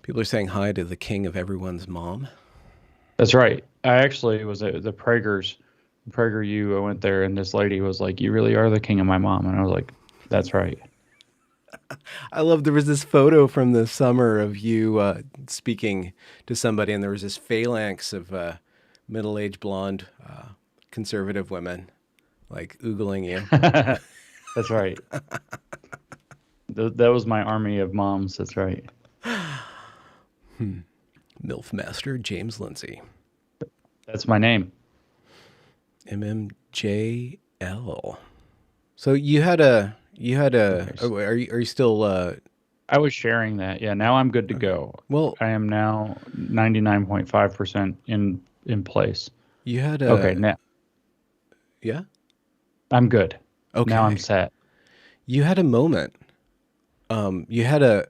People are saying hi to the king of everyone's mom. That's right. I actually was at the PragerU. I went there, and this lady was like, "You really are the king of my mom," and I was like, "That's right." I love there was this photo from the summer of you speaking to somebody, and there was this phalanx of middle-aged blonde conservative women like oogling you. That's right. That was my army of moms. That's right. MILF Master James Lindsay. That's my name. MMJL. So you had a Nice. oh, are you still I was sharing that. Yeah, now I'm good to okay. go. Well, I am now 99.5% in place. you had Okay, a now yeah? I'm good. Now I'm Okay. set. You had a moment. You had a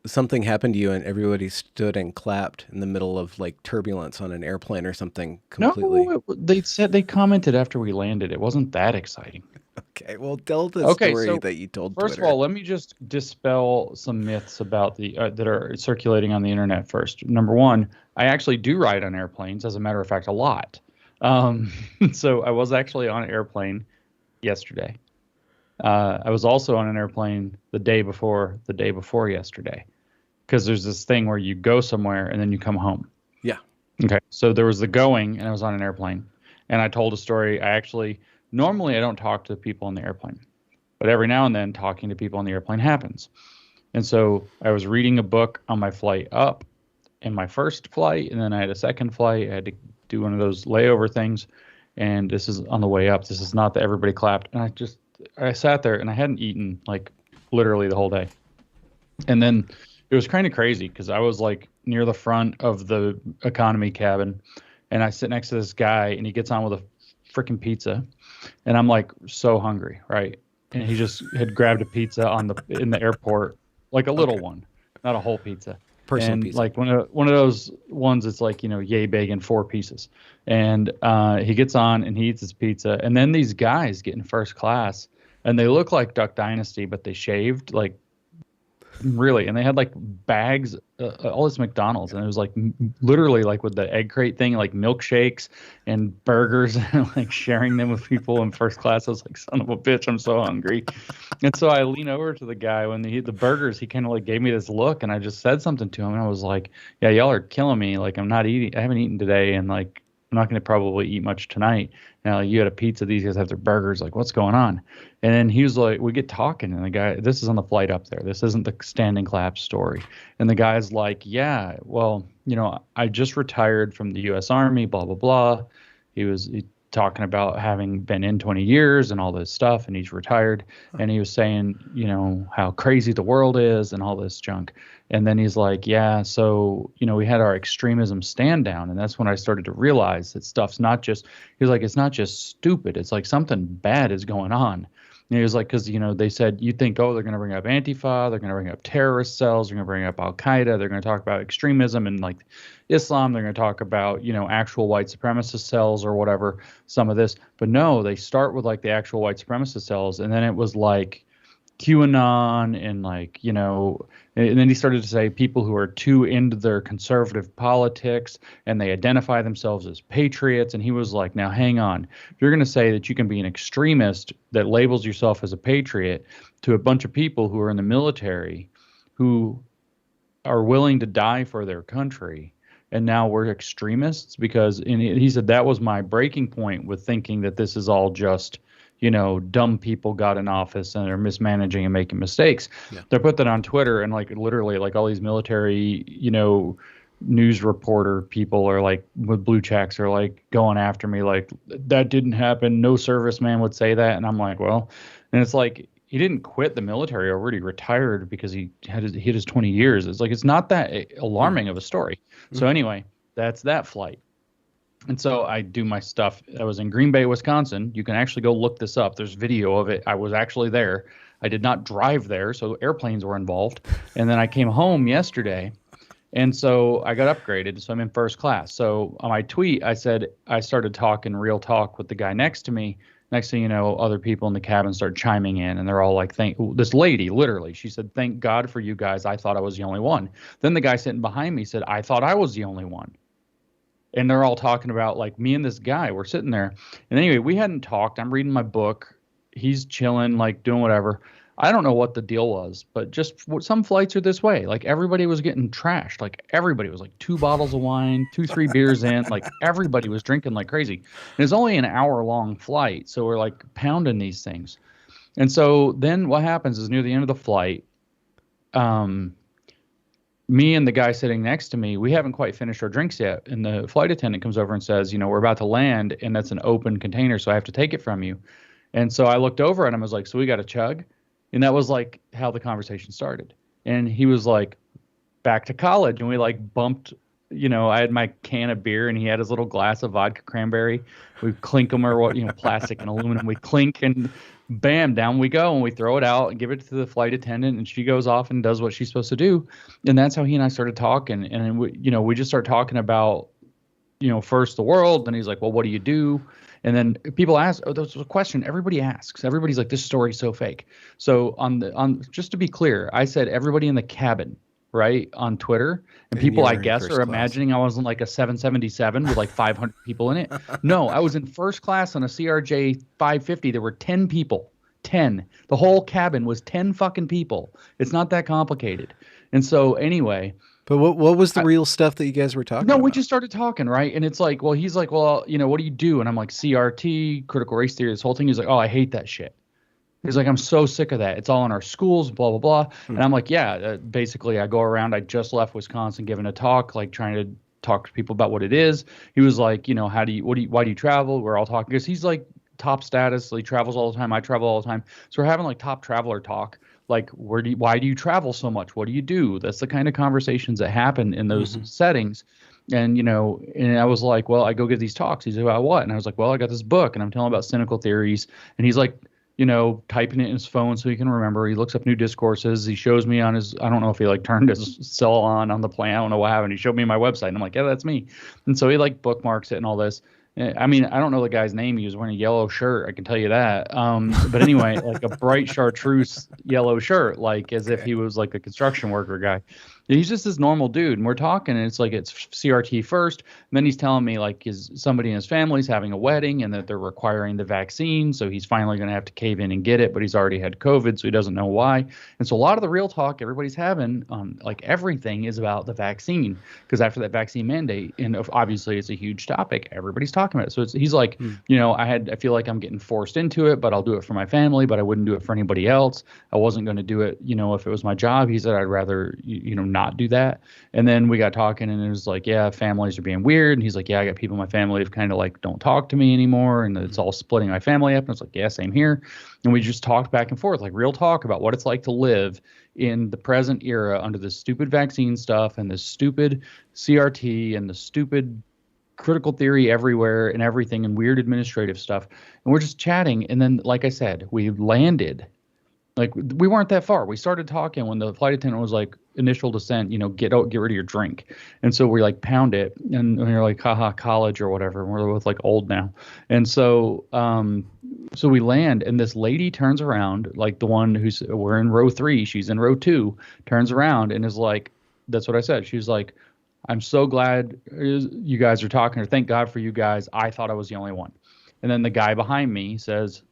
something happened to you and everybody stood and clapped in the middle of like turbulence on an airplane or something completely. No, they said they commented after we landed. It wasn't that exciting. Okay, well tell the Okay, story so that you told first of Twitter. all, let me just dispel some myths about the that are circulating on the internet first. Number one, I actually do ride on airplanes, as a matter of fact, a lot. Um, so I was actually on an airplane yesterday. I was also on an airplane the day before yesterday, because there's this thing where you go somewhere and then you come home. Yeah. Okay. So there was the going, and I was on an airplane, and I told a story. Normally I don't talk to people on the airplane, but every now and then talking to people on the airplane happens. And so I was reading a book on my flight up in my first flight, and then I had a second flight. I had to do one of those layover things, and this is on the way up. This is not that everybody clapped, and I sat there and I hadn't eaten like literally the whole day. And then it was kind of crazy because I was like near the front of the economy cabin, and I sit next to this guy, and he gets on with a freaking pizza, and I'm like so hungry, right? And he just had grabbed a pizza in the airport, like a little Okay. one, not a whole pizza, Personal and pizza. like one of those ones that's like yay big in four pieces. And he gets on and he eats his pizza, and then these guys get in first class, and they look like Duck Dynasty, but they shaved like really, and they had like bags, all this McDonald's, and it was like literally like with the egg crate thing, like milkshakes and burgers, and like sharing them with people in first class. I was like, son of a bitch, I'm so hungry. And so I lean over to the guy when he the burgers. He kind of like gave me this look, and I just said something to him, and I was like, yeah, y'all are killing me. Like I'm not eating. I haven't eaten today, and like I'm not going to probably eat much tonight. Now like, you had a pizza. These guys have their burgers. Like what's going on? And then he was like, we get talking, and the guy, this is on the flight up there. This isn't the standing clap story. And the guy's like, yeah, well, I just retired from the U.S. Army, blah, blah, blah. He talking about having been in 20 years and all this stuff, and he's retired. And he was saying, how crazy the world is and all this junk. And then he's like, yeah, so, we had our extremism stand down. And that's when I started to realize that stuff's not just, he was like, it's not just stupid. It's like something bad is going on. And he was like, because, they said, you think, oh, they're going to bring up Antifa, they're going to bring up terrorist cells, they're going to bring up Al Qaeda, they're going to talk about extremism and like Islam, they're going to talk about, actual white supremacist cells or whatever, some of this. But no, they start with like the actual white supremacist cells. And then it was like, QAnon and like, and then he started to say people who are too into their conservative politics and they identify themselves as patriots. And he was like, now hang on. If you're going to say that you can be an extremist that labels yourself as a patriot to a bunch of people who are in the military who are willing to die for their country, and now we're extremists because and he said that was my breaking point with thinking that this is all just dumb people got in office and they're mismanaging and making mistakes. Yeah. They put that on Twitter, and like literally like all these military news reporter people are like with blue checks are like going after me like that didn't happen, no serviceman would say that. And I'm like, well, and it's like he didn't quit the military already, retired because he hit his 20 years. It's like it's not that Hmm. alarming of a story. So Hmm. anyway, that's that flight. And so I do my stuff. I was in Green Bay, Wisconsin. You can actually go look this up. There's video of it. I was actually there. I did not drive there, so airplanes were involved. And then I came home yesterday, and so I got upgraded. So I'm in first class. So on my tweet, I said I started talking real talk with the guy next to me, Next thing you know, other people in the cabin start chiming in, and they're all like, "Thank this lady." Literally, she said, "Thank God for you guys. I thought I was the only one." Then the guy sitting behind me said, "I thought I was the only one." And they're all talking about like me and this guy. We're sitting there, and anyway, we hadn't talked. I'm reading my book. He's chilling, like doing whatever. I don't know what the deal was, but just some flights are this way. Like everybody was getting trashed. Like everybody was like 2 bottles of wine, 2, 3 beers in. Like everybody was drinking like crazy. And it's only an hour long flight, so we're like pounding these things. And so then what happens is near the end of the flight, um, me and the guy sitting next to me, we haven't quite finished our drinks yet. And the flight attendant comes over and says, we're about to land and that's an open container. So I have to take it from you. And so I looked over at him. I was like, so we got to chug. And that was like how the conversation started. And he was like, back to college. And we like bumped, I had my can of beer and he had his little glass of vodka cranberry. We clink them or what, plastic and aluminum. We clink and bam, down we go. And we throw it out and give it to the flight attendant. And she goes off and does what she's supposed to do. And that's how he and I started talking. And we just start talking about, first the world. And he's like, well, what do you do? And then people ask, there's a question everybody asks. Everybody's like, this story's so fake. So just to be clear, I said everybody in the cabin, right, on Twitter. And people, I guess, are imagining I was in like a 777 with like 500 people in it. No, I was in first class on a CRJ 550. There were 10 people. 10. The whole cabin was 10 fucking people. It's not that complicated. And so anyway. But what was the real stuff that you guys were talking about? No, we just started talking, right? And it's like, well, he's like, well, what do you do? And I'm like, CRT, critical race theory, this whole thing. He's like, oh, I hate that shit. He's like, I'm so sick of that. It's all in our schools, blah, blah, blah. And I'm like, yeah, basically I go around. I just left Wisconsin giving a talk, like trying to talk to people about what it is. He was like, why do you travel? We're all talking because he's like top status. He travels all the time. I travel all the time. So we're having like top traveler talk. Like, why do you travel so much? What do you do? That's the kind of conversations that happen in those settings. And, and I was like, well, I go give these talks. He's like, about what? And I was like, well, I got this book and I'm telling about cynical theories. And he's like, typing it in his phone so he can remember. He looks up new discourses. He shows me on his, I don't know if he like turned his cell on the plane. I don't know what happened. He showed me my website and I'm like, yeah, that's me. And so he like bookmarks it and all this. I mean, I don't know the guy's name. He was wearing a yellow shirt. I can tell you that. But anyway, like a bright chartreuse yellow shirt, like as if he was like a construction worker guy. He's just this normal dude. And we're talking and it's like it's CRT first. And then he's telling me like somebody in his family's having a wedding and that they're requiring the vaccine. So he's finally going to have to cave in and get it. But he's already had COVID, so he doesn't know why. And so a lot of the real talk everybody's having on like everything is about the vaccine. Because after that vaccine mandate, and obviously it's a huge topic, everybody's talking about it. So he's like, I feel like I'm getting forced into it, but I'll do it for my family, but I wouldn't do it for anybody else. I wasn't going to do it, if it was my job. He said, I'd rather, not do that. And then we got talking and it was like, yeah, families are being weird. And he's like, yeah, I got people in my family who kind of like don't talk to me anymore. And it's all splitting my family up. And I was like, yeah, same here. And we just talked back and forth, like real talk about what it's like to live in the present era under this stupid vaccine stuff and this stupid CRT and the stupid critical theory everywhere and everything and weird administrative stuff. And we're just chatting. And then, like I said, we landed. Like we weren't that far. We started talking when the flight attendant was like, initial descent, get rid of your drink. And so we like pound it and you're like, haha, college or whatever. And we're both like old now. And so, so we land and this lady turns around, like the one we're in row 3, she's in row 2, turns around and is like, that's what I said. She's like, I'm so glad you guys are talking, or thank God for you guys. I thought I was the only one. And then the guy behind me says,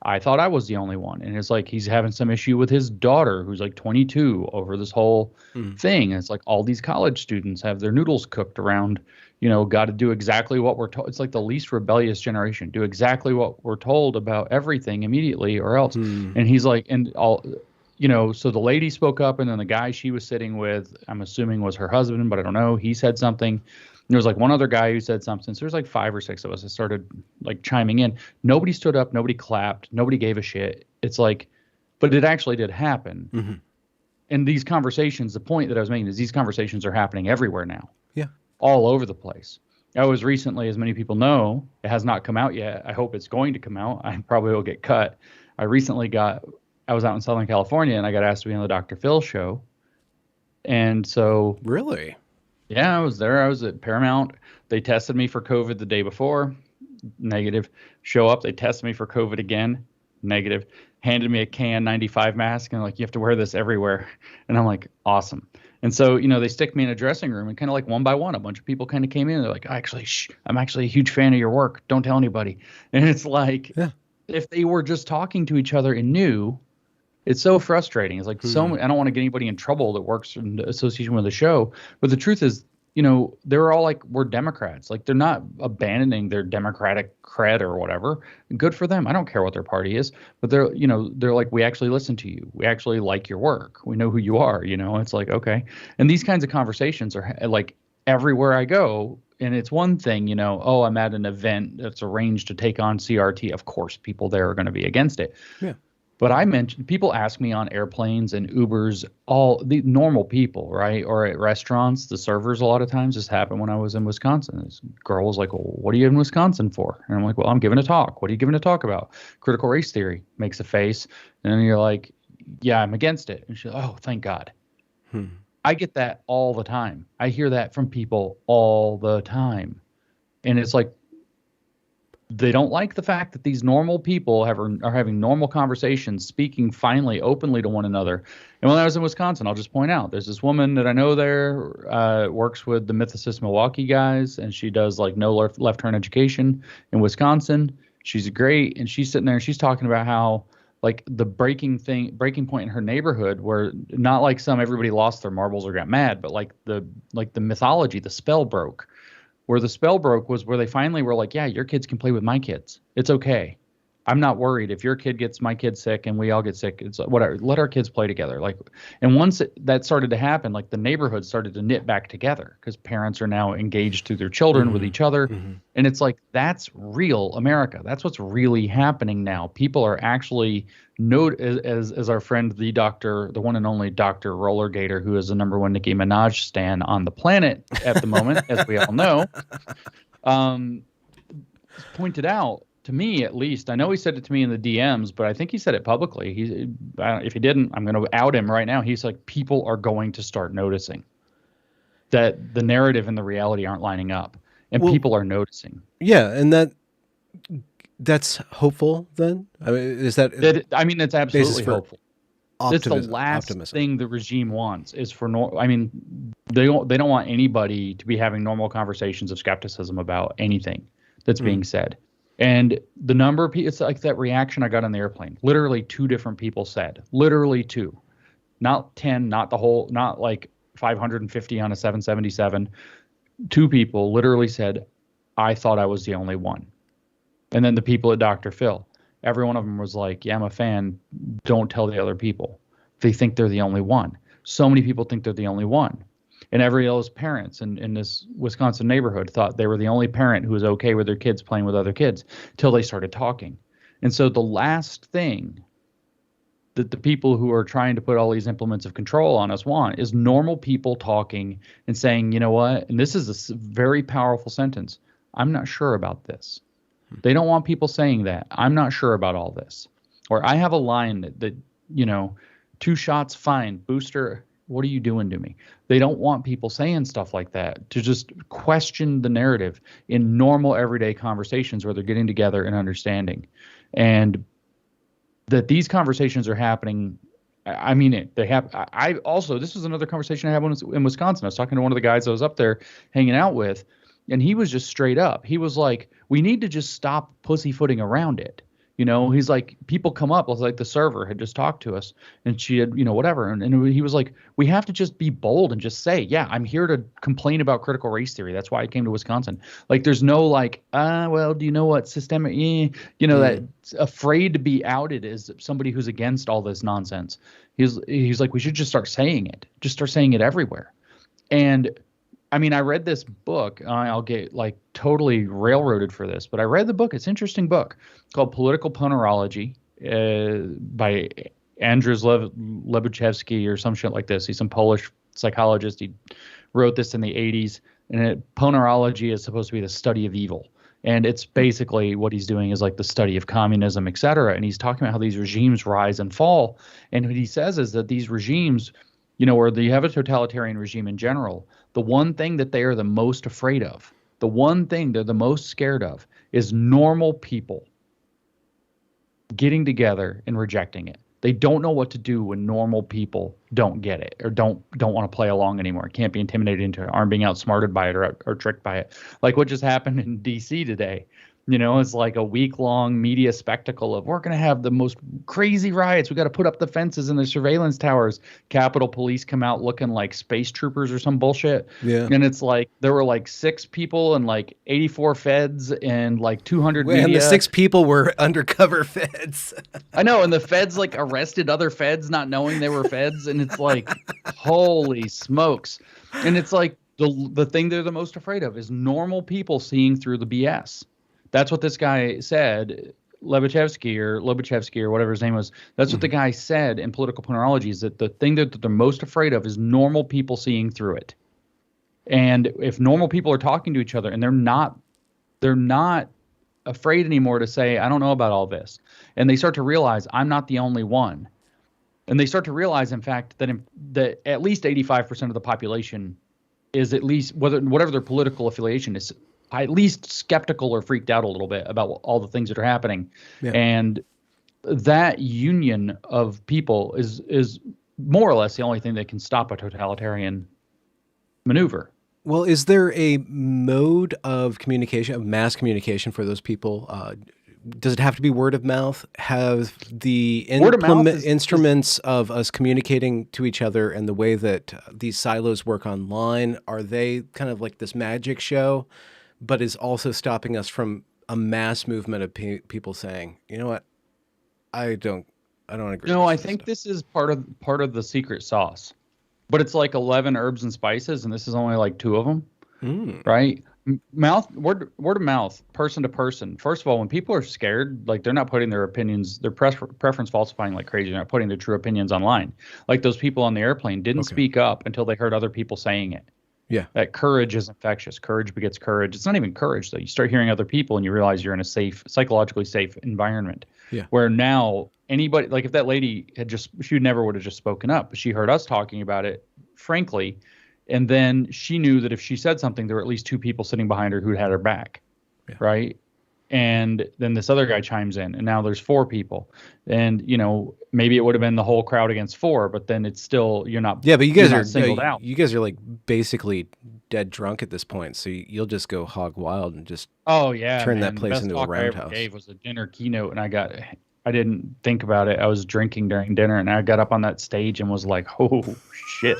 I thought I was the only one. And it's like he's having some issue with his daughter, who's like 22, over this whole thing. And it's like all these college students have their noodles cooked around, got to do exactly what we're told. It's like the least rebellious generation. Do exactly what we're told about everything immediately or else. And he's like, and all, so the lady spoke up and then the guy she was sitting with, I'm assuming was her husband, but I don't know. He said something. There was like one other guy who said something. So there's like 5 or 6 of us that started like chiming in. Nobody stood up. Nobody clapped. Nobody gave a shit. It's like, but it actually did happen. And these conversations, the point that I was making is these conversations are happening everywhere now. Yeah. All over the place. I was recently, as many people know, it has not come out yet. I hope it's going to come out. I probably will get cut. I was out in Southern California and I got asked to be on the Dr. Phil show. And so. Really? Yeah, I was there. I was at Paramount. They tested me for COVID the day before. Negative. Show up, they test me for COVID again. Negative. Handed me a KN95 mask and like, you have to wear this everywhere. And I'm like, awesome. And so, they stick me in a dressing room and kind of like one by one, a bunch of people kind of came in. And they're like, actually, I'm actually a huge fan of your work. Don't tell anybody. And it's like, Yeah. if they were just talking to each other and knew, it's so frustrating. It's like I don't want to get anybody in trouble that works in association with the show. But the truth is, they're all like, we're Democrats. Like, they're not abandoning their Democratic cred or whatever. Good for them. I don't care what their party is, but they're like, we actually listen to you. We actually like your work. We know who you are. It's like, okay. And these kinds of conversations are like everywhere I go. And it's one thing, oh, I'm at an event that's arranged to take on CRT. Of course, people there are going to be against it. Yeah. But I mentioned, people ask me on airplanes and Ubers, all the normal people, right? Or at restaurants, the servers a lot of times. This happened when I was in Wisconsin. This girl was like, well, what are you in Wisconsin for? And I'm like, well, I'm giving a talk. What are you giving a talk about? Critical race theory. Makes a face. And then you're like, yeah, I'm against it. And she's like, oh, thank God. I get that all the time. I hear that from people all the time. And it's like, they don't like the fact that these normal people are having normal conversations, speaking finally, openly to one another. And when I was in Wisconsin, I'll just point out, there's this woman that I know there, works with the Mythicist Milwaukee guys, and she does like no left turn education in Wisconsin. She's great, and she's sitting there and she's talking about how like the breaking point in her neighborhood, where not like everybody lost their marbles or got mad, but like the mythology, the spell broke. Where the spell broke was where they finally were like, yeah, your kids can play with my kids. It's okay. I'm not worried. If your kid gets my kid sick and we all get sick, it's whatever. Let our kids play together. Like, and once that started to happen, like the neighborhood started to knit back together because parents are now engaged through their children with each other. And it's like, that's real America. That's what's really happening now. People are actually as our friend, the one and only Dr. Rollergator, who is the number one Nicki Minaj stan on the planet at the moment, as we all know, pointed out, to me at least, I know he said it to me in the DMs, but I think he said it publicly. If he didn't, I'm going to out him right now. He's like, people are going to start noticing that the narrative and the reality aren't lining up, and people are noticing. Yeah, and that's hopeful. Then I mean, is that? I mean, it's absolutely hopeful. It's the last optimism. thing the regime wants is for I mean, they don't want anybody to be having normal conversations of skepticism about anything that's being said. And the number of people, it's like that reaction I got on the airplane. Literally 2 different people said, literally 2, not 10, not the whole, not like 550 on a 777. 2 people literally said, I thought I was the only one. And then the people at Dr. Phil, every one of them was like, yeah, I'm a fan. Don't tell the other people. They think they're the only one. So many people think they're the only one. And every those parents in this Wisconsin neighborhood thought they were the only parent who was okay with their kids playing with other kids till they started talking. And so the last thing that the people who are trying to put all these implements of control on us want is normal people talking and saying, you know what? And this is a very powerful sentence. I'm not sure about this. They don't want people saying that. I'm not sure about all this. Or I have a line that 2 shots, fine. Booster, what are you doing to me? They don't want people saying stuff like that, to just question the narrative in normal everyday conversations where they're getting together and understanding. And that these conversations are happening. I mean it. They have. I also, this was another conversation I had in Wisconsin. I was talking to one of the guys I was up there hanging out with, and he was just straight up. He was like, we need to just stop pussyfooting around it. He's like, people come up, like the server had just talked to us and she had, whatever. And he was like, we have to just be bold and just say, yeah, I'm here to complain about critical race theory. That's why I came to Wisconsin. Like, there's no like, well, do you know what systemic, that's afraid to be outed as somebody who's against all this nonsense. He's like, we should just start saying it. Just start saying it everywhere. And I mean, I read this book. I'll get like totally railroaded for this, but I read the book. It's an interesting book called Political Ponerology by Andrzej Lebuchewski or some shit like this. He's some Polish psychologist. He wrote this in the 80s. And ponerology is supposed to be the study of evil. And it's basically what he's doing is like the study of communism, et cetera. And he's talking about how these regimes rise and fall. And what he says is that these regimes, or you have a totalitarian regime in general, the one thing that they are the most afraid of, the one thing they're the most scared of is normal people getting together and rejecting it. They don't know what to do when normal people don't get it or don't want to play along anymore. Can't be intimidated into it, aren't being outsmarted by it or tricked by it. Like what just happened in DC today. It's like a week-long media spectacle of we're going to have the most crazy riots. We got to put up the fences and the surveillance towers. Capitol Police come out looking like space troopers or some bullshit. Yeah. And it's like there were like 6 people and like 84 feds and like 200 And the media. 6 people were undercover feds. I know, and the feds like arrested other feds not knowing they were feds, and it's like, holy smokes. And it's like the thing they're the most afraid of is normal people seeing through the BS. That's what this guy said, Lobachevsky or whatever his name was. That's what the guy said in political ponerology, is that the thing that they're most afraid of is normal people seeing through it. And if normal people are talking to each other and they're not afraid anymore to say, I don't know about all this. And they start to realize I'm not the only one. And they start to realize, in fact, that at least 85% of the population is at least, whatever their political affiliation is, at least skeptical or freaked out a little bit about all the things that are happening. Yeah. And that union of people is more or less the only thing that can stop a totalitarian maneuver. Well, is there a mode of communication, of mass communication for those people? Does it have to be word of mouth? Have the instruments of us communicating to each other and the way that these silos work online, are they kind of like this magic show, but is also stopping us from a mass movement of people saying, you know what, I don't agree. No, I think this is part of the secret sauce. But it's like 11 herbs and spices, and this is only like 2 of them, right? Word of mouth, person to person. First of all, when people are scared, like they're not putting their opinions, their preference falsifying like crazy. They're not putting their true opinions online. Like those people on the airplane didn't speak up until they heard other people saying it. Yeah. That courage is infectious. Courage begets courage. It's not even courage, though. You start hearing other people and you realize you're in a safe, psychologically safe environment. Yeah. Where now anybody, like if that lady she never would have just spoken up, but she heard us talking about it, frankly, and then she knew that if she said something, there were at least 2 people sitting behind her who'd had her back. Yeah. Right. And then this other guy chimes in, and now there's 4 people. And, maybe it would have been the whole crowd against 4, but then it's still, you're not. Yeah, but you guys are singled out. You guys are like basically dead drunk at this point. So you'll just go hog wild and just turn that place into a roundhouse. The best talk I ever gave was a dinner keynote, and I didn't think about it. I was drinking during dinner, and I got up on that stage and was like, oh, shit.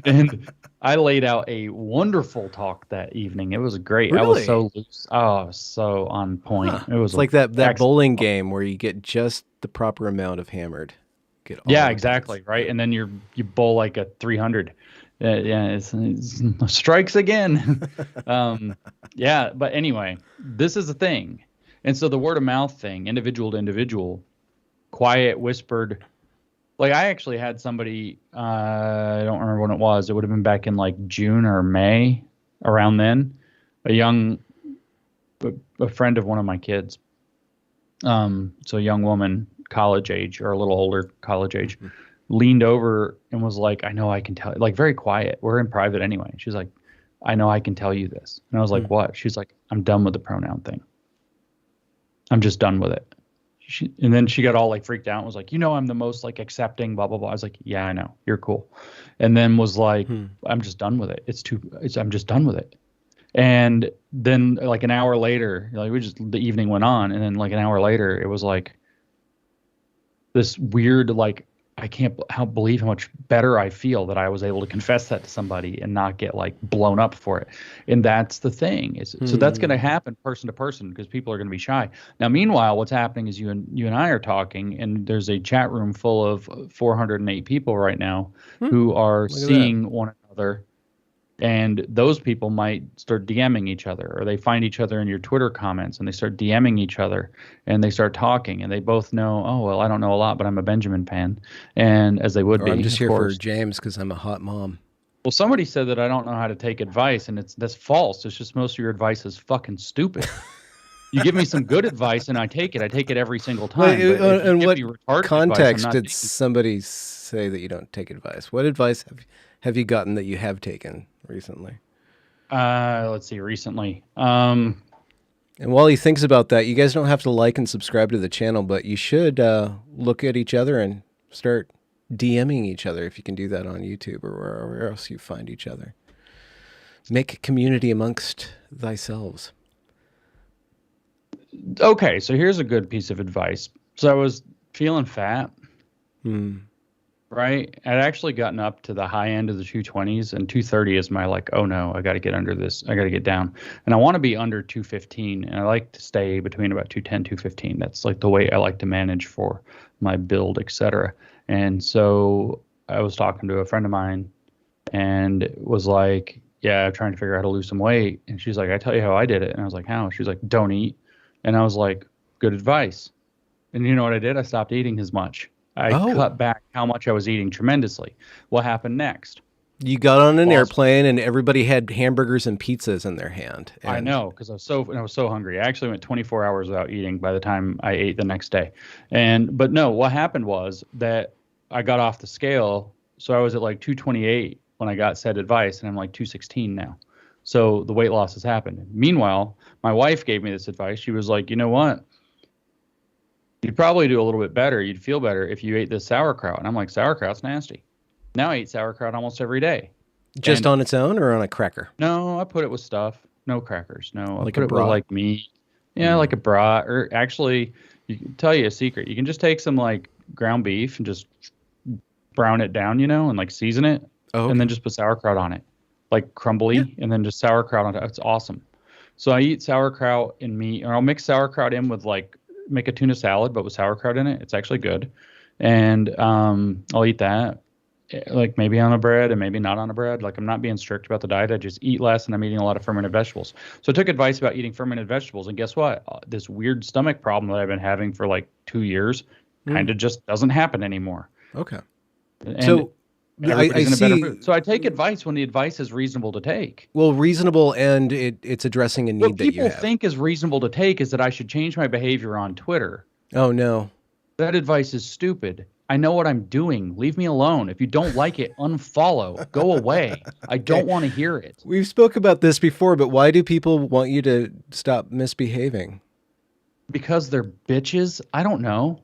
And I laid out a wonderful talk that evening. It was great. Really? I was so loose. Oh, so on point. It was like that bowling game where you get just the proper amount of hammered. Exactly. Right. And then you bowl like a 300. It's strikes again. But anyway, this is the thing. And so the word of mouth thing, individual to individual, quiet, whispered. Like I actually had somebody, I don't remember when it was. It would have been back in like June or May, around then. A friend of one of my kids. So a young woman, college age or a little older, college age, leaned over and was like, I know I can tell you, like very quiet. We're in private anyway. She's like, I know I can tell you this. And I was like, what? She's like, I'm done with the pronoun thing. I'm just done with it. And then she got all like freaked out and was like, I'm the most like accepting, blah, blah, blah. I was like, yeah, I know. You're cool. And then was like, I'm just done with it. I'm just done with it. And then like an hour later, like the evening went on. And then like an hour later, it was like this weird, like, I can't believe how much better I feel that I was able to confess that to somebody and not get like blown up for it. And that's the thing. So that's going to happen person to person because people are going to be shy. Now, meanwhile, what's happening is you and I are talking, and there's a chat room full of 408 people right now who are seeing one another. And those people might start DMing each other, or they find each other in your Twitter comments and they start DMing each other and they start talking, and they both know, oh, well, I don't know a lot, but I'm a Benjamin fan. And as they would be. I'm just here for James because I'm a hot mom. Well, somebody said that I don't know how to take advice, and that's false. It's just most of your advice is fucking stupid. You give me some good advice and I take it. I take it every single time. In what context did somebody say that you don't take advice? What advice have you gotten that you have taken recently? Let's see. Recently, And while he thinks about that, you guys don't have to like and subscribe to the channel, but you should look at each other and start DMing each other if you can do that on YouTube or wherever else you find each other. Make a community amongst thyselves. Okay, so here's a good piece of advice. So I was feeling fat, right? I'd actually gotten up to the high end of the 220s, and 230 is my like, oh no, I got to get under this. I got to get down. And I want to be under 215, and I like to stay between about 210, 215. That's like the way I like to manage for my build, etc. And so I was talking to a friend of mine and was like, yeah, I'm trying to figure out how to lose some weight. And she's like, I tell you how I did it. And I was like, how? She's like, don't eat. And I was like, good advice. And you know what I did? I stopped eating as much. I cut back how much I was eating tremendously. What happened next? You got on an airplane and everybody had hamburgers and pizzas in their hand. And I know, because I was so hungry. I actually went 24 hours without eating by the time I ate the next day. But no, what happened was that I got off the scale. So I was at like 228 when I got said advice, and I'm like 216 now. So the weight loss has happened. Meanwhile, my wife gave me this advice. She was like, you know what? You'd probably do a little bit better. You'd feel better if you ate this sauerkraut. And I'm like, sauerkraut's nasty. Now I eat sauerkraut almost every day. Just on its own or on a cracker? No, I put it with stuff. No crackers. No, Like I put a it brat? with like meat. Yeah, like a brat. Or actually, you can tell you a secret. You can just take some like ground beef and just brown it down, and like season it. Oh, okay. And then just put sauerkraut on it, like crumbly, and then just sauerkraut on it. It's awesome. So I eat sauerkraut and meat, or I'll mix sauerkraut in with like make a tuna salad, but with sauerkraut in it. It's actually good. And I'll eat that, like maybe on a bread and maybe not on a bread. Like I'm not being strict about the diet. I just eat less, and I'm eating a lot of fermented vegetables. So I took advice about eating fermented vegetables, and guess what? This weird stomach problem that I've been having for like 2 years kind of just doesn't happen anymore. Okay. And So I see. So I take advice when the advice is reasonable to take. Well, reasonable, and it's addressing a need What that you people have. think is reasonable to take is that I should change my behavior on Twitter. Oh, no. That advice is stupid. I know what I'm doing. Leave me alone. If you don't like it, unfollow. Go away. I don't want to hear it. We've spoke about this before, but why do people want you to stop misbehaving? Because they're bitches? I don't know.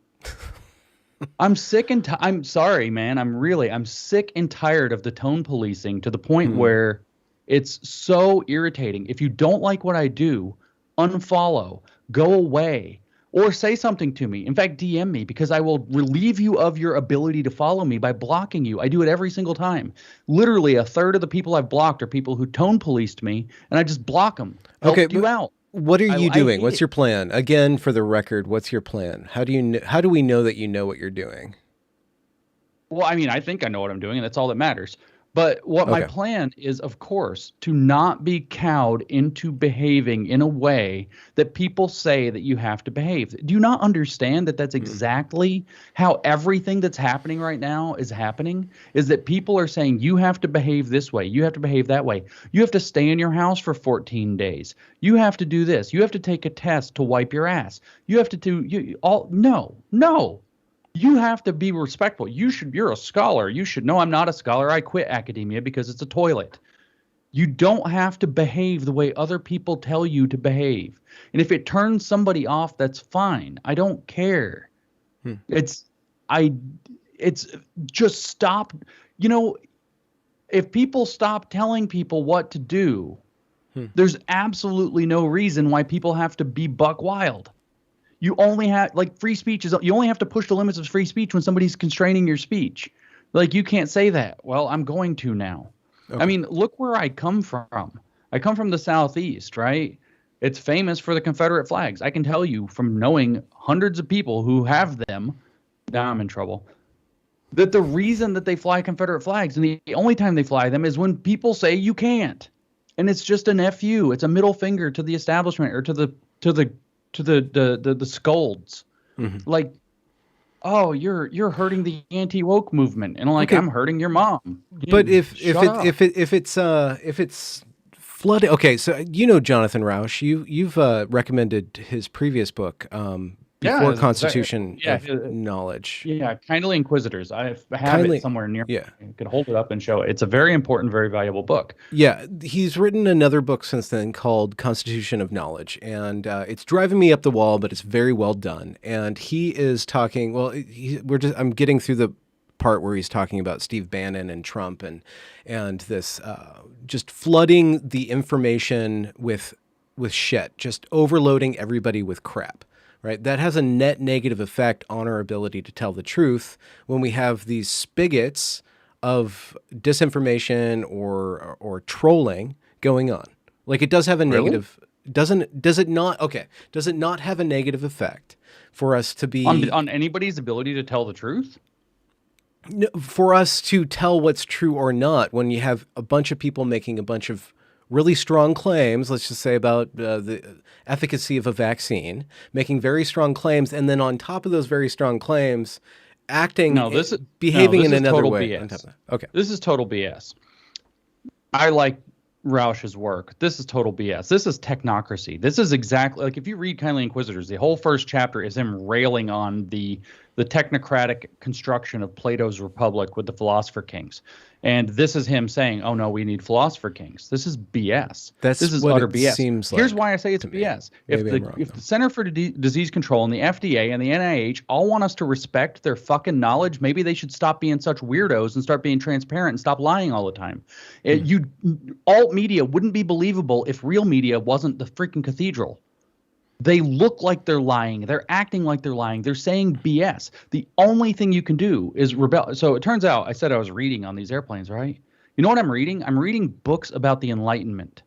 I'm sick and I'm sorry, man. I'm sick and tired of the tone policing to the point where it's so irritating. If you don't like what I do, unfollow, go away, or say something to me. In fact, DM me, because I will relieve you of your ability to follow me by blocking you. I do it every single time. Literally a third of the people I've blocked are people who tone policed me, and I just block them. Helped you out. What are you doing? What's your plan? Again, for the record, what's your plan? How do we know that you know what you're doing? Well, I mean, I think I know what I'm doing, and that's all that matters. But what my plan is, of course, to not be cowed into behaving in a way that people say that you have to behave. Do you not understand that that's exactly how everything that's happening right now is happening? Is that people are saying you have to behave this way, you have to behave that way, you have to stay in your house for 14 days, you have to do this, you have to take a test to wipe your ass, you have to do no. You have to be respectful. You're a scholar. You should know I'm not a scholar. I quit academia because it's a toilet. You don't have to behave the way other people tell you to behave. And if it turns somebody off, that's fine. I don't care. It's just stop. If people stop telling people what to do, there's absolutely no reason why people have to be buck wild. You only have, like, free speech you only have to push the limits of free speech when somebody's constraining your speech. Like, you can't say that. Well, I'm going to now. Okay. I mean, look where I come from. I come from the Southeast, right? It's famous for the Confederate flags. I can tell you from knowing hundreds of people who have them, now I'm in trouble, that the reason that they fly Confederate flags, and the only time they fly them, is when people say you can't. And it's just an FU. It's a middle finger to the establishment, or to the scolds. Like, oh, you're hurting the anti-woke movement, and like, I'm hurting your mom. But if it's flooded, okay. So Jonathan Rausch, you've recommended his previous book, before Yeah, Constitution yeah, of Knowledge. yeah. Kindly Inquisitors. I have it Kindly, somewhere near yeah. me. I could hold it up and show it. It's a very important, very valuable book. Yeah, he's written another book since then called Constitution of Knowledge, and it's driving me up the wall, but it's very well done. And he is talking. Well, I'm getting through the part where he's talking about Steve Bannon and Trump and this just flooding the information with shit, just overloading everybody with crap. Right, that has a net negative effect on our ability to tell the truth when we have these spigots of disinformation or trolling going on. Like it does have a Really? negative. Does it not? Okay. Does it not have a negative effect for us to On be anybody's ability to tell the truth? for us to tell what's true or not when you have a bunch of people making a bunch of really strong claims, let's just say about the efficacy of a vaccine, making very strong claims, and then on top of those very strong claims, No, this is behaving in this is another total way on top BS. of that. Okay. This is total BS. I like Roush's work. This is total BS. This is technocracy. This is exactly like if you read Kindly Inquisitors, the whole first chapter is him railing on the technocratic construction of Plato's Republic with the philosopher kings. And this is him saying, "Oh no, we need philosopher kings." This is BS. That's this is what utter it BS. seems Here's like why I say it's to me. BS. Maybe I'm wrong, If though. the Center for Disease Control and the FDA and the NIH all want us to respect their fucking knowledge, maybe they should stop being such weirdos and start being transparent and stop lying all the time. Alt media wouldn't be believable if real media wasn't the freaking cathedral. They look like they're lying. They're acting like they're lying. They're saying BS. The only thing you can do is rebel. So it turns out I said I was reading on these airplanes, right? You know what I'm reading? I'm reading books about the Enlightenment.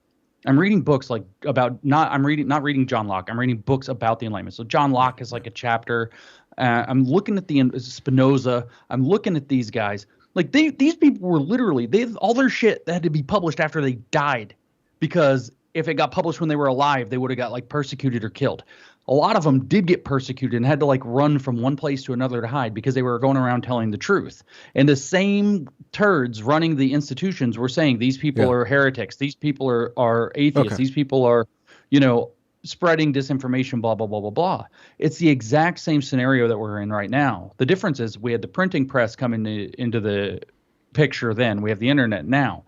I'm reading books like about not reading John Locke. I'm reading books about the Enlightenment. So John Locke is like a chapter. I'm looking at the Spinoza. I'm looking at these guys. Like these people were literally all their shit that had to be published after they died, because if it got published when they were alive, they would have got like persecuted or killed. A lot of them did get persecuted and had to like run from one place to another to hide because they were going around telling the truth. And the same turds running the institutions were saying these people are heretics. These people are atheists. Okay. These people are, spreading disinformation, blah, blah, blah, blah, blah. It's the exact same scenario that we're in right now. The difference is we had the printing press come into the picture then. We have the internet now.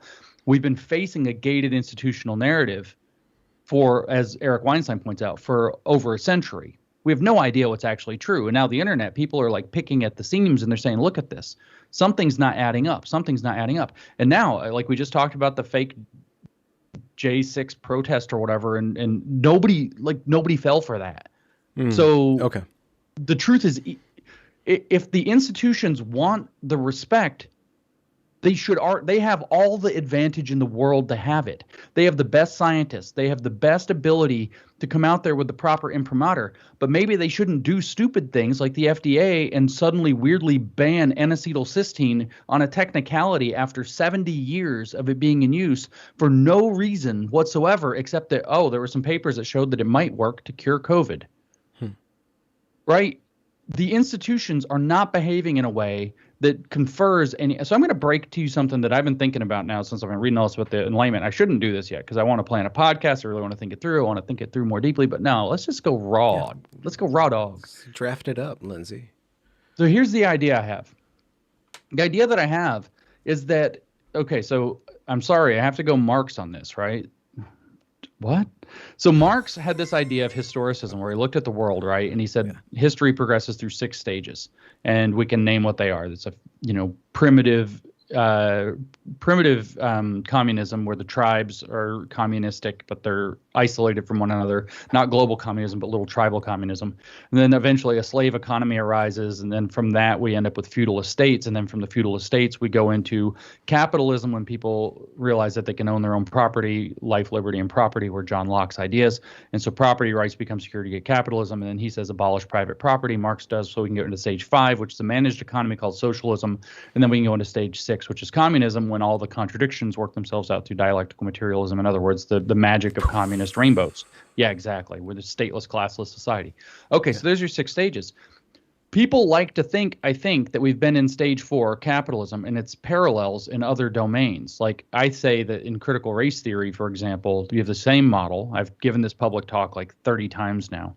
We've been facing a gated institutional narrative for, as Eric Weinstein points out, for over a century. We have no idea what's actually true. And now the internet, people are like picking at the seams and they're saying, look at this. Something's not adding up. Something's not adding up. And now, like we just talked about the fake J6 protest or whatever, and nobody fell for that. So Okay. the truth is, if the institutions want the respect, they have all the advantage in the world to have it. They have the best scientists. They have the best ability to come out there with the proper imprimatur. But maybe they shouldn't do stupid things like the FDA and suddenly weirdly ban N-acetylcysteine on a technicality after 70 years of it being in use for no reason whatsoever, except that, there were some papers that showed that it might work to cure COVID. Right? The institutions are not behaving in a way that confers any. So I'm going to break to you something that I've been thinking about now since I've been reading all this about the Enlightenment. I shouldn't do this yet because I want to plan a podcast. I really want to think it through. I want to think it through more deeply. But no, let's just go raw. Yeah. Let's go raw dog. Draft it up, Lindsay. So here's the idea I have. The idea that I have is that, okay, so I'm sorry, I have to go Marx on this, right? What? So Marx had this idea of historicism where he looked at the world, right? And he said history progresses through 6 stages, and we can name what they are. It's a, primitive communism where the tribes are communistic, but they're isolated from one another, not global communism, but little tribal communism. And then eventually a slave economy arises. And then from that, we end up with feudal estates. And then from the feudal estates, we go into capitalism when people realize that they can own their own property, life, liberty, and property were John Locke's ideas. And so property rights become security at capitalism. And then he says abolish private property. Marx does, so we can get into stage 5, which is a managed economy called socialism. And then we can go into stage 6, which is communism, when all the contradictions work themselves out through dialectical materialism. In other words, the magic of communist rainbows. Yeah, exactly. We're the stateless, classless society. Okay, so there's your 6 stages. People like to think, I think, that we've been in stage 4, capitalism, and its parallels in other domains. Like I say that in critical race theory, for example, you have the same model. I've given this public talk like 30 times now.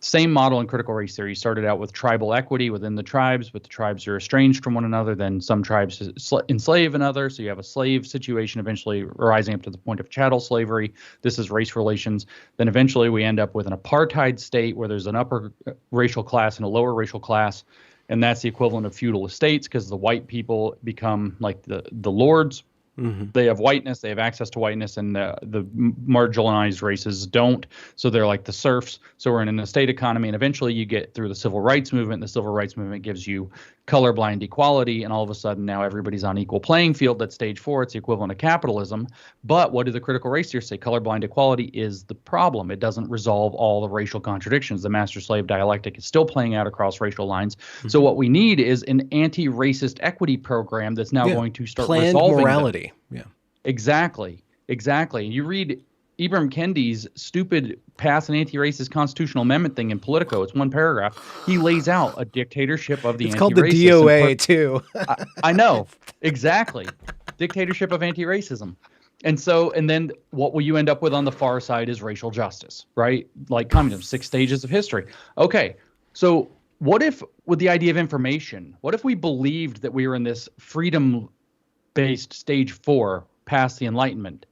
Same model in critical race theory. Started out with tribal equity within the tribes, but the tribes are estranged from one another. Then some tribes enslave another. So you have a slave situation eventually rising up to the point of chattel slavery. This is race relations. Then eventually we end up with an apartheid state where there's an upper racial class and a lower racial class. And that's the equivalent of feudal estates because the white people become like the lords. Mm-hmm. They have whiteness, they have access to whiteness, and the marginalized races don't. So they're like the serfs. So we're in an estate economy, and eventually you get through the civil rights movement. The civil rights movement gives you colorblind equality, and all of a sudden now everybody's on equal playing field. That's stage 4. It's the equivalent of capitalism. But what do the critical race theorists say? Colorblind equality is the problem. It doesn't resolve all the racial contradictions. The master-slave dialectic is still playing out across racial lines. Mm-hmm. So what we need is an anti-racist equity program that's now going to start planned resolving morality. Yeah, exactly. You read Ibram Kendi's stupid pass an anti-racist constitutional amendment thing in Politico. It's one paragraph. He lays out a dictatorship of the it's anti-racists. Called the DOA too. I know, exactly. Dictatorship of anti-racism. And then what will you end up with on the far side is racial justice, right? Like communism, 6 stages of history. Okay, so what if, with the idea of information, what if we believed that we were in this freedom-based stage 4 past the Enlightenment?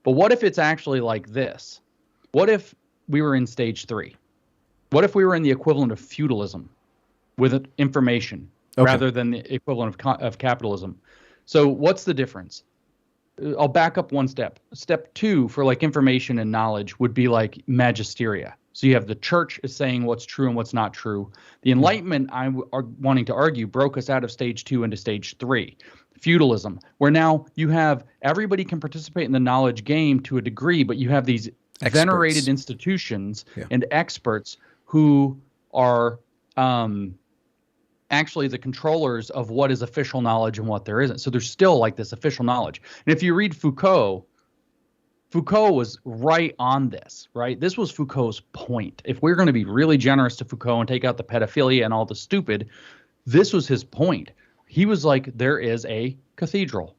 But what if it's actually like this? What if we were in stage 3? What if we were in the equivalent of feudalism with information rather than the equivalent of capitalism? So what's the difference? I'll back up one step. Step 2 for like information and knowledge would be like magisteria. So you have the church is saying what's true and what's not true. The Enlightenment, I'm wanting to argue, broke us out of stage 2 into stage 3. Feudalism, where now you have everybody can participate in the knowledge game to a degree, but you have these venerated institutions and experts who are actually the controllers of what is official knowledge and what there isn't. So there's still like this official knowledge. And if you read Foucault was right on this, right? This was Foucault's point. If we're going to be really generous to Foucault and take out the pedophilia and all the stupid, this was his point. He was like, there is a cathedral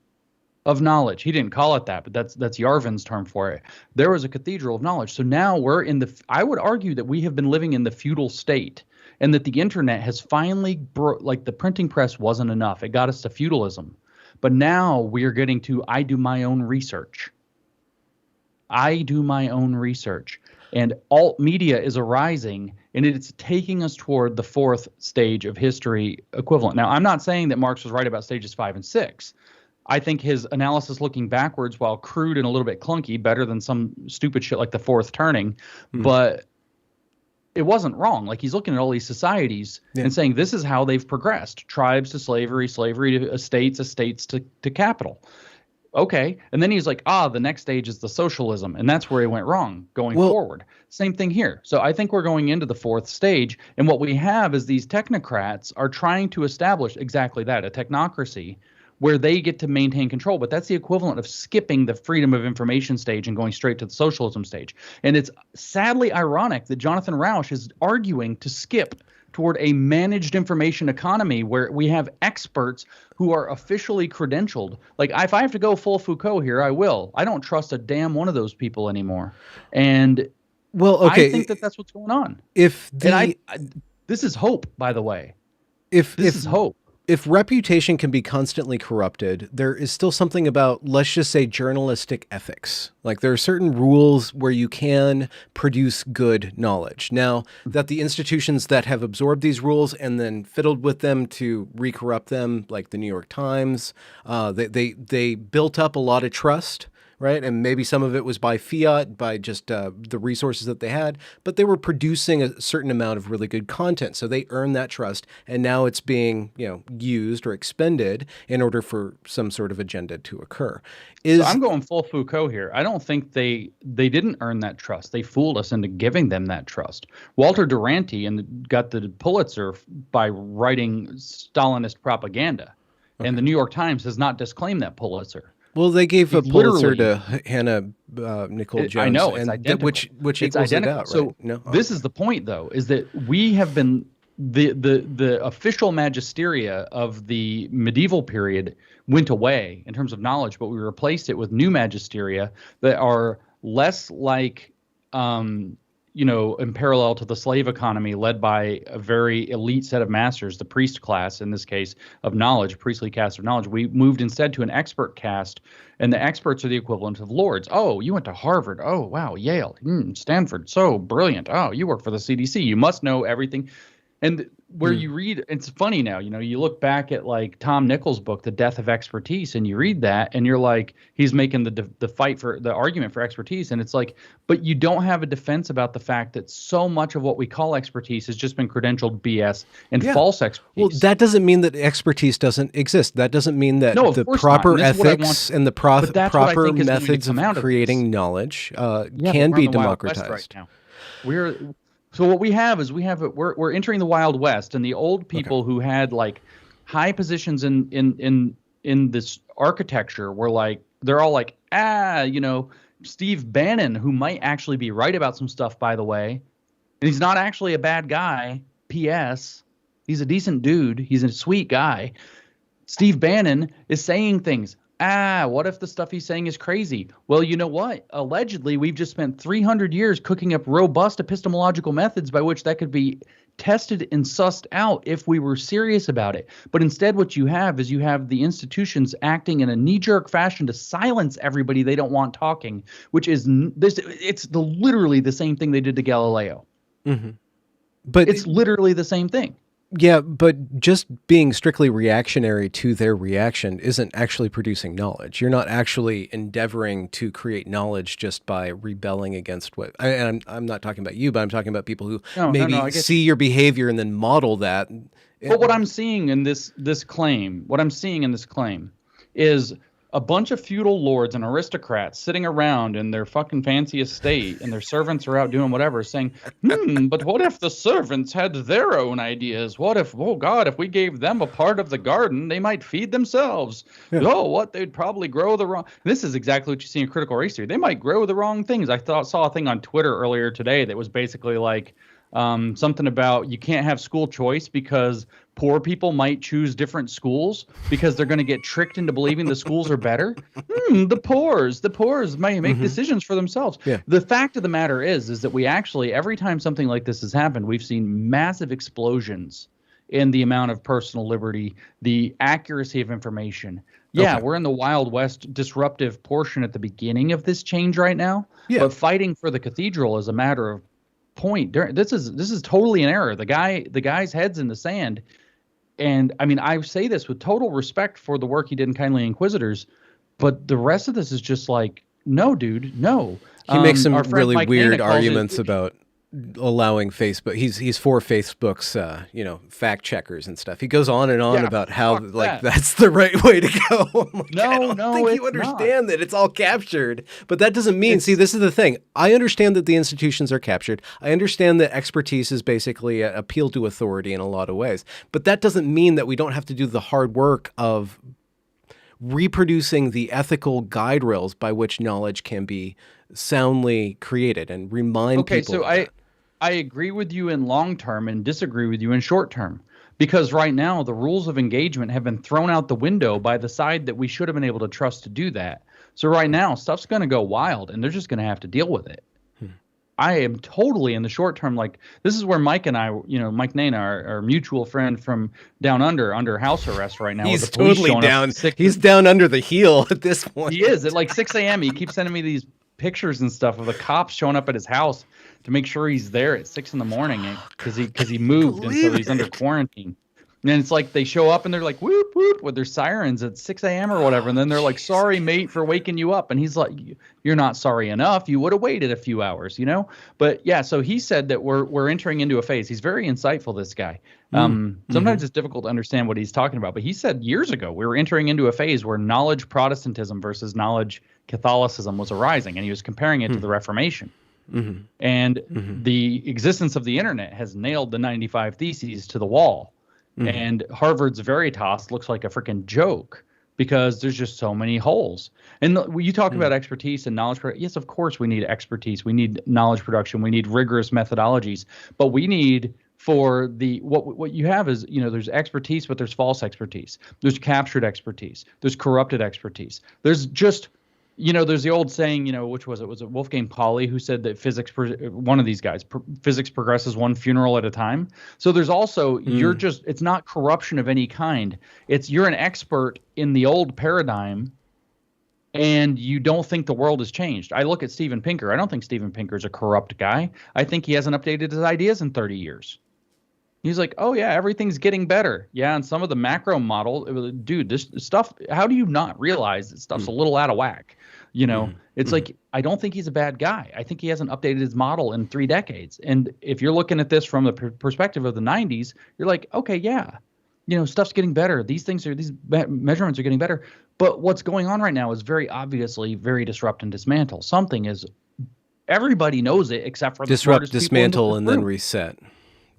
of knowledge. He didn't call it that, but that's Yarvin's term for it. There was a cathedral of knowledge. So now we're in I would argue that we have been living in the feudal state and that the internet has finally like the printing press wasn't enough. It got us to feudalism. But now we are getting to I do my own research. And alt media is arising, and it's taking us toward the 4th stage of history equivalent. Now, I'm not saying that Marx was right about stages 5 and 6. I think his analysis looking backwards, while crude and a little bit clunky, better than some stupid shit like the 4th turning, but it wasn't wrong. Like he's looking at all these societies and saying this is how they've progressed. Tribes to slavery, slavery to estates, estates to capital. Okay. And then he's like, the next stage is the socialism. And that's where he went wrong going forward. Same thing here. So I think we're going into the 4th stage. And what we have is these technocrats are trying to establish exactly that, a technocracy where they get to maintain control. But that's the equivalent of skipping the freedom of information stage and going straight to the socialism stage. And it's sadly ironic that Jonathan Rauch is arguing to skip toward a managed information economy where we have experts who are officially credentialed. Like if I have to go full Foucault here, I will. I don't trust a damn one of those people anymore. And I think that that's what's going on. This is hope, by the way. This is hope. If reputation can be constantly corrupted, there is still something about, let's just say, journalistic ethics. Like there are certain rules where you can produce good knowledge. Now, that the institutions that have absorbed these rules and then fiddled with them to re-corrupt them, like the New York Times, they built up a lot of trust. Right. And maybe some of it was by fiat, by just the resources that they had, but they were producing a certain amount of really good content. So they earned that trust. And now it's being, used or expended in order for some sort of agenda to occur. So I'm going full Foucault here. I don't think they didn't earn that trust. They fooled us into giving them that trust. Walter Duranty got the Pulitzer by writing Stalinist propaganda. Okay. And the New York Times has not disclaimed that Pulitzer. Well, they gave a Pulitzer to Hannah Nicole Jones. I know, it's identical. Which equals it out, right? So this is the point, though, is that we have been the official magisteria of the medieval period went away in terms of knowledge, but we replaced it with new magisteria that are less like in parallel to the slave economy led by a very elite set of masters, the priest class, in this case, of knowledge, priestly caste of knowledge. We moved instead to an expert caste, and the experts are the equivalent of lords. Oh, you went to Harvard. Oh, wow, Yale, Stanford, so brilliant. Oh, you work for the CDC. You must know everything. And where you read, it's funny now, you look back at like Tom Nichols' book, The Death of Expertise, and you read that and you're like, he's making the fight for the argument for expertise. And it's like, but you don't have a defense about the fact that so much of what we call expertise has just been credentialed BS and false expertise. Well, that doesn't mean that expertise doesn't exist. That doesn't mean that the proper ethics and the proper methods of creating knowledge can be democratized. Right now. So what we have is we're entering the Wild West, and the old people who had like high positions in this architecture were like, they're all like, Steve Bannon, who might actually be right about some stuff, by the way, and he's not actually a bad guy. P.S. He's a decent dude. He's a sweet guy. Steve Bannon is saying things. What if the stuff he's saying is crazy? Well, you know what? Allegedly, we've just spent 300 years cooking up robust epistemological methods by which that could be tested and sussed out if we were serious about it. But instead, what you have is the institutions acting in a knee-jerk fashion to silence everybody they don't want talking, which is literally the same thing they did to Galileo. Mm-hmm. But it's literally the same thing. Yeah, but just being strictly reactionary to their reaction isn't actually producing knowledge. You're not actually endeavoring to create knowledge just by rebelling against what. And I'm not talking about you, but I'm talking about people who see your behavior and then model that. But what I'm seeing in this claim is a bunch of feudal lords and aristocrats sitting around in their fucking fancy estate, and their servants are out doing whatever, saying, but what if the servants had their own ideas? What if, oh God, if we gave them a part of the garden, they might feed themselves. Yeah. They'd probably grow the wrong. This is exactly what you see in critical race theory. They might grow the wrong things. I saw a thing on Twitter earlier today that was basically like, something about you can't have school choice because poor people might choose different schools because they're going to get tricked into believing the schools are better. The poors may make decisions for themselves. Yeah. The fact of the matter is that we actually, every time something like this has happened, we've seen massive explosions in the amount of personal liberty, the accuracy of information. Yeah, we're in the Wild West disruptive portion at the beginning of this change right now. Yeah. But fighting for the cathedral is a matter of point. This is totally an error. The guy's head's in the sand. And I mean, I say this with total respect for the work he did in Kindly Inquisitors, but the rest of this is just like, no, dude, no. He makes some really weird arguments about allowing Facebook. He's for Facebook's fact checkers and stuff. He goes on and on about how that's the right way to go. I don't think you understand that it's all captured. But that doesn't mean. See, this is the thing. I understand that the institutions are captured. I understand that expertise is basically an appeal to authority in a lot of ways. But that doesn't mean that we don't have to do the hard work of reproducing the ethical guide rails by which knowledge can be soundly created and remind people. Okay, so I agree with you in long term and disagree with you in short term, because right now the rules of engagement have been thrown out the window by the side that we should have been able to trust to do that. So right now stuff's going to go wild and they're just going to have to deal with it. I am totally in the short term. Like, this is where Mike and I, Mike Nana, our mutual friend from down under house arrest right now. He's totally down. He's down under the heel at this point. He is. At like 6 a.m. He keeps sending me these pictures and stuff of the cops showing up at his house to make sure he's there at 6 in the morning because he moved and so he's under quarantine. And it's like they show up and they're like, whoop, whoop, with their sirens at 6 a.m. or whatever. And then they're like, sorry, mate, for waking you up. And he's like, you're not sorry enough. You would have waited a few hours, But yeah, so he said that we're entering into a phase. He's very insightful, this guy. Sometimes it's difficult to understand what he's talking about. But he said years ago, we were entering into a phase where knowledge Protestantism versus knowledge Catholicism was arising. And he was comparing it to the Reformation. And the existence of the internet has nailed the 95 Theses to the wall. And Harvard's Veritas looks like a freaking joke because there's just so many holes. And you talk about expertise and knowledge. Yes, of course we need expertise. We need knowledge production. We need rigorous methodologies. But we need for the what you have is, there's expertise, but there's false expertise. There's captured expertise. There's corrupted expertise. There's just there's the old saying, which was it? Was it Wolfgang Pauli who said that one of these guys, physics progresses one funeral at a time? So there's also, it's not corruption of any kind. It's you're an expert in the old paradigm and you don't think the world has changed. I look at Steven Pinker. I don't think Steven Pinker's a corrupt guy. I think he hasn't updated his ideas in 30 years. He's like, oh, yeah, everything's getting better. Yeah, and some of the macro model, dude, this stuff, how do you not realize that stuff's a little out of whack? It's like, I don't think he's a bad guy. I think he hasn't updated his model in 3 decades. And if you're looking at this from the perspective of the 90s, you're like, okay, yeah, stuff's getting better. These measurements are getting better. But what's going on right now is very obviously very disrupt and dismantle. Something is, everybody knows it except for the disrupt, dismantle, and then reset.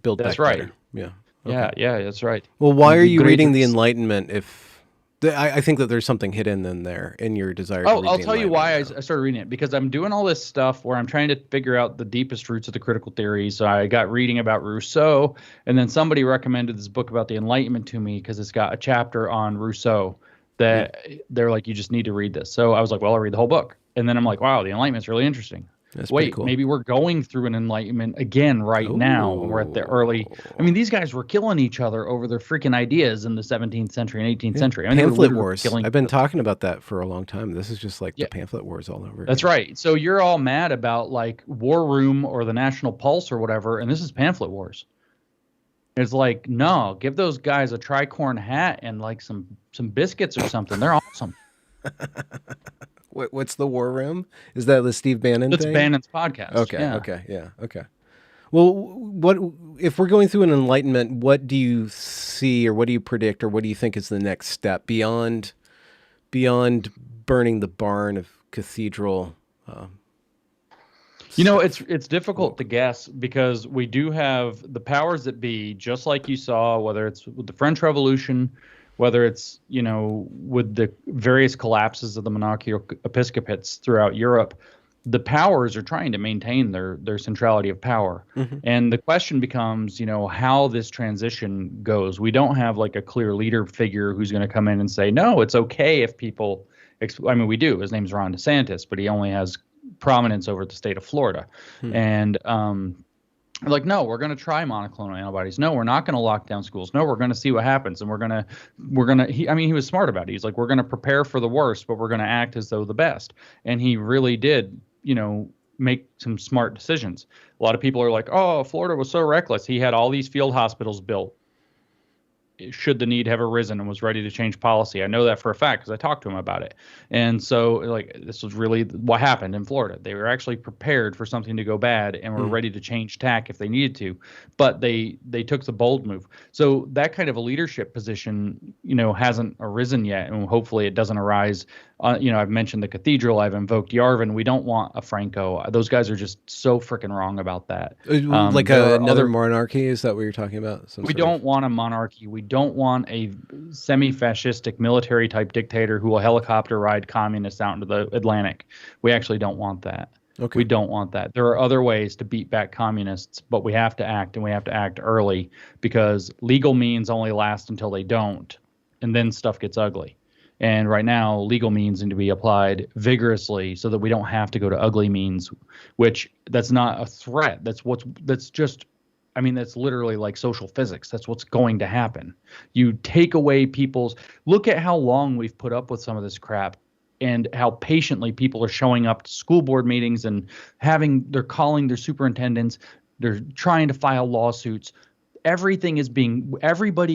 Build that's back right. better. Yeah. Okay. Yeah, that's right. Well, why are you reading the Enlightenment if I think that there's something hidden in there in your desire to read I'll tell you why I now. started reading it, because I'm doing all this stuff where I'm trying to figure out the deepest roots of the critical theory. So I got reading about Rousseau, and then somebody recommended this book about the Enlightenment to me because it's got a chapter on Rousseau that they're like, you just need to read this. So I was like, well, I'll read the whole book. And then I'm like, wow, the Enlightenment's really interesting. That's Wait, cool. maybe we're going through an enlightenment again right now. And we're at the early. I mean, these guys were killing each other over their freaking ideas in the 17th century and 18th century. I mean, pamphlet wars. I've been talking about that for a long time. This is just like the pamphlet wars all over. That's right. So you're all mad about like War Room or the National Pulse or whatever, and this is pamphlet wars. It's like, no, give those guys a tricorn hat and like some biscuits or something. They're awesome. What's the War Room? Is that the Steve Bannon thing? It's Bannon's podcast. Okay. Well, what if we're going through an enlightenment? What do you see, or what do you predict, or what do you think is the next step beyond burning the barn of cathedral? It's difficult to guess because we do have the powers that be, just like you saw, whether it's with the French Revolution, whether it's, with the various collapses of the monarchical episcopates throughout Europe, the powers are trying to maintain their centrality of power. Mm-hmm. And the question becomes, how this transition goes. We don't have like a clear leader figure who's going to come in and say, no, it's okay if people, we do. His name's Ron DeSantis, but he only has prominence over the state of Florida. And like, no, we're going to try monoclonal antibodies. No, we're not going to lock down schools. No, we're going to see what happens. And he was smart about it. He's like, we're going to prepare for the worst, but we're going to act as though the best. And he really did, make some smart decisions. A lot of people are like, oh, Florida was so reckless. He had all these field hospitals built should the need have arisen, and was ready to change policy. I know that for a fact because I talked to him about it. And so, like, this was really what happened in Florida. They were actually prepared for something to go bad and were ready to change tack if they needed to, but they took the bold move. So that kind of a leadership position, hasn't arisen yet, and hopefully it doesn't arise. I've mentioned the cathedral. I've invoked Yarvin. We don't want a Franco. Those guys are just so freaking wrong about that. Like another monarchy? Is that what you're talking about? We don't want a monarchy. We don't want a semi-fascistic military-type dictator who will helicopter ride communists out into the Atlantic. We actually don't want that. Okay. We don't want that. There are other ways to beat back communists, but we have to act, and we have to act early, because legal means only last until they don't, and then stuff gets ugly. And right now, legal means need to be applied vigorously so that we don't have to go to ugly means, which that's not a threat. That's literally like social physics. That's what's going to happen. You take away look at how long we've put up with some of this crap and how patiently people are showing up to school board meetings and they're calling their superintendents. They're trying to file lawsuits. Everybody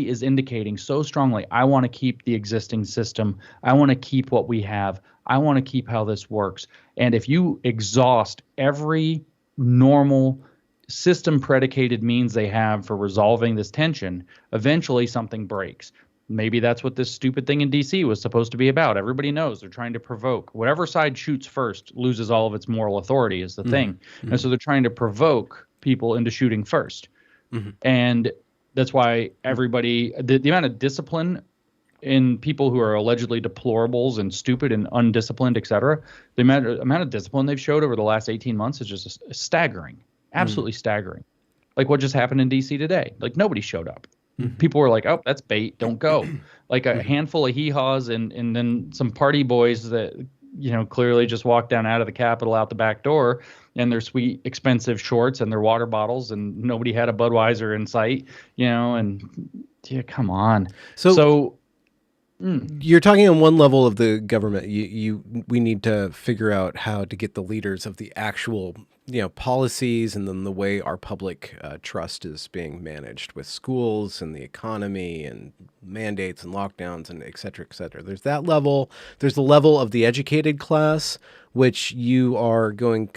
is indicating so strongly, I want to keep the existing system. I want to keep what we have. I want to keep how this works. And if you exhaust every normal system predicated means they have for resolving this tension, eventually something breaks. Maybe that's what this stupid thing in DC was supposed to be about. Everybody knows they're trying to provoke. Whatever side shoots first loses all of its moral authority is the thing. And so they're trying to provoke people into shooting first. And that's why everybody, the amount of discipline in people who are allegedly deplorables and stupid and undisciplined, et cetera, the amount of discipline they've showed over the last 18 months is just staggering, absolutely staggering. Like what just happened in DC today. Like nobody showed up. People were like, oh, that's bait, don't go. Like a handful of hee-haws and then some party boys that clearly just walked down out of the Capitol out the back door in their sweet, expensive shorts and their water bottles, and nobody had a Budweiser in sight, and yeah, come on. So So, you're talking on one level of the government. We need to figure out how to get the leaders of the actual, policies, and then the way our public trust is being managed with schools and the economy and mandates and lockdowns and et cetera, et cetera. There's that level. There's the level of the educated class, which you are going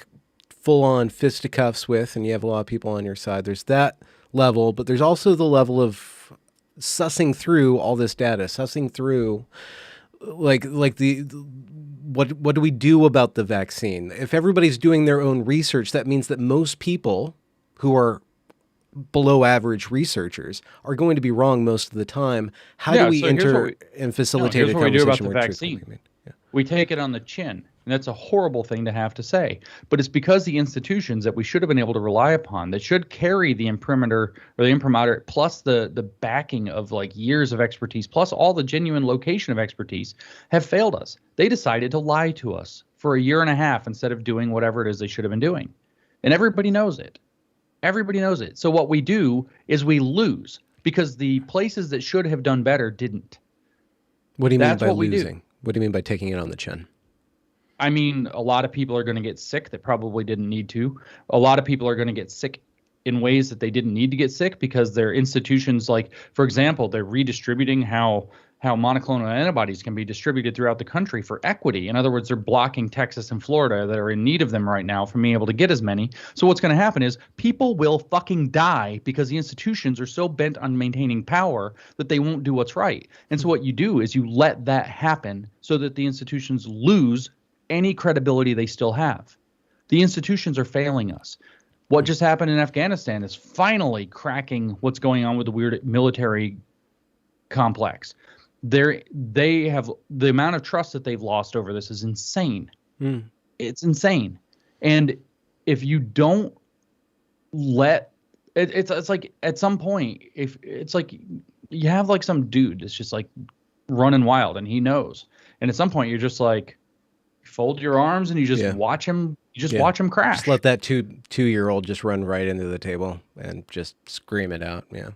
full on fisticuffs with, and you have a lot of people on your side. There's that level, but there's also the level of sussing through all this data, sussing through like the what do we do about the vaccine? If everybody's doing their own research, that means that most people who are below average researchers are going to be wrong most of the time. How do we so here's enter what and no, facilitate here's a what we do about conversation the where truth can vaccine. be made? Yeah. We take it on the chin. And that's a horrible thing to have to say. But it's because the institutions that we should have been able to rely upon, that should carry the imprimatur or the imprimatur, plus the backing of like years of expertise, plus all the genuine location of expertise, have failed us. They decided to lie to us for a year and a half instead of doing whatever it is they should have been doing. And everybody knows it. Everybody knows it. So what we do is we lose because the places that should have done better didn't. What do you mean That's by what we do. losing? What do you mean by taking it on the chin? I mean, a lot of people are going to get sick that probably didn't need to. A lot of people are going to get sick in ways that they didn't need to get sick because their institutions, like, for example, they're redistributing how monoclonal antibodies can be distributed throughout the country for equity. In other words, they're blocking Texas and Florida that are in need of them right now from being able to get as many. So what's going to happen is people will fucking die because the institutions are so bent on maintaining power that they won't do what's right. And so what you do is you let that happen so that the institutions lose any credibility they still have. The institutions are failing us. What just happened in Afghanistan is finally cracking what's going on with the weird military complex. They have the amount of trust that they've lost over this is insane. It's insane. And if you don't let it's like at some point, if it's like you have like some dude that's just like running wild and he knows, and at some point you're just like, fold your arms and you just watch him. You just watch him crash. Just let that two-year-old just run right into the table and just scream it out. Yeah.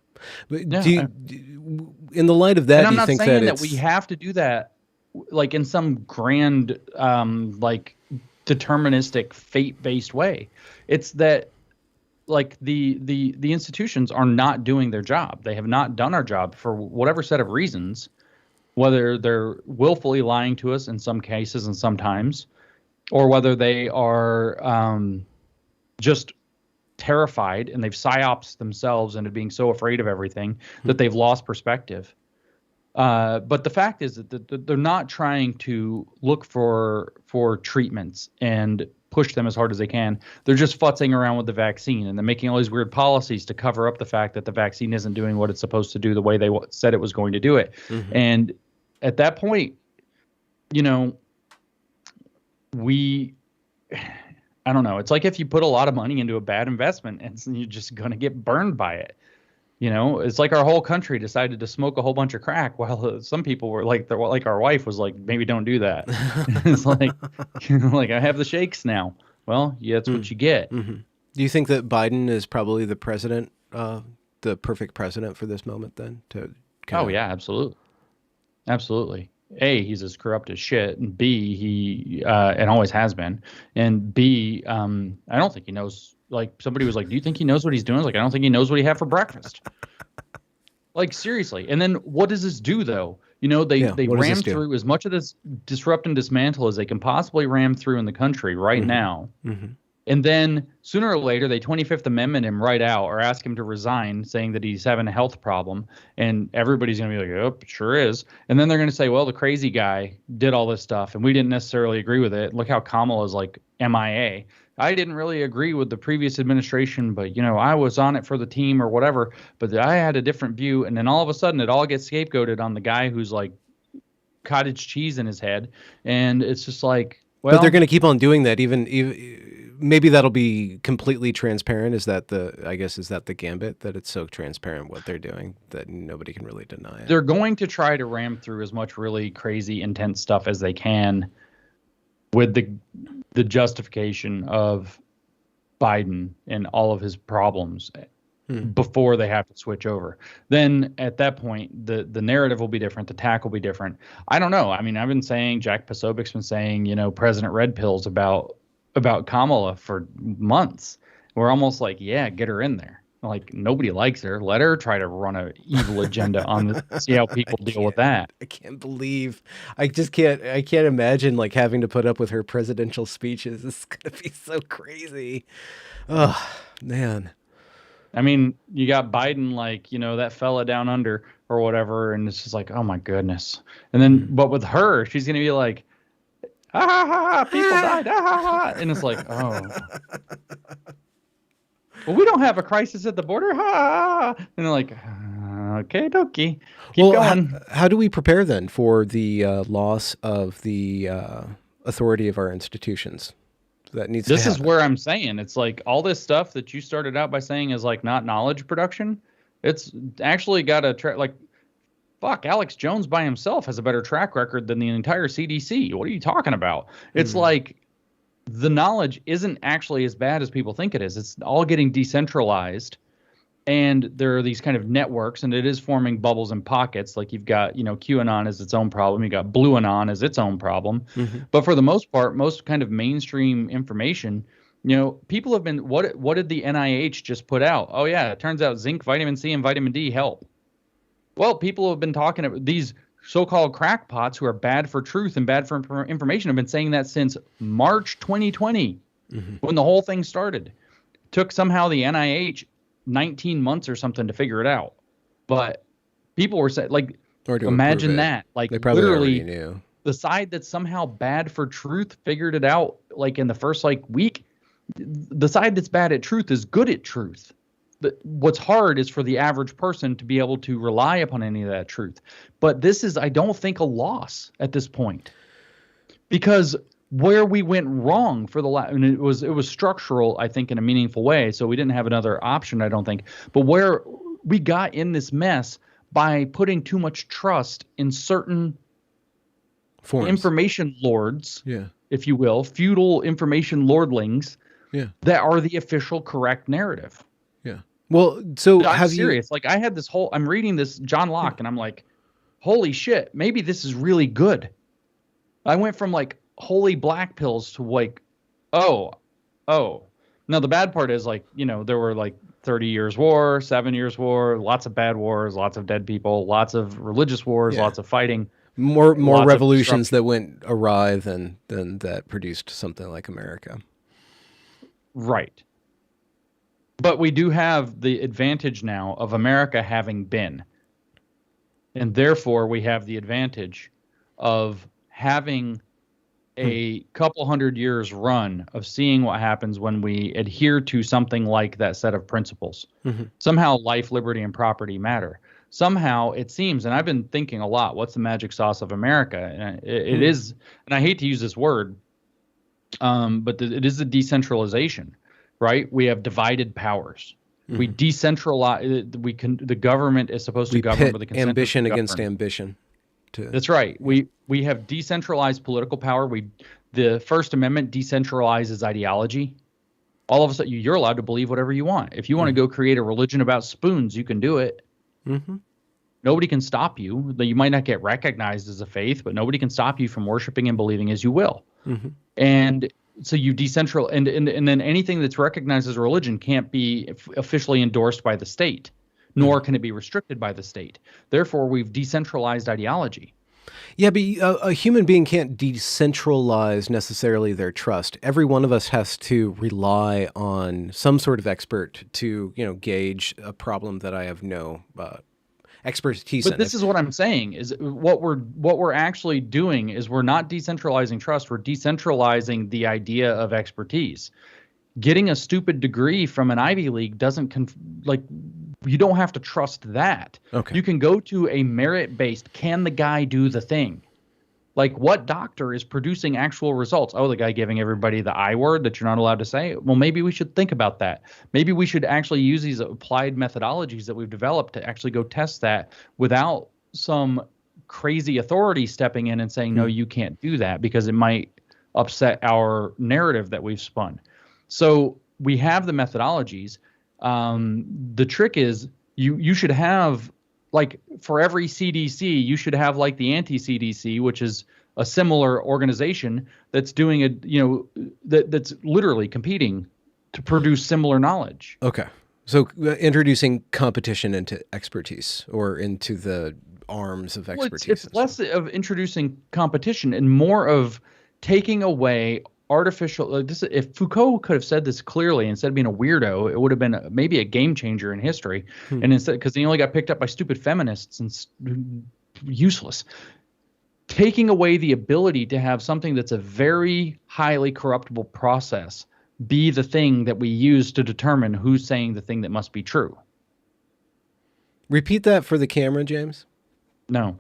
But in the light of that, do you think that I'm not saying that we have to do that like in some grand, like deterministic, fate-based way. It's that like the institutions are not doing their job. They have not done our job for whatever set of reasons. Whether they're willfully lying to us in some cases and sometimes, or whether they are just terrified and they've psyopsed themselves into being so afraid of everything that they've lost perspective. But the fact is that they're not trying to look for treatments and push them as hard as they can. They're just futzing around with the vaccine, and they're making all these weird policies to cover up the fact that the vaccine isn't doing what it's supposed to do the way they said it was going to do it. And at that point, I don't know. It's like if you put a lot of money into a bad investment and you're just going to get burned by it. It's like our whole country decided to smoke a whole bunch of crack while some people were like our wife was like, maybe don't do that. It's like, like I have the shakes now. Well, yeah, that's what you get. Do you think that Biden is probably the president, the perfect president for this moment then? Yeah, absolutely. Absolutely. A, he's as corrupt as shit, and B, he and always has been, and B, I don't think he knows. Like somebody was like, "Do you think he knows what he's doing?" I was like, I don't think he knows what he had for breakfast. Like seriously. And then what does this do though? They ram through as much of this disrupt and dismantle as they can possibly ram through in the country right now. And then sooner or later, they 25th Amendment him right out or ask him to resign, saying that he's having a health problem. And everybody's going to be like, oh, sure is. And then they're going to say, well, the crazy guy did all this stuff, and we didn't necessarily agree with it. Look how Kamala's like MIA. I didn't really agree with the previous administration, but, I was on it for the team or whatever. But I had a different view. And then all of a sudden, it all gets scapegoated on the guy who's like cottage cheese in his head. And it's just like, well. But they're going to keep on doing that even maybe that'll be completely transparent. Is that the gambit, that it's so transparent what they're doing that nobody can really deny it? They're going to try to ram through as much really crazy, intense stuff as they can with the justification of Biden and all of his problems before they have to switch over. Then at that point, the narrative will be different. The tack will be different. I don't know. I mean, I've been saying, Jack Posobiec's been saying, President Red Pills about Kamala for months. We're almost like, yeah, get her in there. Like, nobody likes her. Let her try to run an evil agenda on this. See how people deal with that. I can't believe. I can't imagine like having to put up with her presidential speeches. This is gonna be so crazy. Oh man. I mean, you got Biden, like, that fella down under or whatever, and it's just like, oh my goodness. And then, but with her, she's gonna be like, ha ha ha, ha, people died, ha ha ha, and it's like, oh, well, we don't have a crisis at the border, ha ha, ha. And they're like, okay, dokie, keep going. How do we prepare then for the loss of the authority of our institutions? This is where I'm saying it's like all this stuff that you started out by saying is like not knowledge production. It's actually got a like, fuck, Alex Jones by himself has a better track record than the entire CDC. What are you talking about? It's like the knowledge isn't actually as bad as people think it is. It's all getting decentralized. And there are these kind of networks, and it is forming bubbles and pockets. Like you've got, QAnon as its own problem. You got Blue Anon as its own problem. But for the most part, most kind of mainstream information, people have been, what did the NIH just put out? Oh yeah, it turns out zinc, vitamin C, and vitamin D help. Well, people have been talking about these so-called crackpots who are bad for truth and bad for information have been saying that since March 2020, when the whole thing started. Took somehow the NIH 19 months or something to figure it out. But people were saying, like, imagine that. Like, they probably literally knew. The side that's somehow bad for truth figured it out, like, in the first, like, week. The side that's bad at truth is good at truth. What's hard is for the average person to be able to rely upon any of that truth. But this is, I don't think, a loss at this point. Because where we went wrong for the last, and it was structural, I think, in a meaningful way. So we didn't have another option, I don't think. But where we got in this mess by putting too much trust in certain information lords, if you will, feudal information lordlings, that are the official correct narrative. Yeah. Well, so I'm serious. Like, I had this whole, I'm reading this John Locke, and I'm like, holy shit, maybe this is really good. I went from like holy black pills to like, oh. Now the bad part is, like, there were like 30 years war, 7 years war, lots of bad wars, lots of dead people, lots of religious wars, lots of fighting. More revolutions that went awry than that produced something like America. Right. But we do have the advantage now of America having been. And therefore we have the advantage of having a couple hundred years run of seeing what happens when we adhere to something like that set of principles. Somehow life, liberty, and property matter. Somehow it seems, and I've been thinking a lot, what's the magic sauce of America? And it is, and I hate to use this word, but it is the decentralization, right? We have divided powers. We decentralize. The government is supposed to govern with the consent ambition of the against ambition. That's right. We have decentralized political power. The First Amendment decentralizes ideology. All of a sudden, you're allowed to believe whatever you want. If you want to go create a religion about spoons, you can do it. Nobody can stop you. You might not get recognized as a faith, but nobody can stop you from worshiping and believing as you will. And so you decentralize, and then anything that's recognized as a religion can't be officially endorsed by the state, nor can it be restricted by the state. Therefore, we've decentralized ideology. Yeah, but a human being can't decentralize necessarily their trust. Every one of us has to rely on some sort of expert to, gauge a problem that I have no expertise in. But this is what I'm saying is what we're actually doing is we're not decentralizing trust. We're decentralizing the idea of expertise. Getting a stupid degree from an Ivy League doesn't you don't have to trust that. Okay. You can go to a merit-based, can the guy do the thing? Like, what doctor is producing actual results? Oh, the guy giving everybody the I word that you're not allowed to say? Well, maybe we should think about that. Maybe we should actually use these applied methodologies that we've developed to actually go test that without some crazy authority stepping in and saying, no, you can't do that, because it might upset our narrative that we've spun. So we have the methodologies. The trick is you should have, like, for every CDC, you should have like the anti-CDC, which is a similar organization that's doing that's literally competing to produce similar knowledge. Okay. So introducing competition into expertise or into the arms of Well, expertise. it's less of introducing competition and more of taking away artificial. If Foucault could have said this clearly instead of being a weirdo, it would have been maybe a game changer in history. And instead, because he only got picked up by stupid feminists and useless. Taking away the ability to have something that's a very highly corruptible process be the thing that we use to determine who's saying the thing that must be true. Repeat that for the camera, James. No,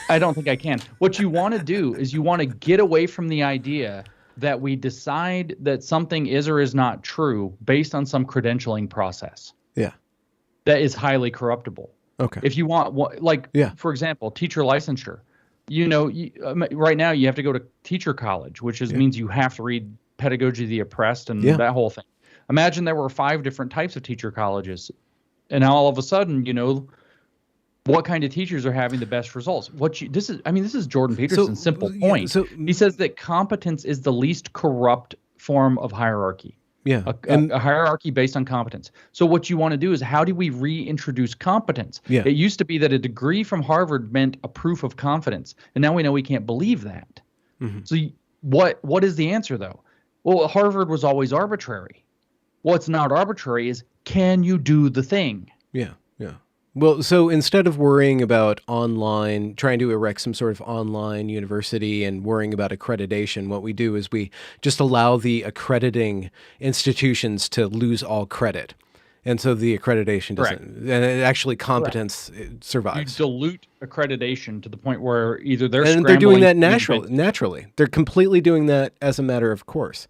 I don't think I can. What you want to do is you want to get away from the idea that we decide that something is or is not true based on some credentialing process. Yeah. That is highly corruptible. Okay. If you want, like, for example, teacher licensure. Right now you have to go to teacher college, which means you have to read Pedagogy of the Oppressed and that whole thing. Imagine there were 5 different types of teacher colleges, and now all of a sudden, what kind of teachers are having the best results? This is Jordan Peterson's simple point. He says that competence is the least corrupt form of hierarchy. Yeah. A hierarchy based on competence. So what you want to do is, how do we reintroduce competence? Yeah. It used to be that a degree from Harvard meant a proof of confidence, and now we know we can't believe that. Mm-hmm. So what is the answer, though? Well, Harvard was always arbitrary. What's not arbitrary is, can you do the thing? Yeah, yeah. Well, so instead of worrying about trying to erect some sort of online university and worrying about accreditation, what we do is we just allow the accrediting institutions to lose all credit. And so the accreditation doesn't, and actually competence survives. You dilute accreditation to the point where either they're and they're doing that naturally. They're completely doing that as a matter of course.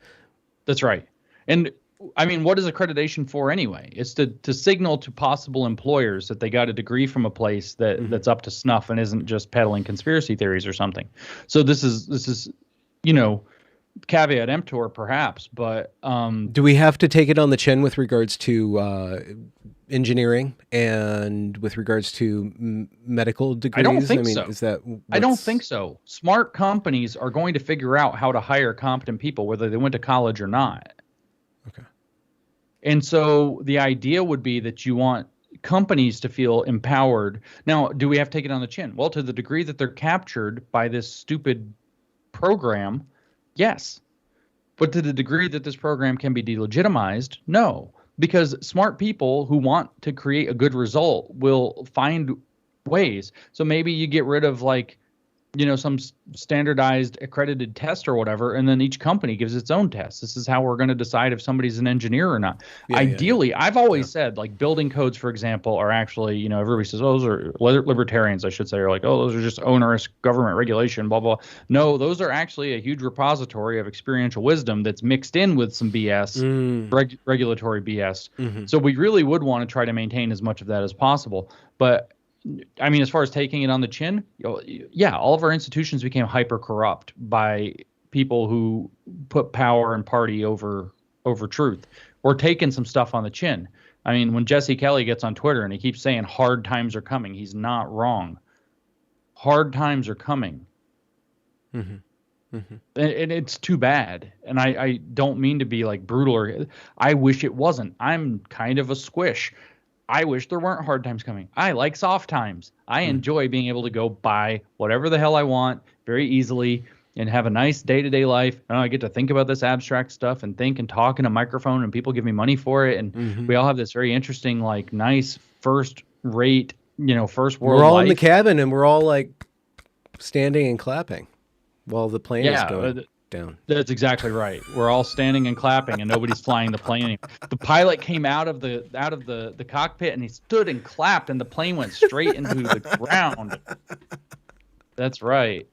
That's right. And I mean, what is accreditation for anyway? It's to signal to possible employers that they got a degree from a place that's up to snuff and isn't just peddling conspiracy theories or something. So this is caveat emptor perhaps, but do we have to take it on the chin with regards to engineering and with regards to medical degrees? I don't think so. I don't think so. Smart companies are going to figure out how to hire competent people, whether they went to college or not. Okay. And so the idea would be that you want companies to feel empowered. Now, do we have to take it on the chin? Well, to the degree that they're captured by this stupid program, yes. But to the degree that this program can be delegitimized, no. Because smart people who want to create a good result will find ways. So maybe you get rid of, like, some standardized accredited test or whatever, and then each company gives its own test. This is how we're going to decide if somebody's an engineer or not. Ideally, I've always said, like, building codes, for example, are actually, everybody says, oh, those are libertarians, I should say, are like, oh, those are just onerous government regulation, blah, blah. No, those are actually a huge repository of experiential wisdom that's mixed in with some BS, regulatory BS. Mm-hmm. So we really would want to try to maintain as much of that as possible. But I mean, as far as taking it on the chin, all of our institutions became hyper corrupt by people who put power and party over truth. We're taking some stuff on the chin. I mean, when Jesse Kelly gets on Twitter and he keeps saying hard times are coming, he's not wrong. Hard times are coming. Mm-hmm. Mm-hmm. And it's too bad. And I don't mean to be like brutal, I wish it wasn't. I'm kind of a squish. I wish there weren't hard times coming. I like soft times. I enjoy being able to go buy whatever the hell I want very easily and have a nice day-to-day life. And I get to think about this abstract stuff and think and talk in a microphone, and people give me money for it. And we all have this very interesting, like, nice first-rate, first world life. We're all in the cabin, and we're all, like, standing and clapping while the plane is going down. That's exactly right. We're all standing and clapping, and nobody's flying the plane anymore. The pilot came out of the cockpit, and he stood and clapped, and the plane went straight into the ground. That's right.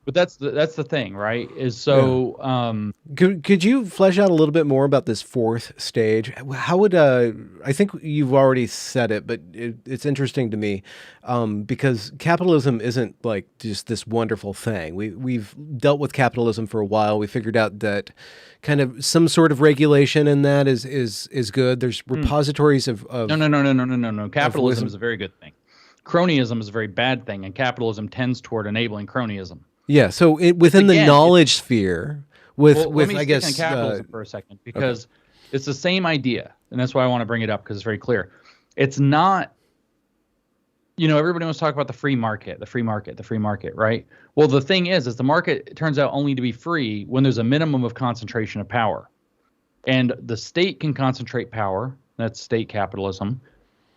But that's the thing, right? Is Yeah. so Could you flesh out a little bit more about this fourth stage? How would I think you've already said it, but it's interesting to me because capitalism isn't like just this wonderful thing. We've dealt with capitalism for a while. We figured out that kind of some sort of regulation in that is good. There's hmm, repositories no, no, no, no, no, no, no, no. of Capitalism wisdom. is a very good thing. Cronyism is a very bad thing, and capitalism tends toward enabling cronyism. Yeah. So It's within the again, it's knowledge sphere, well, let with me I stick on guess capitalism for a second okay. because it's the same idea, and that's why I want to bring it up because it's very clear. It's not, everybody wants to talk about the free market, the free market, the free market, right? Well, the thing is the market turns out only to be free when there's a minimum of concentration of power. And the state can concentrate power, that's state capitalism,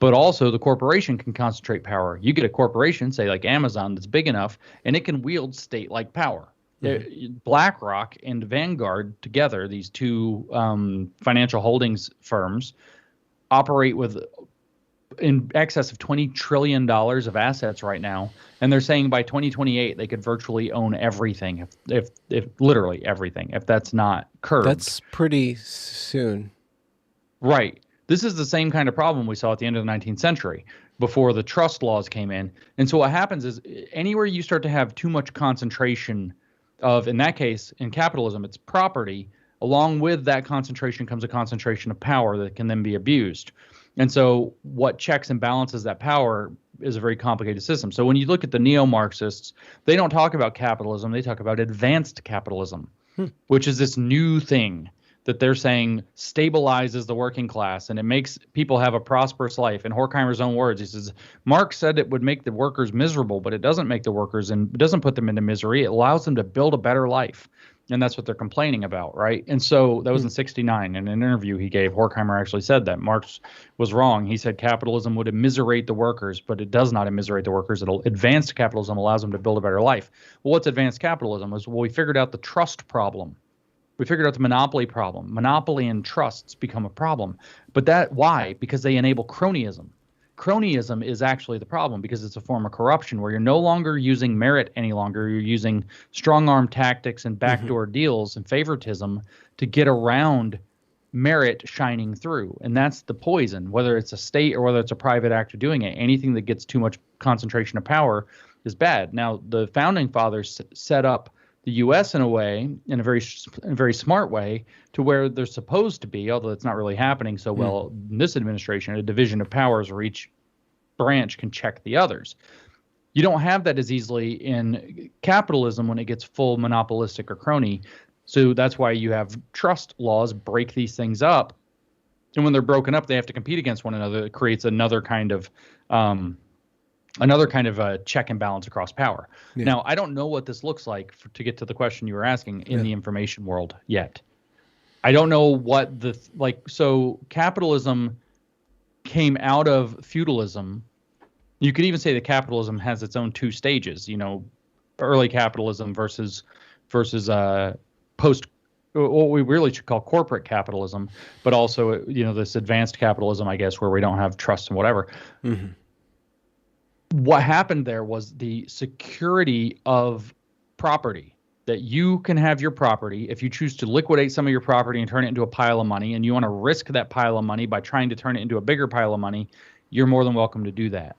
but also the corporation can concentrate power. You get a corporation, say like Amazon, that's big enough, and it can wield state-like power. Hmm. BlackRock and Vanguard together, these two financial holdings firms, operate with in excess of $20 trillion of assets right now, and they're saying by 2028 they could virtually own everything, if literally everything, if that's not curbed. That's pretty soon. Right. This is the same kind of problem we saw at the end of the 19th century before the trust laws came in. And so what happens is anywhere you start to have too much concentration of, in that case, in capitalism, it's property. Along with that concentration comes a concentration of power that can then be abused. And so what checks and balances that power is a very complicated system. So when you look at the neo-Marxists, they don't talk about capitalism, they talk about advanced capitalism, Hmm. which is this new thing that they're saying stabilizes the working class and it makes people have a prosperous life. In Horkheimer's own words, he says, Marx said it would make the workers miserable, but it doesn't make the workers and it doesn't put them into misery. It allows them to build a better life. And that's what they're complaining about, right? And so that was in 69. In an interview he gave, Horkheimer actually said that Marx was wrong. He said capitalism would immiserate the workers, but it does not immiserate the workers. Advanced capitalism allows them to build a better life. Well, what's advanced capitalism? We figured out the trust problem. We figured out the monopoly problem. Monopoly and trusts become a problem. But why? Because they enable cronyism. Cronyism is actually the problem because it's a form of corruption where you're no longer using merit any longer. You're using strong arm tactics and Hmm. backdoor deals and favoritism to get around merit shining through. And that's the poison, whether it's a state or whether it's a private actor doing it. Anything that gets too much concentration of power is bad. Now, the founding fathers set up the U.S. in a way, in a very smart way, to where they're supposed to be, although it's not really happening so well in this administration, a division of powers where each branch can check the others. You don't have that as easily in capitalism when it gets full monopolistic or crony. So that's why you have trust laws break these things up. And when they're broken up, they have to compete against one another. It creates another kind of check and balance across power. Yeah. Now, I don't know what this looks like to get to the question you were asking in the information world yet. I don't know what so capitalism came out of feudalism. You could even say that capitalism has its own two stages, early capitalism versus post, what we really should call corporate capitalism, but also, this advanced capitalism, I guess, where we don't have trust and whatever. Mm-hmm. What happened there was the security of property, that you can have your property. If you choose to liquidate some of your property and turn it into a pile of money, and you want to risk that pile of money by trying to turn it into a bigger pile of money, you're more than welcome to do that.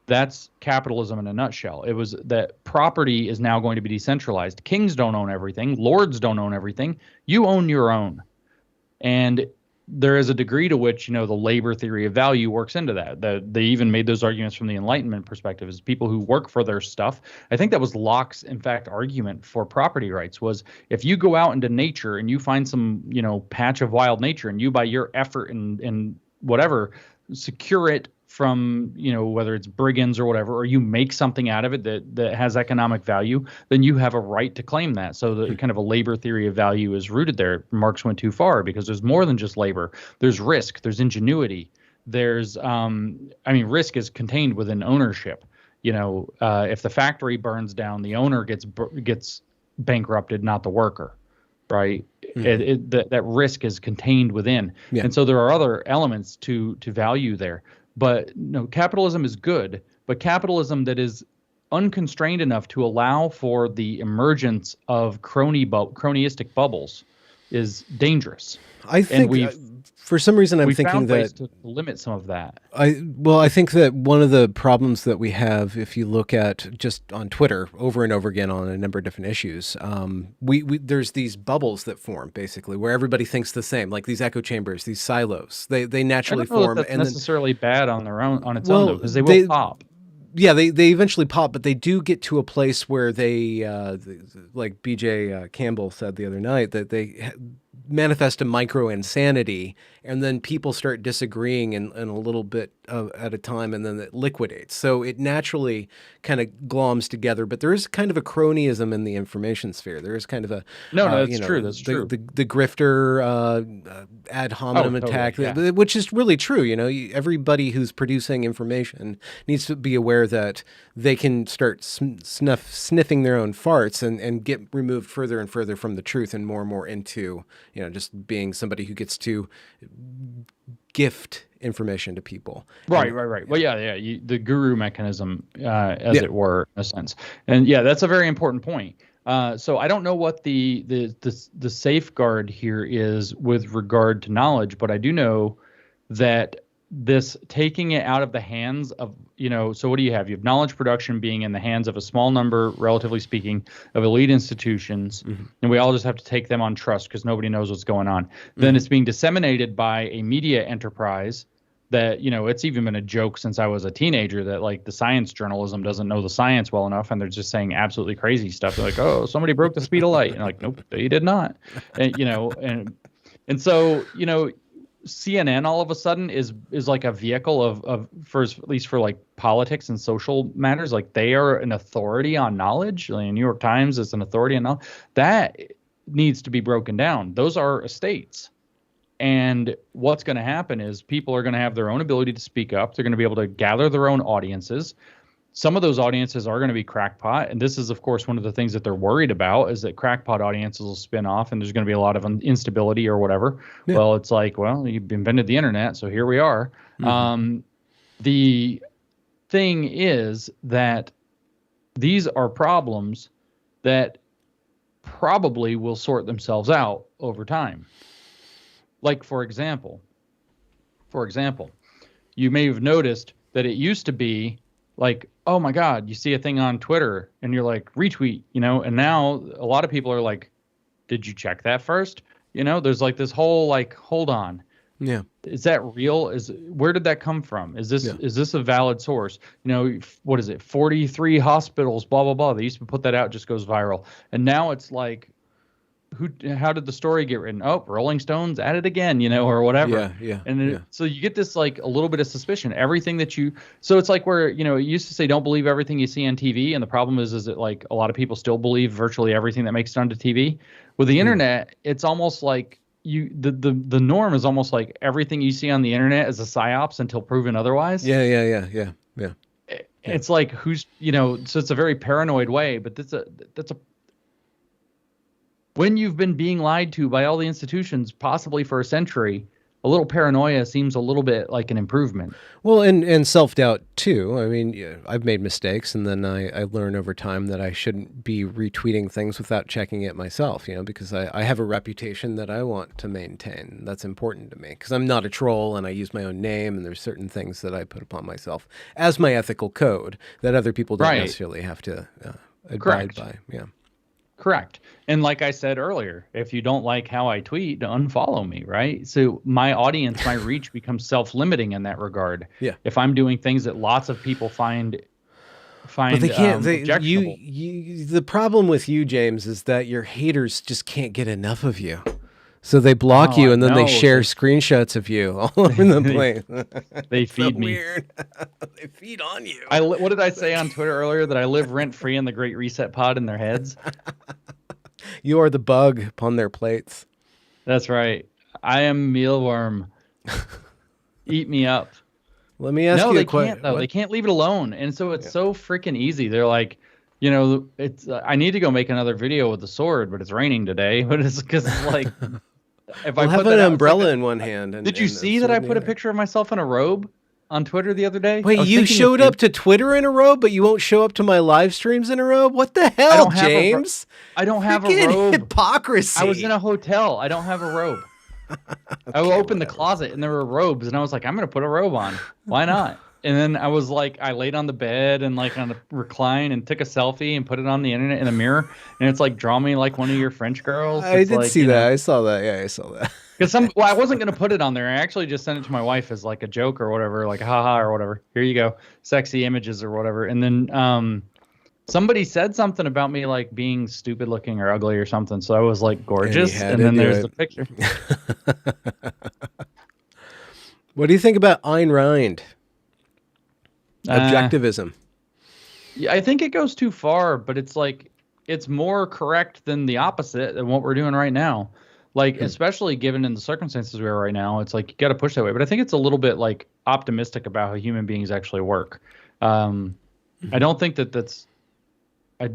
That's capitalism in a nutshell. It was that property is now going to be decentralized. Kings don't own everything. Lords don't own everything. You own your own. And there is a degree to which, the labor theory of value works into that. They even made those arguments from the Enlightenment perspective as people who work for their stuff. I think that was Locke's, in fact, argument for property rights was if you go out into nature and you find some, patch of wild nature and you, by your effort and whatever, secure it from, whether it's brigands or whatever, or you make something out of it that has economic value, then you have a right to claim that. So the kind of a labor theory of value is rooted there. Marx went too far because there's more than just labor. There's risk, there's ingenuity. There's, risk is contained within ownership. If the factory burns down, the owner gets bankrupted, not the worker. Right. Mm-hmm. That risk is contained within. Yeah. And so there are other elements to value there. But capitalism is good, but capitalism that is unconstrained enough to allow for the emergence of cronyistic bubbles is dangerous. I And think for some reason I'm we thinking found ways that to limit some of that. I think that one of the problems that we have, if you look at just on Twitter over and over again on a number of different issues, we there's these bubbles that form basically where everybody thinks the same, like these echo chambers, these silos. They I naturally don't know that form, that's and then necessarily bad on their own, on its own though, well because they will pop. yeah, they eventually pop, but they do get to a place where like BJ Campbell said the other night, that they manifest a micro insanity, and then people start disagreeing in a little bit at a time, and then it liquidates. So it naturally kind of gloms together. But there is kind of a cronyism in the information sphere. There is kind of a No, you that's know true. That's true. the grifter ad Oh, hominem totally. attack, Yeah. which is really true. Everybody who's producing information needs to be aware that they can start sniffing their own farts and get removed further and further from the truth and more into, just being somebody who gets to gift information to people. Right. Well, yeah. The guru mechanism, as Yeah. it were, in a sense. And yeah, that's a very important point. So I don't know what the safeguard here is with regard to knowledge, but I do know that this taking it out of the hands of, so what do you have? You have knowledge production being in the hands of a small number, relatively speaking, of elite institutions, and we all just have to take them on trust because nobody knows what's going on. Then it's being disseminated by a media enterprise that, it's even been a joke since I was a teenager that like the science journalism doesn't know the science well enough, and they're just saying absolutely crazy stuff. They're like, oh, somebody broke the speed of light. And like, nope, they did not. And so, CNN all of a sudden is like a vehicle of for at least for like politics and social matters. Like they are an authority on knowledge. Like New York Times is an authority on knowledge. That needs to be broken down. Those are estates. And what's going to happen is people are going to have their own ability to speak up. They're going to be able to gather their own audiences. Some of those audiences are going to be crackpot. And this is, of course, one of the things that they're worried about is that crackpot audiences will spin off and there's going to be a lot of instability or whatever. Yeah. Well, it's like, well, you've invented the internet, so here we are. The thing is that these are problems that probably will sort themselves out over time. Like, for example, you may have noticed that it used to be like, oh my God, you see a thing on Twitter and you're like, retweet, and now a lot of people are like, did you check that first? There's like this whole like, hold on. Yeah. Is that real? Where did that come from? Is this a valid source? What is it? 43 hospitals, blah, blah, blah. They used to put that out, just goes viral. And now it's like, how did the story get written? Oh, Rolling Stones at it again, or whatever. Yeah. And so you get this like a little bit of suspicion. Everything so it's like where, it used to say don't believe everything you see on TV. And the problem is that like a lot of people still believe virtually everything that makes it onto TV. With the internet, it's almost like the norm is almost like everything you see on the internet is a psyops until proven otherwise. Yeah. It's like so it's a very paranoid way, but that's a when you've been being lied to by all the institutions, possibly for a century, a little paranoia seems a little bit like an improvement. Well, and self-doubt too. I mean, I've made mistakes, and then I learn over time that I shouldn't be retweeting things without checking it myself, because I have a reputation that I want to maintain. That's important to me because I'm not a troll, and I use my own name, and there's certain things that I put upon myself as my ethical code that other people don't necessarily have to abide by. Yeah. Correct. And like I said earlier, if you don't like how I tweet, unfollow me, right? So my audience, my reach becomes self-limiting in that regard. Yeah. If I'm doing things that lots of people find but they can't. objectionable. The problem with you, James, is that your haters just can't get enough of you. So they block you, and then they share screenshots of you all over the place. They feed me. Weird. They feed on you. What did I say on Twitter earlier? That I live rent-free in the Great Reset pod in their heads? You are the bug upon their plates. That's right. I am mealworm. Eat me up. Let me ask you a question. No, they can't, though. They can't leave it alone. And so it's so freaking easy. They're like, it's I need to go make another video with the sword, but it's raining today. But it's because like... If I have an umbrella in one hand. Did you see that I put a picture of myself in a robe? on Twitter the other day? Wait, I was you thinking of showed you. up to Twitter in a robe, but you won't show up to my live streams in a robe? What the I hell, don't have a James? I don't have a Freaking robe. I was in hypocrisy. a hotel. I don't have a robe. I Okay, opened the whatever. closet and there were robes, and I was like, I'm gonna put a robe on. Why not? And then I was like, I laid on the bed and like on a recline and took a selfie and put it on the internet in a mirror. And it's like, draw me like one of your French girls. I It's did like, see that. I saw that. Yeah, I saw that. because well, I wasn't gonna put it on there. I actually just sent it to my wife as like a joke or whatever, like haha or whatever. Here you go, sexy images or whatever. And then somebody said something about me like being stupid looking or ugly or something. So I was like And you gorgeous. had And to then do there's it. the picture. What do you think about Ayn Rand? Uh, Objectivism. Yeah, I think it goes too far, but it's like it's more correct than the opposite than what we're doing right now. Like, especially given in the circumstances we are right now, it's like you got to push that way. But I think it's a little bit like optimistic about how human beings actually work. I don't think that that's. I,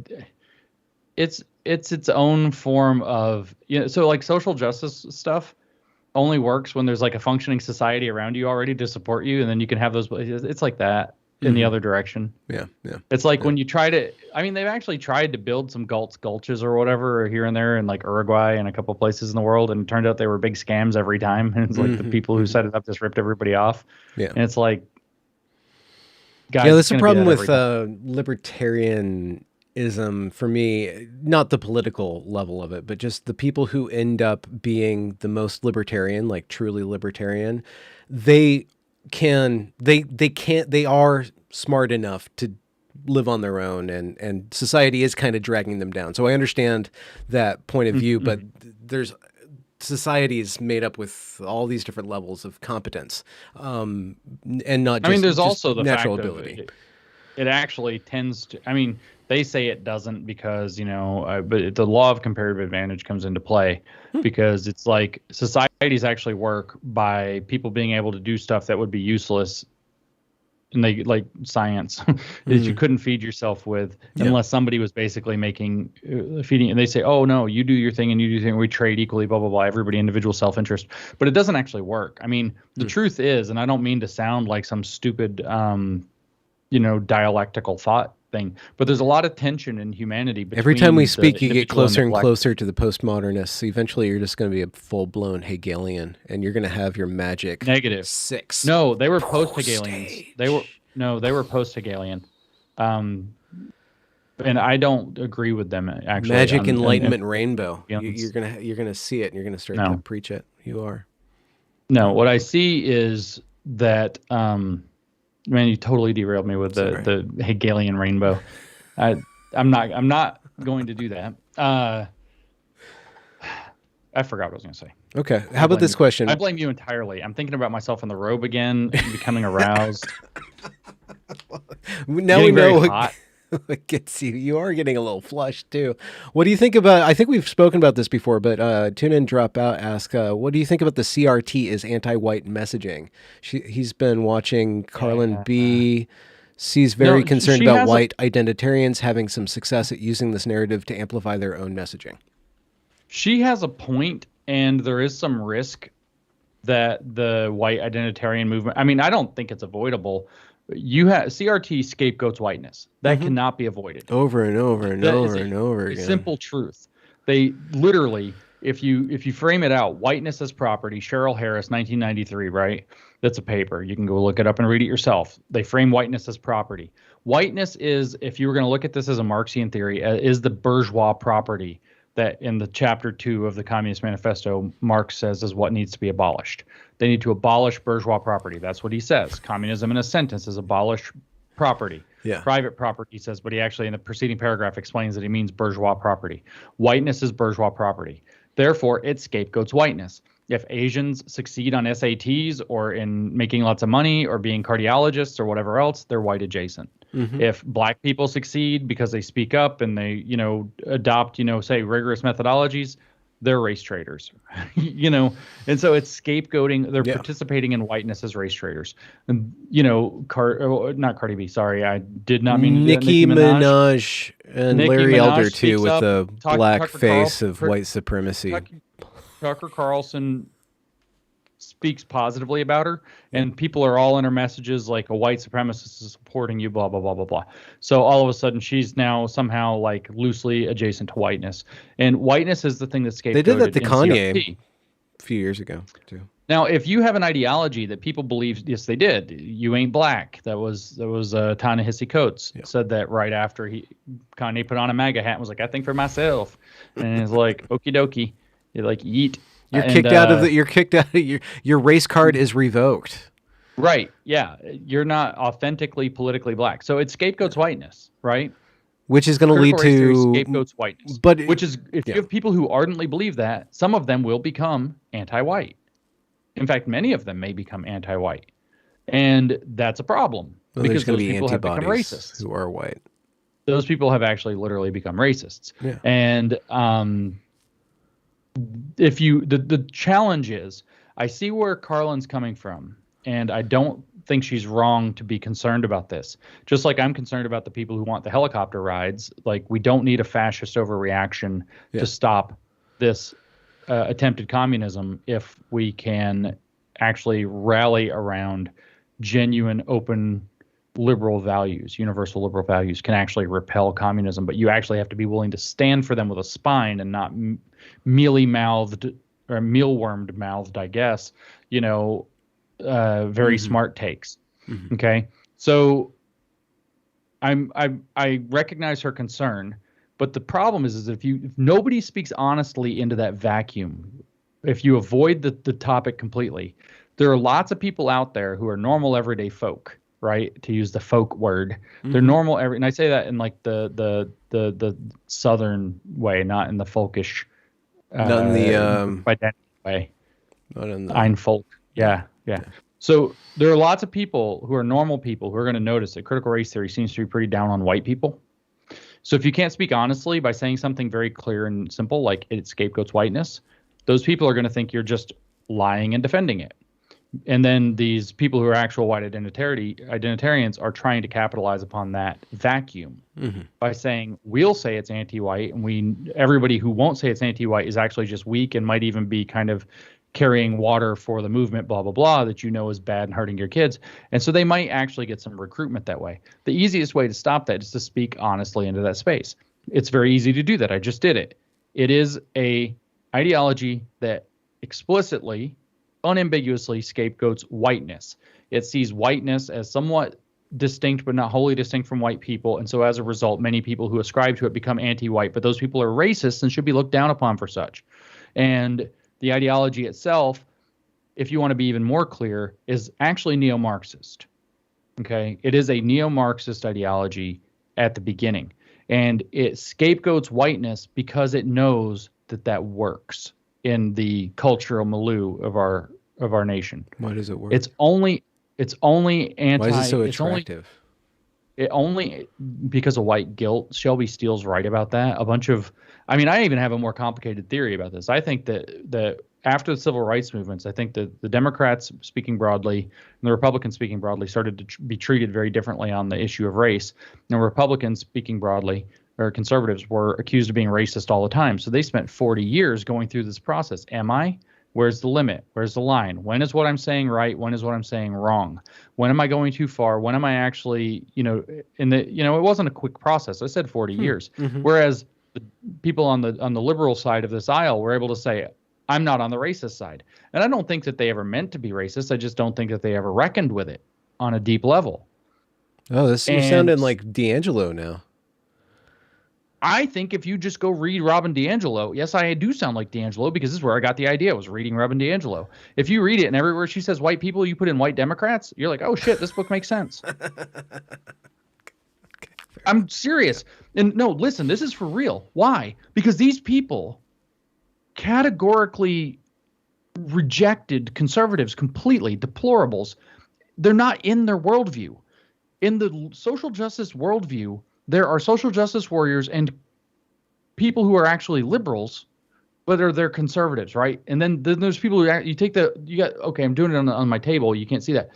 it's its own form of, you know. So like social justice stuff only works when there's like a functioning society around you already to support you, and then you can have those. It's like that in the other direction. Yeah, yeah. It's like when you try to, I mean, they've actually tried to build some gulches or whatever here and there in like Uruguay and a couple places in the world. And it turned out they were big scams every time. And it's like the people who set it up just ripped everybody off. Yeah. And it's like, guys, Yeah, it's that's the gonna be problem that with every time. libertarianism for me, not the political level of it, but just the people who end up being the most libertarian, like truly libertarian, they they are smart enough to live on their own, and society is kind of dragging them down. So I understand that point of view, but there's society is made up with all these different levels of competence, and not just, I mean, there's just also the natural fact ability. of it actually tends to, I mean, they say it doesn't because, you know, but the law of comparative advantage comes into play because it's like societies actually work by people being able to do stuff that would be useless. And they like science that you couldn't feed yourself with unless somebody was basically making feeding. And they say, oh, no, you do your thing and you do your thing. We trade equally, blah, blah, blah. Everybody individual self-interest. But it doesn't actually work. I mean, the truth is, and I don't mean to sound like some stupid, you know, dialectical thought thing, but there's a lot of tension in humanity between Every time we the speak, you get individual closer the and collective. closer to the postmodernists. Eventually, you're just going to be a full-blown Hegelian, and you're going to have your magic Negative. six. No, they were post-Hegelians. Stage. They were post-Hegelian. And I don't agree with them actually. Magic enlightenment rainbow. Hegelians. You're gonna see it, and you're gonna start No. to preach it. You are. No, what I see is that man, you totally derailed me with Sorry. the Hegelian rainbow. I'm not going to do that. I forgot what I was going to say. Okay. How about this question? I blame you entirely. I'm thinking about myself in the robe again, becoming aroused. Now Getting we know very hot. what gets you. You are getting a little flushed too. What do you think about? I think we've spoken about this before, but Tune In Drop Out ask, what do you think about the CRT is anti-white messaging? He's been watching Carlin B. She's very No, concerned she about has white identitarians having some success at using this narrative to amplify their own messaging. She has a point, and there is some risk that the white identitarian movement, I mean, I don't think it's avoidable. You have CRT scapegoats whiteness. That cannot be avoided. Over and over and That over is and over a again. simple truth. They literally, if you frame it out, whiteness as property, Cheryl Harris, 1993, right? That's a paper. You can go look it up and read it yourself. They frame whiteness as property. Whiteness is, if you were going to look at this as a Marxian theory, is the bourgeois property that in the chapter 2 of the Communist Manifesto, Marx says is what needs to be abolished. They need to abolish bourgeois property. That's what he says. Communism in a sentence is abolish property. Yeah. Private property, he says, but he actually in the preceding paragraph explains that he means bourgeois property. Whiteness is bourgeois property. Therefore, it scapegoats whiteness. If Asians succeed on SATs or in making lots of money or being cardiologists or whatever else, they're white adjacent. If black people succeed because they speak up and they, you know, adopt, you know, say rigorous methodologies, they're race traders, you know, and so it's scapegoating. They're participating in whiteness as race traders. And, you know, not Cardi B. Sorry, I did not mean to do that. Nicki Minaj and Nicki Larry Minaj Elder too, speaks with up, the black Tucker face Carlson- of white supremacy. Tucker Carlson speaks positively about her, and people are all in her messages like a white supremacist is supporting you, blah blah blah blah blah. So all of a sudden she's now somehow like loosely adjacent to whiteness, and whiteness is the thing that's They did that scapegoated to in Kanye CRT. a few years ago too. Now, if you have an ideology that people believe, yes, they did. You ain't black. That was Ta-Nehisi Coates said that right after Kanye put on a MAGA hat and was like, I think for myself, and it's like, okie dokie, you're like yeet. You're kicked out of your race card is revoked. Right. Yeah. You're not authentically politically black. So it scapegoats whiteness, right? Which is going to lead to scapegoats whiteness. But which is if you have people who ardently believe that, some of them will become anti-white. In fact, many of them may become anti-white, and that's a problem because those people have become racists. Who are white. Those people have actually literally become racists. Yeah. And if you the challenge is, I see where Carlin's coming from, and I don't think she's wrong to be concerned about this. Just like I'm concerned about the people who want the helicopter rides. Like, we don't need a fascist overreaction to stop this attempted communism if we can actually rally around genuine, open, liberal values. Universal liberal values can actually repel communism, but you actually have to be willing to stand for them with a spine and not mealy-mouthed or mealwormed mouthed, I guess, very smart takes. Mm-hmm. Okay. So I recognize her concern, but the problem is if nobody speaks honestly into that vacuum, if you avoid the topic completely, there are lots of people out there who are normal everyday folk, right? To use the folk word, mm-hmm. They're normal and I say that in like the Southern way, not in the folkish, not in the identity way. Not in the Ein folk. Yeah. So there are lots of people who are normal people who are going to notice that critical race theory seems to be pretty down on white people. So if you can't speak honestly by saying something very clear and simple, like it scapegoats whiteness, those people are going to think you're just lying and defending it. And then these people who are actual white identitarians are trying to capitalize upon that vacuum by saying, we'll say it's anti-white, and everybody who won't say it's anti-white is actually just weak and might even be kind of carrying water for the movement, blah, blah, blah, that is bad and hurting your kids. And so they might actually get some recruitment that way. The easiest way to stop that is to speak honestly into that space. It's very easy to do that. I just did it. It is a ideology that explicitly, unambiguously scapegoats whiteness. It sees whiteness as somewhat distinct but not wholly distinct from white people. And so as a result, many people who ascribe to it become anti-white, but those people are racist and should be looked down upon for such. And the ideology itself, if you want to be even more clear, is actually neo-Marxist. Okay? It is a neo-Marxist ideology at the beginning. And it scapegoats whiteness because it knows that works in the cultural milieu of our nation. Why does it work? It's only anti. Why is it so attractive? It only because of white guilt. Shelby Steele's right about that. I even have a more complicated theory about this. I think that after the civil rights movements, I think that the Democrats, speaking broadly, and the Republicans, speaking broadly, started to be treated very differently on the issue of race. And Republicans, speaking broadly, or conservatives, were accused of being racist all the time. So they spent 40 years going through this process. Am I? Where's the limit? Where's the line? When is what I'm saying right? When is what I'm saying wrong? When am I going too far? When am I actually, it wasn't a quick process. I said 40 years. Mm-hmm. Whereas the people on the liberal side of this aisle were able to say, I'm not on the racist side. And I don't think that they ever meant to be racist. I just don't think that they ever reckoned with it on a deep level. Oh, you're sounding like D'Angelo now. I think if you just go read Robin DiAngelo, yes, I do sound like D'Angelo because this is where I got the idea, was reading Robin DiAngelo. If you read it and everywhere she says white people, you put in white Democrats, you're like, oh shit, this book makes sense. I'm serious. And no, listen, this is for real. Why? Because these people categorically rejected conservatives completely, deplorables. They're not in their worldview. In the social justice worldview, there are social justice warriors and people who are actually liberals, but they're conservatives, right? And then there's people who I'm doing it on my table. You can't see that.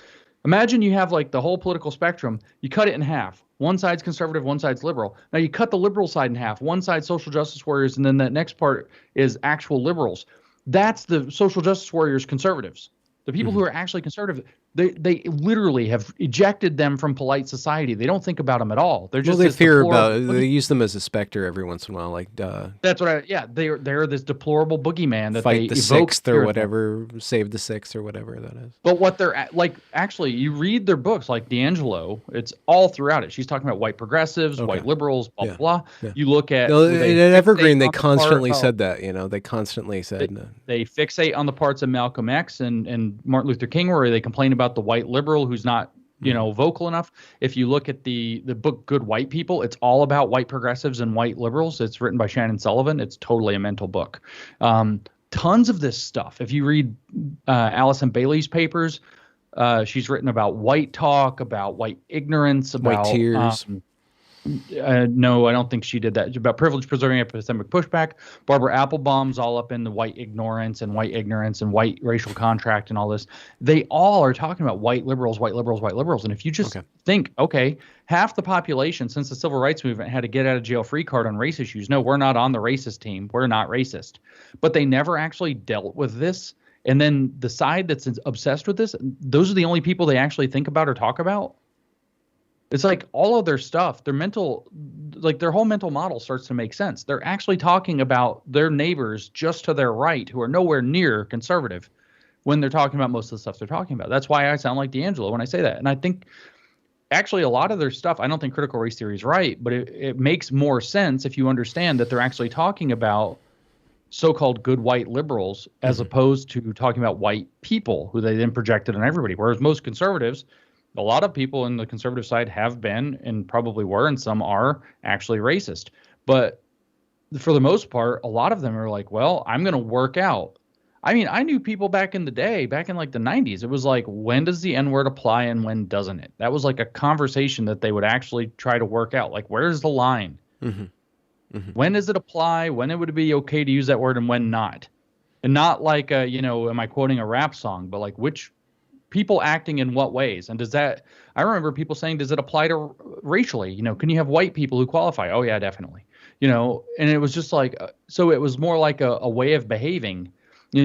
Imagine you have like the whole political spectrum. You cut it in half. One side's conservative, one side's liberal. Now you cut the liberal side in half. One side's social justice warriors, and then that next part is actual liberals. That's the social justice warriors conservatives. The people Hmm. who are actually conservative, they literally have ejected them from polite society. They don't think about them at all. They're Well, just they this fear deplorable about. They boogie. use them as a specter every once in a while, like That's what I, yeah, they're this deplorable boogeyman that they fight the evoke sixth or fear in them. whatever, save the sixth or whatever that is. But what they're like, actually, you read their books like D'Angelo, it's all throughout it. She's talking about white progressives, Okay. white liberals, blah, blah, Yeah. blah. Yeah. You look at, No, they at fixate Evergreen, they on the part constantly about, said that. They constantly they, said, they fixate on the parts of Malcolm X and Martin Luther King where they complain about the white liberal who's not, mhm. vocal enough. If you look at the book Good White People, it's all about white progressives and white liberals. It's written by Shannon Sullivan. It's totally a mental book. Tons of this stuff. If you read Allison Bailey's papers, she's written about white talk, about white ignorance, White about tears. no, I don't think she did that. It's about privilege preserving epistemic pushback. Barbara Applebaum's all up in the white ignorance and white ignorance and white racial contract and all this. They all are talking about white liberals, white liberals, white liberals. And if you just Okay. think, okay, half the population since the civil rights movement had a get out of jail free card on race issues. No, we're not on the racist team. We're not racist. But they never actually dealt with this. And then the side that's obsessed with this, those are the only people they actually think about or talk about. It's like all of their stuff, their mental, like their whole mental model starts to make sense. They're actually talking about their neighbors just to their right who are nowhere near conservative when they're talking about most of the stuff they're talking about. That's why I sound like D'Angelo when I say that. And I think actually a lot of their stuff, I don't think critical race theory is right, but it makes more sense if you understand that they're actually talking about so-called good white liberals as opposed to talking about white people who they then projected on everybody. Whereas most conservatives, a lot of people in the conservative side have been and probably were, and some are actually racist. But for the most part, a lot of them are like, well, I'm going to work out. I mean, I knew people back in the day, back in like the 90s. It was like, when does the N word apply and when doesn't it? That was like a conversation that they would actually try to work out. Like, where's the line? Hmm. Hmm. When does it apply? When it would be okay to use that word and when not? And not like, am I quoting a rap song, but like which people acting in what ways? And does that, I remember people saying, does it apply to racially? Can you have white people who qualify? Oh, yeah, definitely. And it was just like, so it was more like a way of behaving.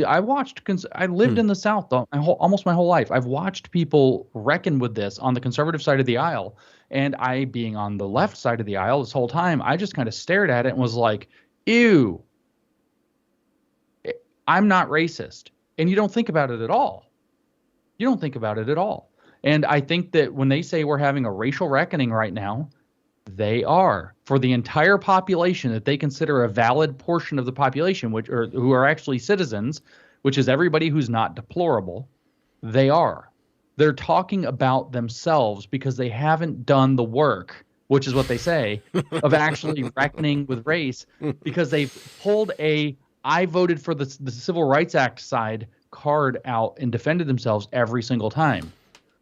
I watched, I lived in the South almost my whole life. I've watched people reckon with this on the conservative side of the aisle. And I, being on the left side of the aisle this whole time, I just kind of stared at it and was like, ew, I'm not racist. And you don't think about it at all. You don't think about it at all. And I think that when they say we're having a racial reckoning right now, they are for the entire population that they consider a valid portion of the population, who are actually citizens, which is everybody who's not deplorable. They are. They're talking about themselves because they haven't done the work, which is what they say, of actually reckoning with race, because they've pulled I voted for the Civil Rights Act side card out and defended themselves every single time.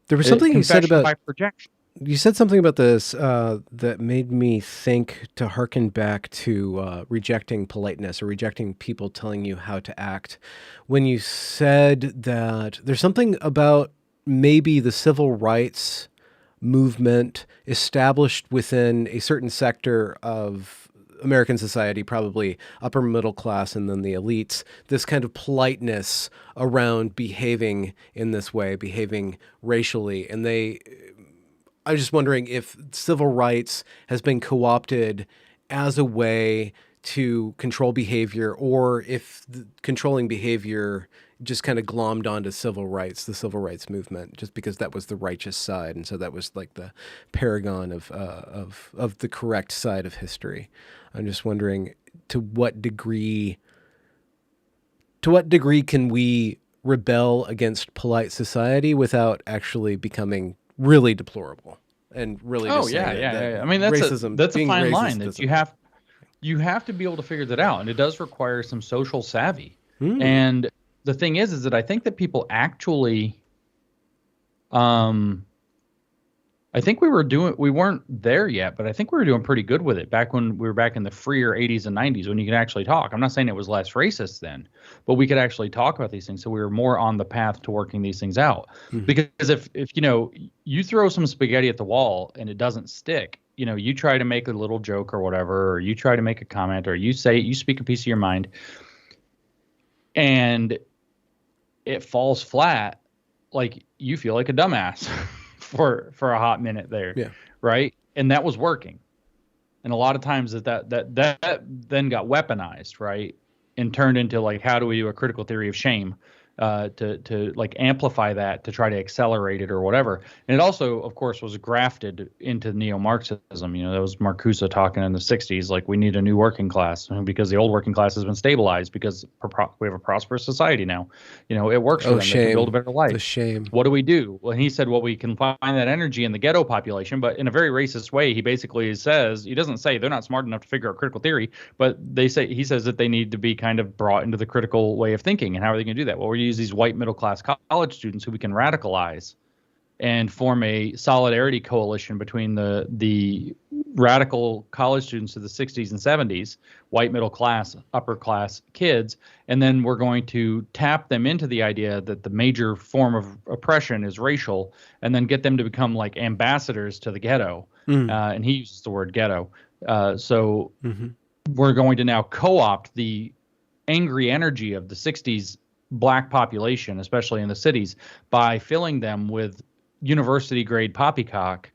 There was something you said Confession about. by projection. You said something about this that made me think to hearken back to rejecting politeness or rejecting people telling you how to act. When you said that there's something about maybe the civil rights movement established within a certain sector of American society, probably upper middle class and then the elites, this kind of politeness around behaving in this way, behaving racially. And I was just wondering if civil rights has been co-opted as a way to control behavior, or if controlling behavior just kind of glommed onto civil rights, the civil rights movement, just because that was the righteous side, and so that was like the paragon of the correct side of history. I'm just wondering to what degree can we rebel against polite society without actually becoming really deplorable and really Oh just saying yeah, yeah, that yeah. I mean, that's racism, a being fine racist line that doesn't. you have to be able to figure that out, and it does require some social savvy. Hmm. And the thing is that I think that people actually, I think we weren't there yet, but I think we were doing pretty good with it back when we were back in the freer 80s and 90s when you could actually talk. I'm not saying it was less racist then, but we could actually talk about these things. So we were more on the path to working these things out. Hmm. Because if you throw some spaghetti at the wall and it doesn't stick, you try to make a little joke or whatever, or you try to make a comment, or you speak a piece of your mind, and it falls flat, like you feel like a dumbass for a hot minute there, Yeah. right? And that was working. And a lot of times that then got weaponized, right? And turned into like, how do we do a critical theory of shame to like amplify that, to try to accelerate it or whatever. And it also, of course, was grafted into neo-Marxism. You know, that was Marcuse talking in the 60s, like we need a new working class because the old working class has been stabilized because we have a prosperous society now. You know, it works for Oh, them. They can build a shame. better life. The shame. What do we do? Well, he said, well, we can find that energy in the ghetto population, but in a very racist way. He basically says, he doesn't say they're not smart enough to figure out critical theory, but he says that they need to be kind of brought into the critical way of thinking. And how are they going to do that? Well, we use these white middle class college students who we can radicalize and form a solidarity coalition between the radical college students of the 60s and 70s, white middle class, upper class kids, and then we're going to tap them into the idea that the major form of oppression is racial, and then get them to become like ambassadors to the ghetto. And he uses the word ghetto. So we're going to now co-opt the angry energy of the 60s black population, especially in the cities, by filling them with university grade poppycock.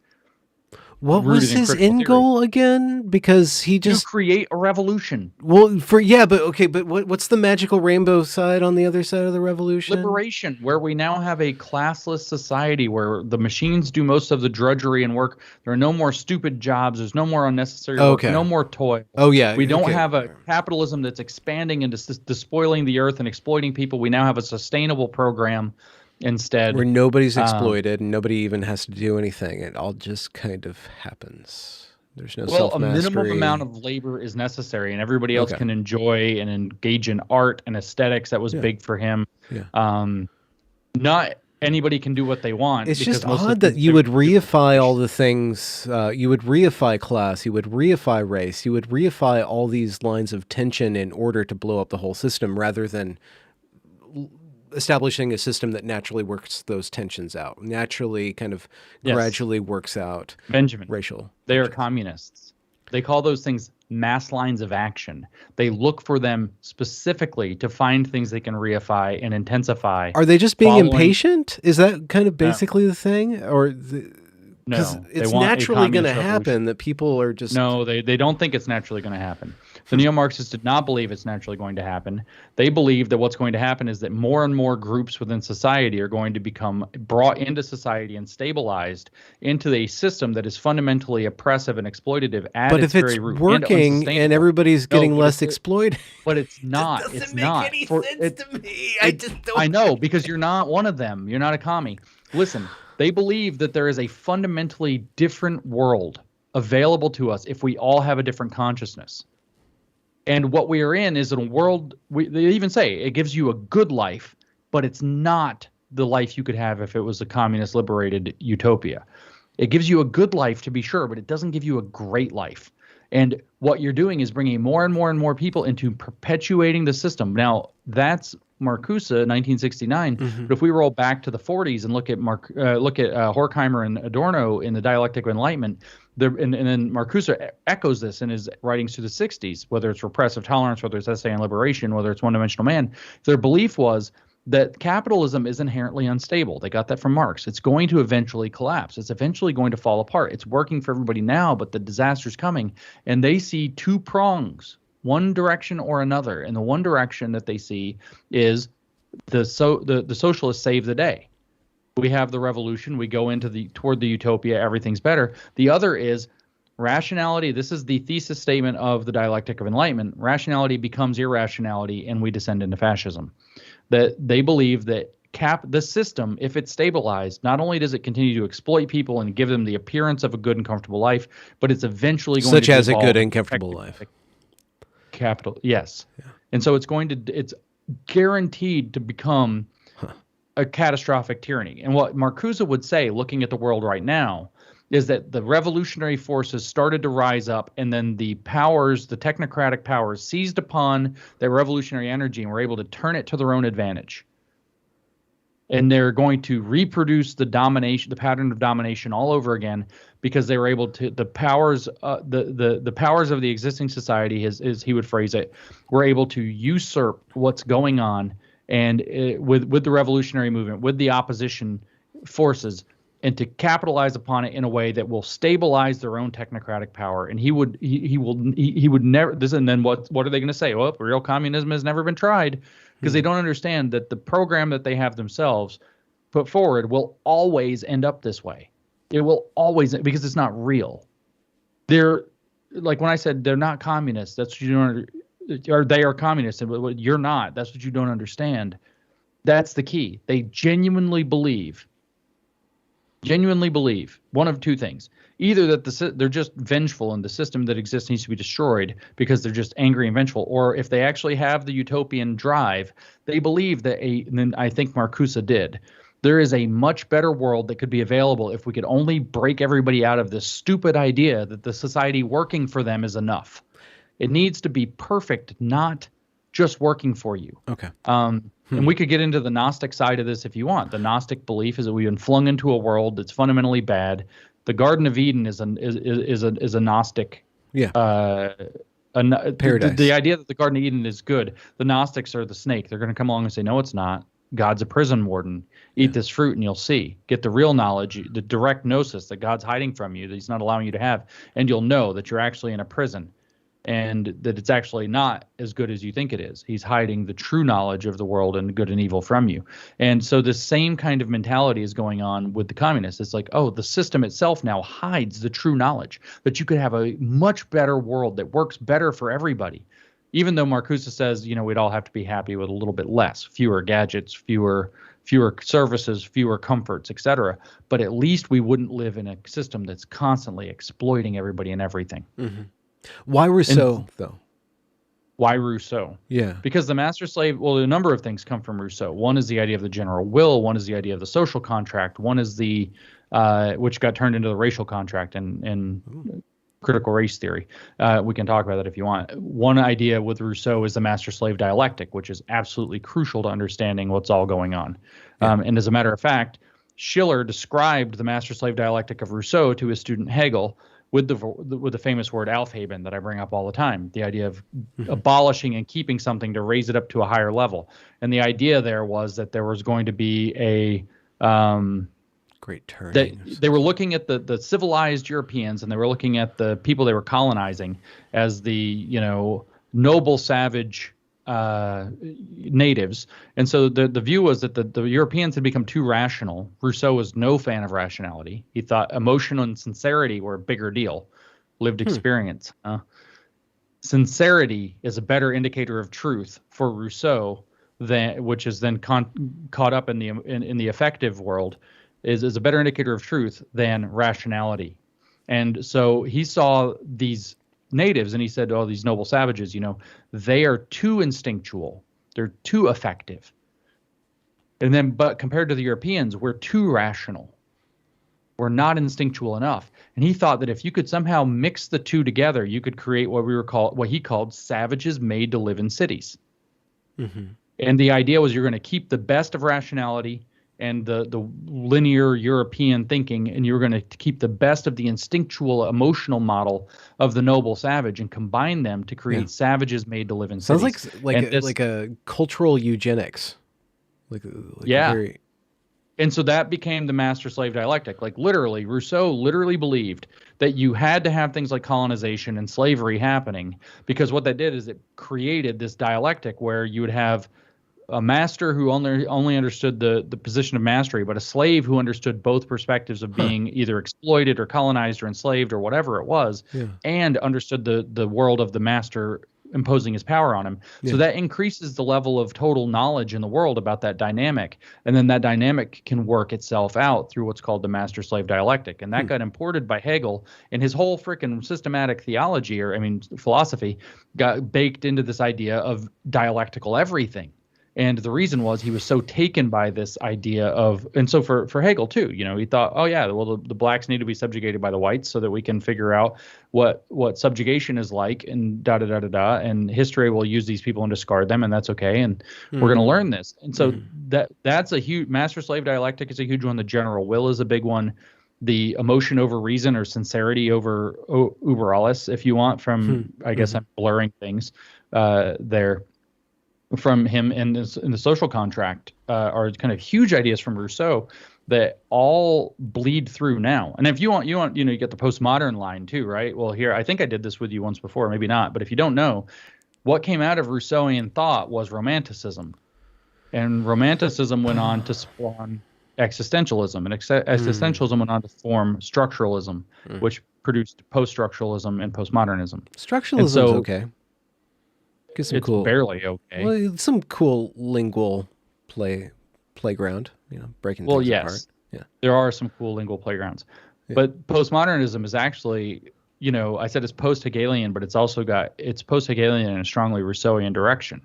What was his end goal again? Because he just to create a revolution. Well, but what's the magical rainbow side on the other side of the revolution? Liberation, where we now have a classless society where the machines do most of the drudgery and work. There are no more stupid jobs. There's no more unnecessary work. No more toil. Oh yeah. We don't have a capitalism that's expanding and despoiling the earth and exploiting people. We now have a sustainable program instead, where nobody's exploited and nobody even has to do anything. It all just kind of happens. There's no self-mastery. A minimum amount of labor is necessary, and everybody else can enjoy and engage in art and aesthetics. That was big for him. Not anybody can do what they want. It's just odd that you would reify all the things. You would reify class. You would reify race. You would reify all these lines of tension in order to blow up the whole system, rather than establishing a system that naturally works those tensions out, naturally kind of gradually works out racial. They are communists. They call those things mass lines of action. They look for them specifically to find things they can reify and intensify. Are they just being impatient? Is that kind of basically the thing? Or no, it's naturally going to happen that people are just... No, they don't think it's naturally going to happen. The neo-Marxists did not believe it's naturally going to happen. They believe that what's going to happen is that more and more groups within society are going to become brought into society and stabilized into a system that is fundamentally oppressive and exploitative at but its if it's very root. Working and everybody's getting less exploited... But it's not. It doesn't make any sense to me. I know, because you're not one of them. You're not a commie. Listen, they believe that there is a fundamentally different world available to us if we all have a different consciousness. And what we are in is a world, they even say it gives you a good life, but it's not the life you could have if it was a communist liberated utopia. It gives you a good life, to be sure, but it doesn't give you a great life. And what you're doing is bringing more and more and more people into perpetuating the system. Now, that's Marcuse, 1969. But if we roll back to the 40s and look at Horkheimer and Adorno in the Dialectic of Enlightenment, and then Marcuse echoes this in his writings through the 60s, whether it's Repressive Tolerance, whether it's Essay on Liberation, whether it's One-Dimensional Man. Their belief was that capitalism is inherently unstable. They got that from Marx. It's going to eventually collapse. It's eventually going to fall apart. It's working for everybody now, but the disaster's coming. And they see two prongs, one direction or another. And the one direction that they see is the socialists save the day. We have the revolution. We go toward the utopia. Everything's better. The other is rationality. This is the thesis statement of the Dialectic of Enlightenment. Rationality becomes irrationality, and we descend into fascism. That they believe that the system, if it's stabilized, not only does it continue to exploit people and give them the appearance of a good and comfortable life, but it's eventually going to such as a good and comfortable life. Capital, yes. Yeah. And so it's guaranteed to become a catastrophic tyranny. And what Marcuse would say, looking at the world right now, is that the revolutionary forces started to rise up, and then the powers, the technocratic powers, seized upon that revolutionary energy and were able to turn it to their own advantage. And they're going to reproduce the pattern of domination all over again, because they were able to, the powers of the existing society, as he would phrase it, were able to usurp what's going on and with the revolutionary movement, with the opposition forces, and to capitalize upon it in a way that will stabilize their own technocratic power. And he would never this. And then what are they going to say? Well, real communism has never been tried, because they don't understand that the program that they have themselves put forward will always end up this way. It will always, because it's not real. They're like, when I said they're not communists, that's what you don't, or they are communists, and you're not. That's what you don't understand. That's the key. They genuinely believe one of two things: either that they're just vengeful and the system that exists needs to be destroyed because they're just angry and vengeful, or if they actually have the utopian drive, they believe that and then I think Marcuse did, there is a much better world that could be available if we could only break everybody out of this stupid idea that the society working for them is enough. It needs to be perfect, not just working for you. Okay. And we could get into the Gnostic side of this if you want. The Gnostic belief is that we've been flung into a world that's fundamentally bad. The Garden of Eden is a Gnostic paradise. The idea that the Garden of Eden is good. The Gnostics are the snake. They're going to come along and say, no, it's not. God's a prison warden. Eat this fruit and you'll see. Get the real knowledge, the direct gnosis that God's hiding from you, that he's not allowing you to have, and you'll know that you're actually in a prison, and that it's actually not as good as you think it is. He's hiding the true knowledge of the world and good and evil from you. And so the same kind of mentality is going on with the communists. It's like, oh, the system itself now hides the true knowledge, that you could have a much better world that works better for everybody. Even though Marcuse says, we'd all have to be happy with a little bit less, fewer gadgets, fewer services, fewer comforts, etc. But at least we wouldn't live in a system that's constantly exploiting everybody and everything. Mm-hmm. Why Rousseau, though? Why Rousseau? Yeah. Because the master slave, well, a number of things come from Rousseau. One is the idea of the general will. One is the idea of the social contract. One is the, which got turned into the racial contract and critical race theory. We can talk about that if you want. One idea with Rousseau is the master-slave dialectic, which is absolutely crucial to understanding what's all going on. And as a matter of fact, Schiller described the master-slave dialectic of Rousseau to his student Hegel with the famous word Aufheben that I bring up all the time, the idea of abolishing and keeping something to raise it up to a higher level. And the idea there was that there was going to be a great turn. They were looking at the civilized Europeans, and they were looking at the people they were colonizing as the noble savage natives. And so the view was that the Europeans had become too rational. Rousseau was no fan of rationality. He thought emotion and sincerity were a bigger deal. Lived experience. Sincerity is a better indicator of truth for Rousseau, which is then caught up in the affective world, is a better indicator of truth than rationality. And so he saw these natives and he said, oh, these noble savages, they are too instinctual. They're too effective. And then, but compared to the Europeans, we're too rational. We're not instinctual enough. And he thought that if you could somehow mix the two together, you could create what he called savages made to live in cities. Mm-hmm. And the idea was you're going to keep the best of rationality and the linear European thinking, and you're going to keep the best of the instinctual emotional model of the noble savage and combine them to create savages made to live in cities. Sounds like a cultural eugenics. And so that became the master-slave dialectic. Like literally, Rousseau literally believed that you had to have things like colonization and slavery happening, because what that did is it created this dialectic where you would have a master who only understood the position of mastery, but a slave who understood both perspectives of being either exploited or colonized or enslaved or whatever it was, and understood the world of the master imposing his power on him. So that increases the level of total knowledge in the world about that dynamic. And then that dynamic can work itself out through what's called the master-slave dialectic. And that got imported by Hegel, and his whole freaking systematic theology, philosophy, got baked into this idea of dialectical everything. And the reason was he was so taken by this idea of, and so for Hegel too, he thought, oh yeah, well the blacks need to be subjugated by the whites so that we can figure out what subjugation is like, and da da da da da, and history will use these people and discard them, and that's okay, and we're going to learn this. And so that's a huge master-slave dialectic is a huge one. The general will is a big one. The emotion over reason, or sincerity over uber alles, if you want, from I guess I'm blurring things there. from him in the social contract are kind of huge ideas from Rousseau that all bleed through now. And if you want, you get the postmodern line too, right? Well, here, I think I did this with you once before, maybe not. But if you don't know, what came out of Rousseauian thought was Romanticism. And Romanticism went on to spawn existentialism. And existentialism went on to form structuralism, which produced post-structuralism and postmodernism. Structuralism's so okay. Get some it's cool, barely okay. well, some cool lingual playground, breaking things apart. Yeah. There are some cool lingual playgrounds. Yeah. But postmodernism is actually, I said it's post-Hegelian, but it's post-Hegelian in a strongly Rousseauian direction.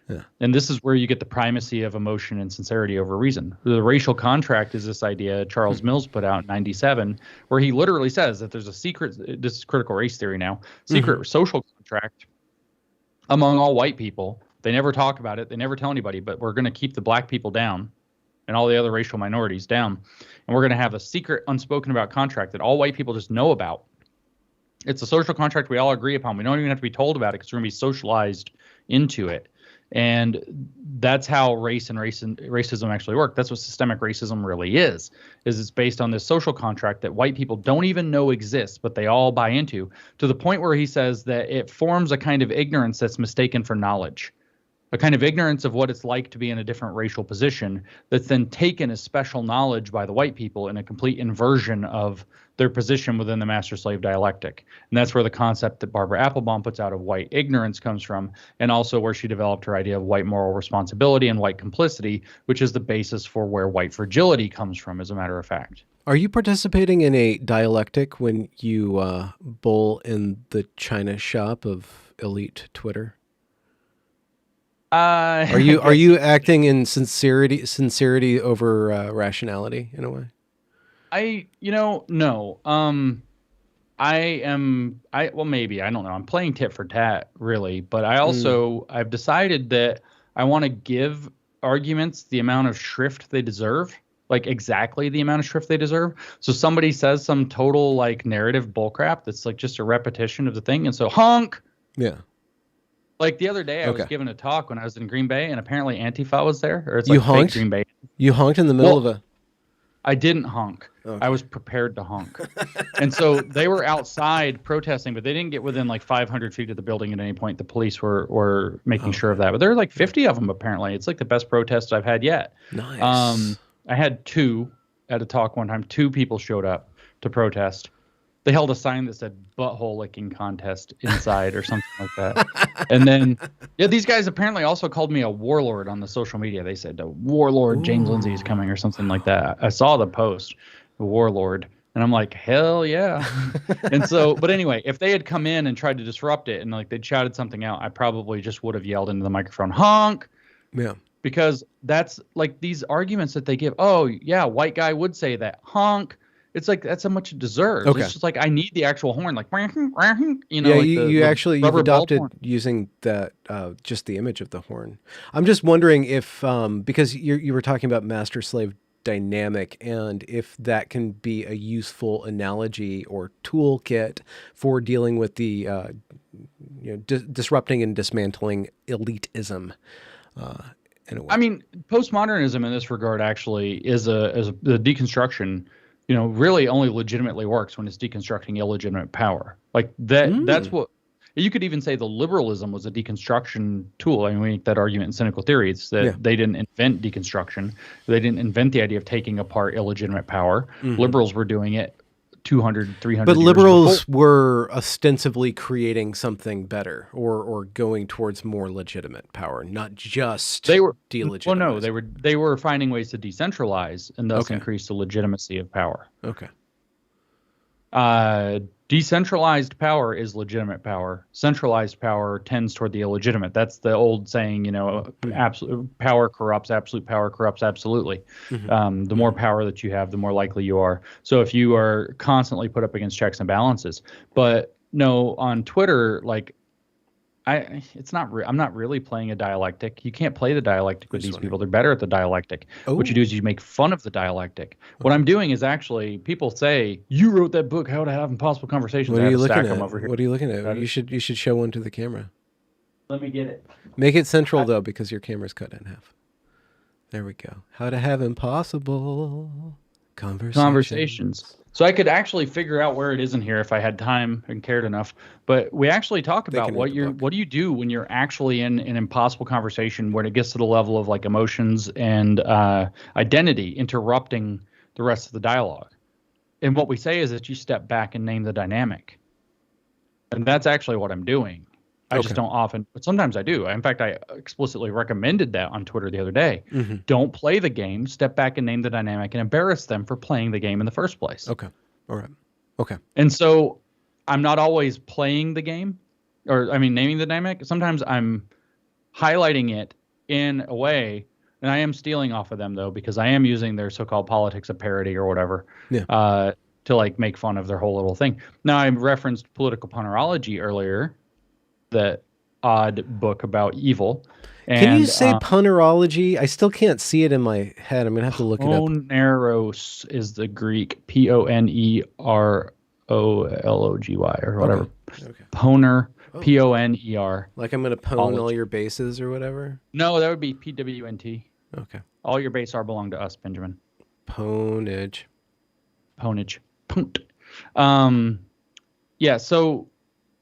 Yeah. And this is where you get the primacy of emotion and sincerity over reason. The racial contract is this idea Charles Mills put out in 1997, where he literally says that there's a secret, this is critical race theory now, secret social contract among all white people. They never talk about it. They never tell anybody, but we're going to keep the black people down and all the other racial minorities down. And we're going to have a secret unspoken about contract that all white people just know about. It's a social contract we all agree upon. We don't even have to be told about it because we're going to be socialized into it. And that's how race and racism actually work. That's what systemic racism really is it's based on this social contract that white people don't even know exists, but they all buy into, to the point where he says that it forms a kind of ignorance that's mistaken for knowledge, a kind of ignorance of what it's like to be in a different racial position that's then taken as special knowledge by the white people in a complete inversion of their position within the master-slave dialectic. And that's where the concept that Barbara Applebaum puts out of white ignorance comes from, and also where she developed her idea of white moral responsibility and white complicity, which is the basis for where white fragility comes from, as a matter of fact. Are you participating in a dialectic when you bowl in the china shop of elite Twitter? Are you acting in sincerity over rationality in a way? No. Well, maybe, I don't know. I'm playing tit for tat, really, but I've decided that I want to give arguments the amount of shrift they deserve, like exactly the amount of shrift they deserve. So somebody says some total like narrative bullcrap that's like just a repetition of the thing, and so honk. Yeah. Like the other day, I was giving a talk when I was in Green Bay, and apparently Antifa was there. Or it's you like honked? Fake Green Bay. You honked in the middle of a... I didn't honk. Okay. I was prepared to honk. And so they were outside protesting, but they didn't get within like 500 feet of the building at any point. The police were making sure of that. But there were like 50 of them, apparently. It's like the best protest I've had yet. Nice. I had two at a talk one time. 2 people showed up to protest. They held a sign that said butthole licking contest inside or something like that. And then, these guys apparently also called me a warlord on the social media. They said, the warlord James Lindsay is coming or something like that. I saw the post, the warlord, and I'm like, hell yeah. And so, but anyway, if they had come in and tried to disrupt it and like they'd shouted something out, I probably just would have yelled into the microphone, honk. Yeah. Because that's like these arguments that they give. Oh, yeah, white guy would say that, honk. It's like that's how much it deserves. Okay. It's just like I need the actual horn, like Yeah, like you've adopted using that just the image of the horn. I'm just wondering if because you were talking about master slave dynamic, and if that can be a useful analogy or toolkit for dealing with the disrupting and dismantling elitism. In a way. I mean, postmodernism in this regard actually is the deconstruction. Really only legitimately works when it's deconstructing illegitimate power. Like that. That's what you could even say. The liberalism was a deconstruction tool. I mean, we make that argument in cynical theory. It's that they didn't invent deconstruction. They didn't invent the idea of taking apart illegitimate power. Liberals were doing it 200, 300 but years liberals before. Were ostensibly creating something better or going towards more legitimate power, not just delegitimizing. Well, no, they were finding ways to decentralize and thus increase the legitimacy of power. Okay. Decentralized power is legitimate power. Centralized power tends toward the illegitimate. That's the old saying, absolute power corrupts, absolute power corrupts absolutely. The more power that you have, the more likely you are. So if you are constantly put up against checks and balances, but no, on Twitter, like I'm not really playing a dialectic. You can't play the dialectic with these people. They're better at the dialectic. Oh. What you do is you make fun of the dialectic. Okay. What I'm doing is actually, people say, you wrote that book, How to Have Impossible Conversations. What are you looking at? What are you looking at? You should show one to the camera. Let me get it. Make it central, though, because your camera's cut in half. There we go. How to have impossible Conversations. conversations. So I could actually figure out where it is in here if I had time and cared enough. But we actually talk They can about read the book. what do you do when you're actually in an impossible conversation when it gets to the level of like emotions and identity interrupting the rest of the dialogue. And what we say is that you step back and name the dynamic. And that's actually what I'm doing. I just Okay. don't often, but sometimes I do. In fact, I explicitly recommended that on Twitter the other day. Mhm. Don't play the game, step back and name the dynamic and embarrass them for playing the game in the first place. Okay. All right. Okay. And so I'm not always playing the game, or I mean, naming the dynamic. Sometimes I'm highlighting it in a way, and I am stealing off of them though, because I am using their so-called politics of parody or whatever, Yeah. to like make fun of their whole little thing. Now I referenced political punerology earlier, that odd book about evil. Can you And say punerology? I still can't see it in my head. I'm gonna have to look it up. Poneros is the Greek, Ponerology or whatever. Okay. Poner, Oh. Poner. Like I'm gonna pwn all your bases or whatever. No, that would be PWNT. Okay. All your base are belong to us, Benjamin. Ponage. Ponage. Punt. Yeah, so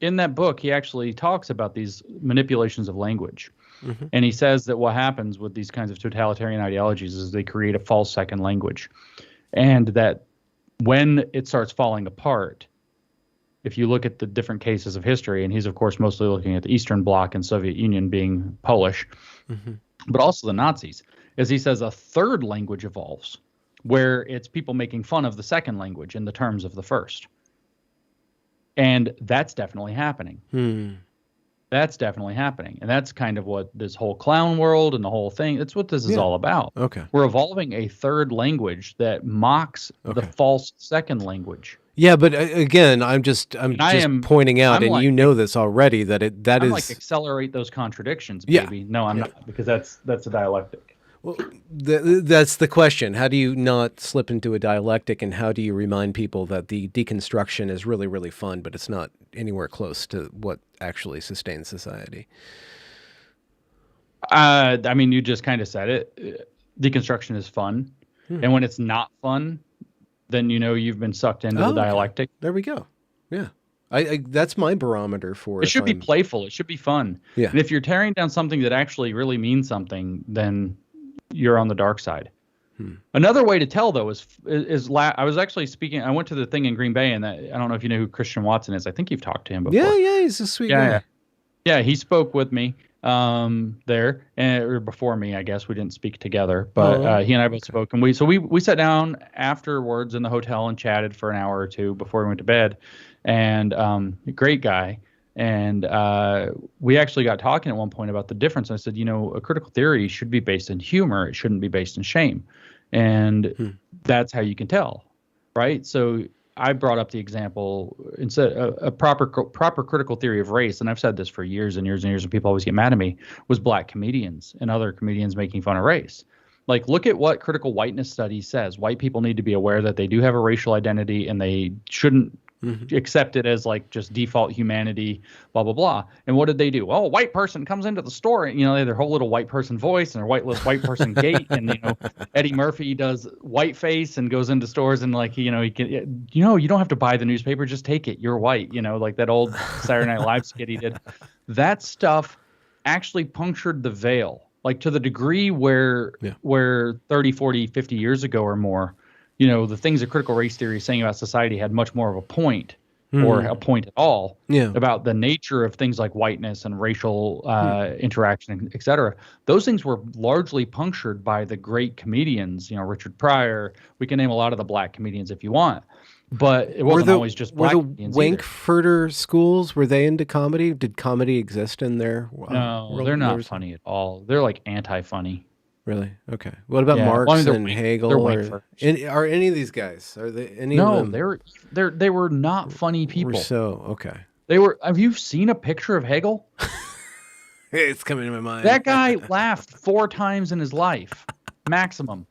in that book, he actually talks about these manipulations of language. Mhm. And he says that what happens with these kinds of totalitarian ideologies is they create a false second language. And that when it starts falling apart, if you look at the different cases of history, and he's, of course, mostly looking at the Eastern Bloc and Soviet Union being Polish, but also the Nazis, as he says, a third language evolves where it's people making fun of the second language in the terms of the first. And that's definitely happening. That's definitely happening. And that's kind of what this whole clown world and the whole thing, that's what this is all about. Okay. We're evolving a third language that mocks the false second language. Yeah, but again, I'm just pointing out, and you know this already, that I'm like accelerate those contradictions, baby. Yeah. No, I'm not, because that's a dialectic. Well, that's the question. How do you not slip into a dialectic, and how do you remind people that the deconstruction is really, really fun, but it's not anywhere close to what actually sustains society? I mean, you just kind of said it. Deconstruction is fun. And when it's not fun, then you know you've been sucked into the dialectic. There we go. Yeah. I that's my barometer for it. Should be playful. It should be fun. Yeah. And if you're tearing down something that actually really means something, then you're on the dark side. Another way to tell, though, is I was actually speaking. I went to the thing in Green Bay, and I don't know if you know who Christian Watson is. I think you've talked to him before. Yeah, he's a sweet guy. Yeah, he spoke with me there, or before me, I guess. We didn't speak together, but he and I both spoke, and we sat down afterwards in the hotel and chatted for an hour or two before we went to bed. And great guy. And we actually got talking at one point about the difference. I said, a critical theory should be based in humor. It shouldn't be based in shame. And that's how you can tell, right? So I brought up the example, instead a proper critical theory of race, and I've said this for years and years and years, and people always get mad at me, was black comedians and other comedians making fun of race. Like, look at what critical whiteness study says. White people need to be aware that they do have a racial identity, and they shouldn't accept it as like just default humanity, blah, blah, blah. And what did they do? Well, a white person comes into the store, and, they have their whole little white person voice and their white person gait. And, Eddie Murphy does white face and goes into stores and like, he can, you don't have to buy the newspaper, just take it. You're white, like that old Saturday Night Live skit he did. That stuff actually punctured the veil, like to the degree where 30, 40, 50 years ago or more, the things that critical race theory is saying about society had much more of a point or a point at all about the nature of things like whiteness and racial interaction, et cetera. Those things were largely punctured by the great comedians, Richard Pryor. We can name a lot of the black comedians if you want. But it wasn't always just black comedians. Were the Frankfurter schools, were they into comedy? Did comedy exist in there? No, they're not funny at all. They're like anti-funny. Really? Okay. What about Marx and Hegel? Are any of these guys? Are they any of them? No, they were not funny people. Rousseau, okay. They were. Have you seen a picture of Hegel? It's coming to my mind. That guy laughed 4 times in his life, maximum.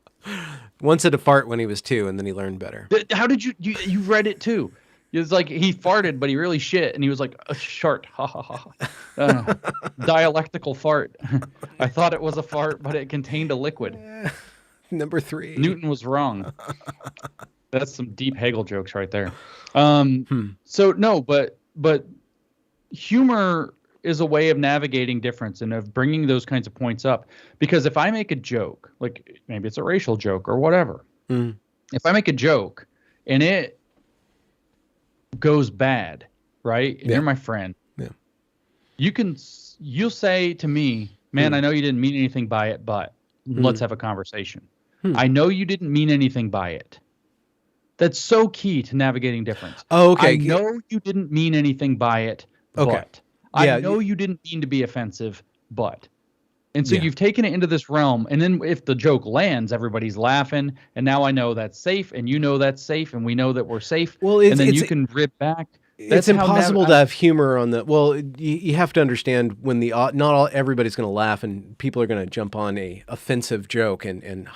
Once at a fart when he was 2, and then he learned better. How did you read it too? It's like he farted, but he really shit, and he was like a shart. Ha ha ha. Dialectical fart. I thought it was a fart, but it contained a liquid. Number 3. Newton was wrong. That's some deep Hegel jokes right there. So no, but humor is a way of navigating difference and of bringing those kinds of points up. Because if I make a joke, like maybe it's a racial joke or whatever, if I make a joke and it goes bad, right? And you're my friend. Yeah. You'll say to me, man, I know you didn't mean anything by it, but let's have a conversation. I know you didn't mean anything by it. That's so key to navigating difference. Oh, okay. I know you didn't mean anything by it, but I know you didn't mean to be offensive, but. And so you've taken it into this realm, and then if the joke lands, everybody's laughing, and now I know that's safe, and you know that's safe, and we know that we're safe, and then you can rip back. It's impossible to have humor on the. Well, you have to understand when everybody's going to laugh, and people are going to jump on a offensive joke and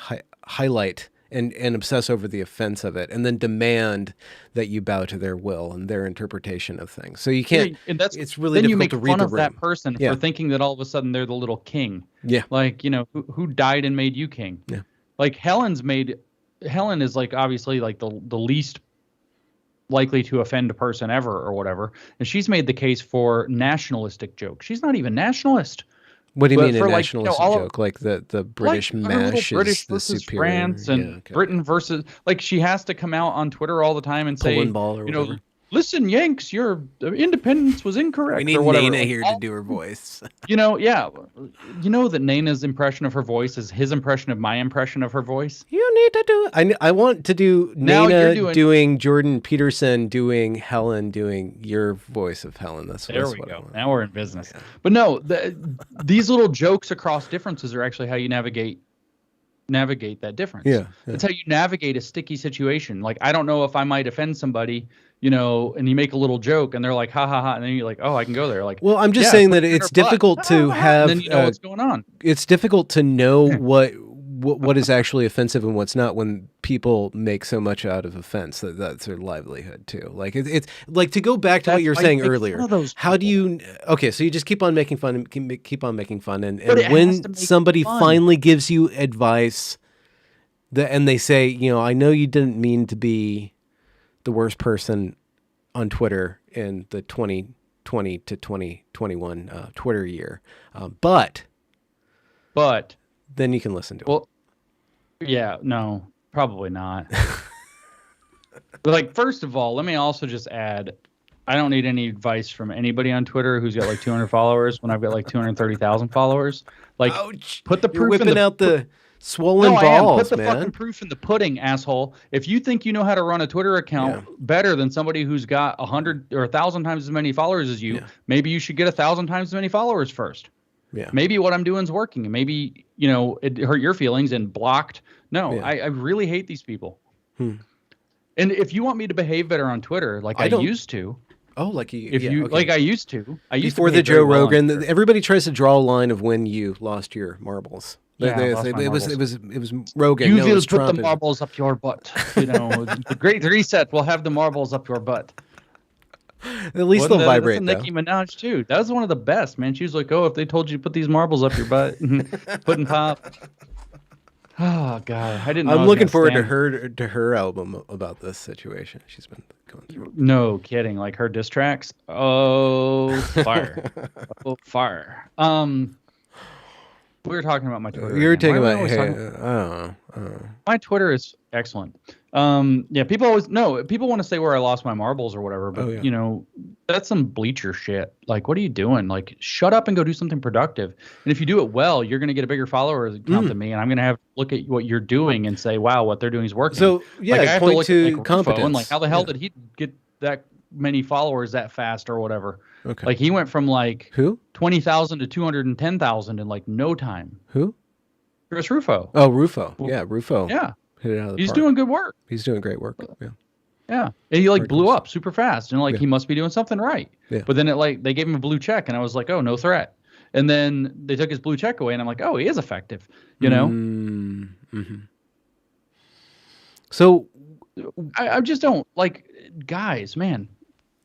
highlight and obsess over the offense of it, and then demand that you bow to their will and their interpretation of things. So you can't. And it's really difficult to read the room. Then you make fun of that person for thinking that all of a sudden they're the little king. Yeah. Like, who died and made you king? Yeah. Like Helen is like obviously like the least likely to offend a person ever or whatever, and she's made the case for nationalistic jokes. She's not even nationalist. What do you mean a nationalist joke? Like the British mash British is the versus superior France and Britain versus, like, she has to come out on Twitter all the time and say, Pulling ball or whatever. Listen, Yanks, your independence was incorrect. We need or whatever. Nana here to do her voice. You know that Nana's impression of her voice is his impression of my impression of her voice. You need to do it. I want to do Nana doing Jordan Peterson doing Helen doing your voice of Helen. There we go. Now we're in business. Yeah. But no, these little jokes across differences are actually how you navigate that difference. Yeah. It's how you navigate a sticky situation. Like, I don't know if I might offend somebody, and you make a little joke and they're like, ha ha ha. And then you're like, oh, I can go there. Like, well, I'm just saying that it's difficult to have, and then you know what's going on. It's difficult to know what is actually offensive and what's not when people make so much out of offense that's their livelihood too. Like it's like, to go back to what you were saying earlier. How do you? Okay, so you just keep on making fun and keep on making fun, and when somebody finally gives you advice, and they say, I know you didn't mean to be the worst person on Twitter in the 2020 to 2021 Twitter year, but then you can listen to it. Well, yeah, no, probably not. Like, first of all, let me also just add, I don't need any advice from anybody on Twitter who's got like 200 followers when I've got like 230,000 followers. Like, ouch. Put the proof. You're whipping out the swollen balls, Put the fucking proof in the pudding, asshole. If you think you know how to run a Twitter account better than somebody who's got 100 or 1,000 times as many followers as you, maybe you should get 1,000 times as many followers first. Yeah. Maybe what I'm doing is working, and maybe it hurt your feelings and blocked. No, I really hate these people. And if you want me to behave better on Twitter, like I used to. Oh, like I used to. Before the Joe Rogan, everybody tries to draw a line of when you lost your marbles. It was Rogan. You will put the marbles up your butt. The Great Reset will have the marbles up your butt. At least they'll vibrate. That's Nicki Minaj too. That was one of the best, man. She was like, "Oh, if they told you to put these marbles up your butt, put and pop." Oh God, I didn't know. I'm looking forward to her album about this situation she's been going through. No kidding, like her diss tracks. Oh, fire! Oh, fire! We were talking about my Twitter. You were talking about. I don't know. My Twitter is excellent. People always people want to say where I lost my marbles or whatever, but that's some bleacher shit. Like, what are you doing? Like, shut up and go do something productive. And if you do it well, you're going to get a bigger follower count than me, and I'm going to have to look at what you're doing and say, wow, what they're doing is working. So I have point to look at competence. And like, how the hell did he get that many followers that fast or whatever? Okay. Like, he went from like 20,000 to 210,000 in like no time. Who? Chris Rufo. Oh, Rufo. Yeah, Rufo. Yeah. Hit it out of the He's park. doing good work. He's doing great work. Yeah. Yeah. And he blew up super fast, and he must be doing something right. Yeah. But then they gave him a blue check, and I was like, oh, no threat. And then they took his blue check away, and I'm like, oh, he is effective. Mm-hmm. So I just don't like guys, man.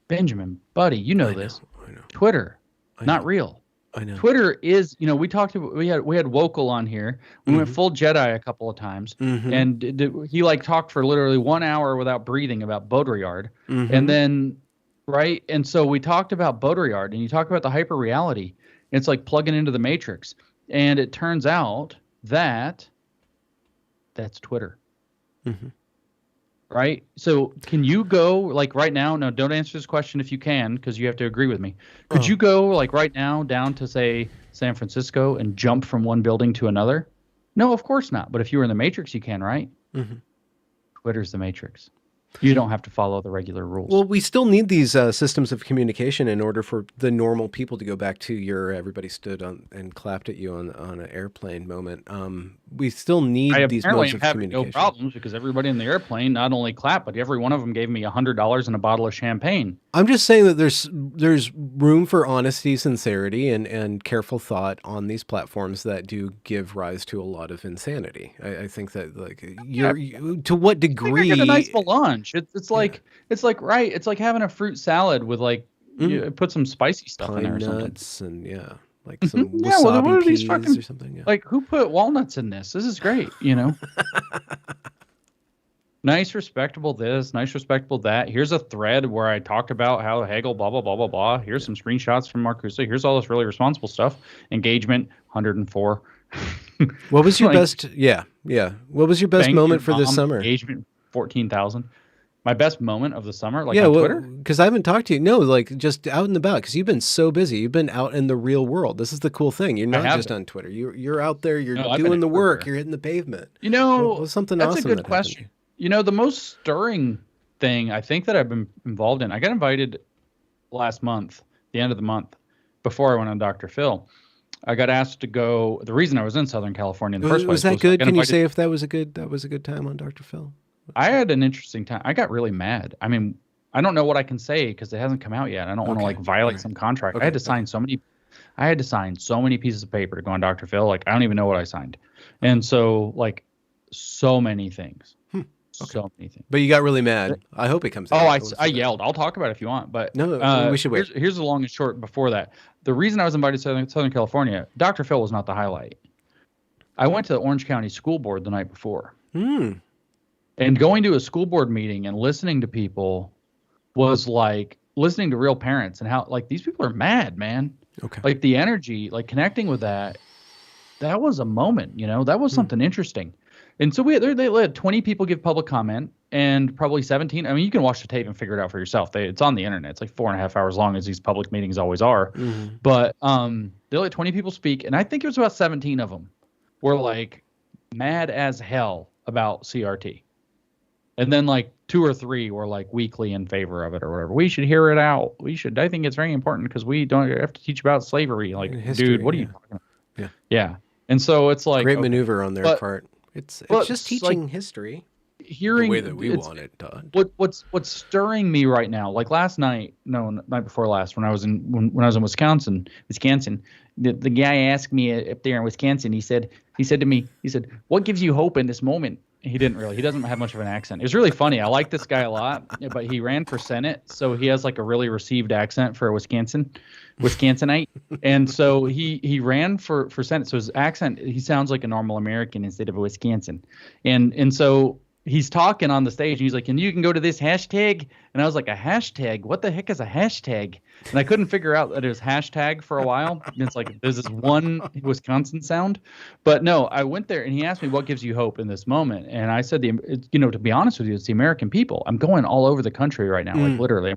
Benjamin, buddy, you know I know, this. I know, Twitter, I not know, real. I know. Twitter is, we talked about, we had Wokel on here. We went Mm-hmm. full Jedi a couple of times, Mm-hmm. and he like talked for literally 1 hour without breathing about Baudrillard, and Mm-hmm. then right, and so we talked about Baudrillard, and you talk about the hyper reality. It's like plugging into the Matrix, and it turns out that that's Twitter. Mm-hmm. Right. So can you go like right now? No, don't answer this question if you can, because you have to agree with me. Could Oh. you go like right now down to say San Francisco and jump from one building to another? No, of course not. But if you were in the Matrix, you can, right? Mm-hmm. Twitter's the Matrix. You don't have to follow the regular rules. Well, we still need these systems of communication in order for the normal people to go back to your everybody stood on and clapped at you on an airplane moment. We still I need these apparently modes am of having no communication. problems because everybody in the airplane not only clapped, but every one of them gave me $100 and a bottle of champagne. I'm just saying that there's room for honesty, sincerity, and careful thought on these platforms that do give rise to a lot of insanity. I think that like to what I think I get a nice degree? lunch. It's like right. It's like having a fruit salad with like Mm, you put some spicy stuff in there pine or something. nuts and like some Yeah, well, what wasabi are these peas fucking or something. Yeah. like? Who put walnuts in this? This is great. Nice, respectable this, nice, respectable that. Here's a thread where I talked about how Hegel, blah blah blah blah blah. Here's some screenshots from Marcuse. Here's all this really responsible stuff. Engagement 104. What was your Like best? Yeah, yeah. What was your best banged your moment for this mom. summer? Engagement 14,000. My best moment of the summer, like Yeah, on well, Twitter. because I haven't talked to you. No, like just out and about. Because you've been so busy. You've been out in the real world. This is the cool thing. You're I not have just been. on Twitter. You're out there. You're No, I've been doing the work. everywhere. You're hitting the pavement. What was something That's a awesome good that happened to question. The most stirring thing I think that I've been involved in, I got invited last month, the end of the month, before I went on Dr. Phil. I got asked to go. The reason I was in Southern California in the first Was place that was I good? got Can you invited. say if that was a good time on Dr. Phil? I had an interesting time. I got really mad. I mean, I don't know what I can say because it hasn't come out yet. I don't want to Okay. like violate All right. some contract. I Okay. had to sign so many. I had to sign so many pieces of paper to go on Dr. Phil. Like I don't even know what I signed, and so like so many things. Okay. So many things. But you got really mad. I hope it comes out. Oh, I wanna I see that. yelled. I'll talk about it if you want, but No, we should wait. here's the long and short before that. The reason I was invited to Southern California, Dr. Phil was not the highlight. I went to the Orange County School Board the night before, Hmm. and going to a school board meeting and listening to people was like listening to real parents and how like these people are mad, man. Okay. Like the energy, like connecting with that was a moment, that was something interesting. And so they let 20 people give public comment and probably 17. I mean, you can watch the tape and figure it out for yourself. It's on the internet. It's like 4.5 hours long, as these public meetings always are. Mhm. But they let 20 people speak, and I think it was about 17 of them were like mad as hell about CRT. And then like 2 or 3 were like weakly in favor of it or whatever. We should hear it out. I think it's very important because we don't have to teach about slavery. Like, History, dude, what are you yeah. talking about? Yeah. Yeah. And so it's like Great okay. maneuver on their But- part. It's but just it's like teaching history the hearing way that we it's- want it taught. What's stirring me right now, like last night, no, night before last, when I was in Wisconsin, the guy asked me up there in Wisconsin, he said to me, what gives you hope in this moment? He doesn't have much of an accent. It was really funny. I like this guy a lot, but he ran for Senate, so he has like a really received accent for a Wisconsinite. And so he ran for Senate. So his accent, he sounds like a normal American instead of a Wisconsin. And so he's talking on the stage and he's like, and you can go to this hashtag. And I was like, a hashtag? What the heck is a hashtag? And I couldn't figure out that it was hashtag for a while. And it's like, there's this one Wisconsin sound. But no, I went there and he asked me, what gives you hope in this moment? And I said, to be honest with you, it's the American people. I'm going all over the country right now, like literally.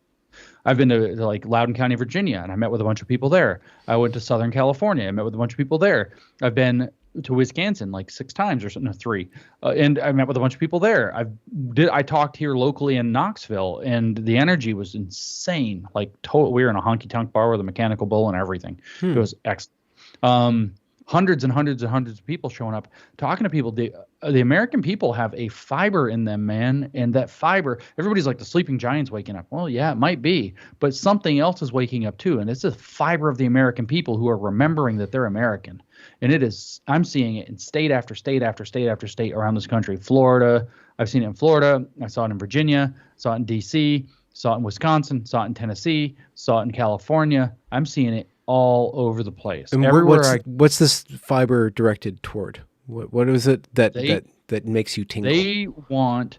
I've been to like Loudoun County, Virginia, and I met with a bunch of people there. I went to Southern California. I met with a bunch of people there. I've been to Wisconsin like 6 times or something, 3, and I met with a bunch of people there. I talked here locally in Knoxville, and the energy was insane. Like we were in a honky tonk bar with a mechanical bull and everything. It was excellent. Hundreds and hundreds and hundreds of people showing up, talking to people. The American people have a fiber in them, man. And that fiber, everybody's like the sleeping giant's waking up. Well, yeah, it might be, but something else is waking up too. And it's the fiber of the American people who are remembering that they're American. And I'm seeing it in state after state after state after state around this country. Florida, I've seen it in Florida. I saw it in Virginia, saw it in DC, saw it in Wisconsin, saw it in Tennessee, saw it in California. I'm seeing it all over the place. And Everywhere what's this fiber directed toward? What is it they that makes you tingle? they want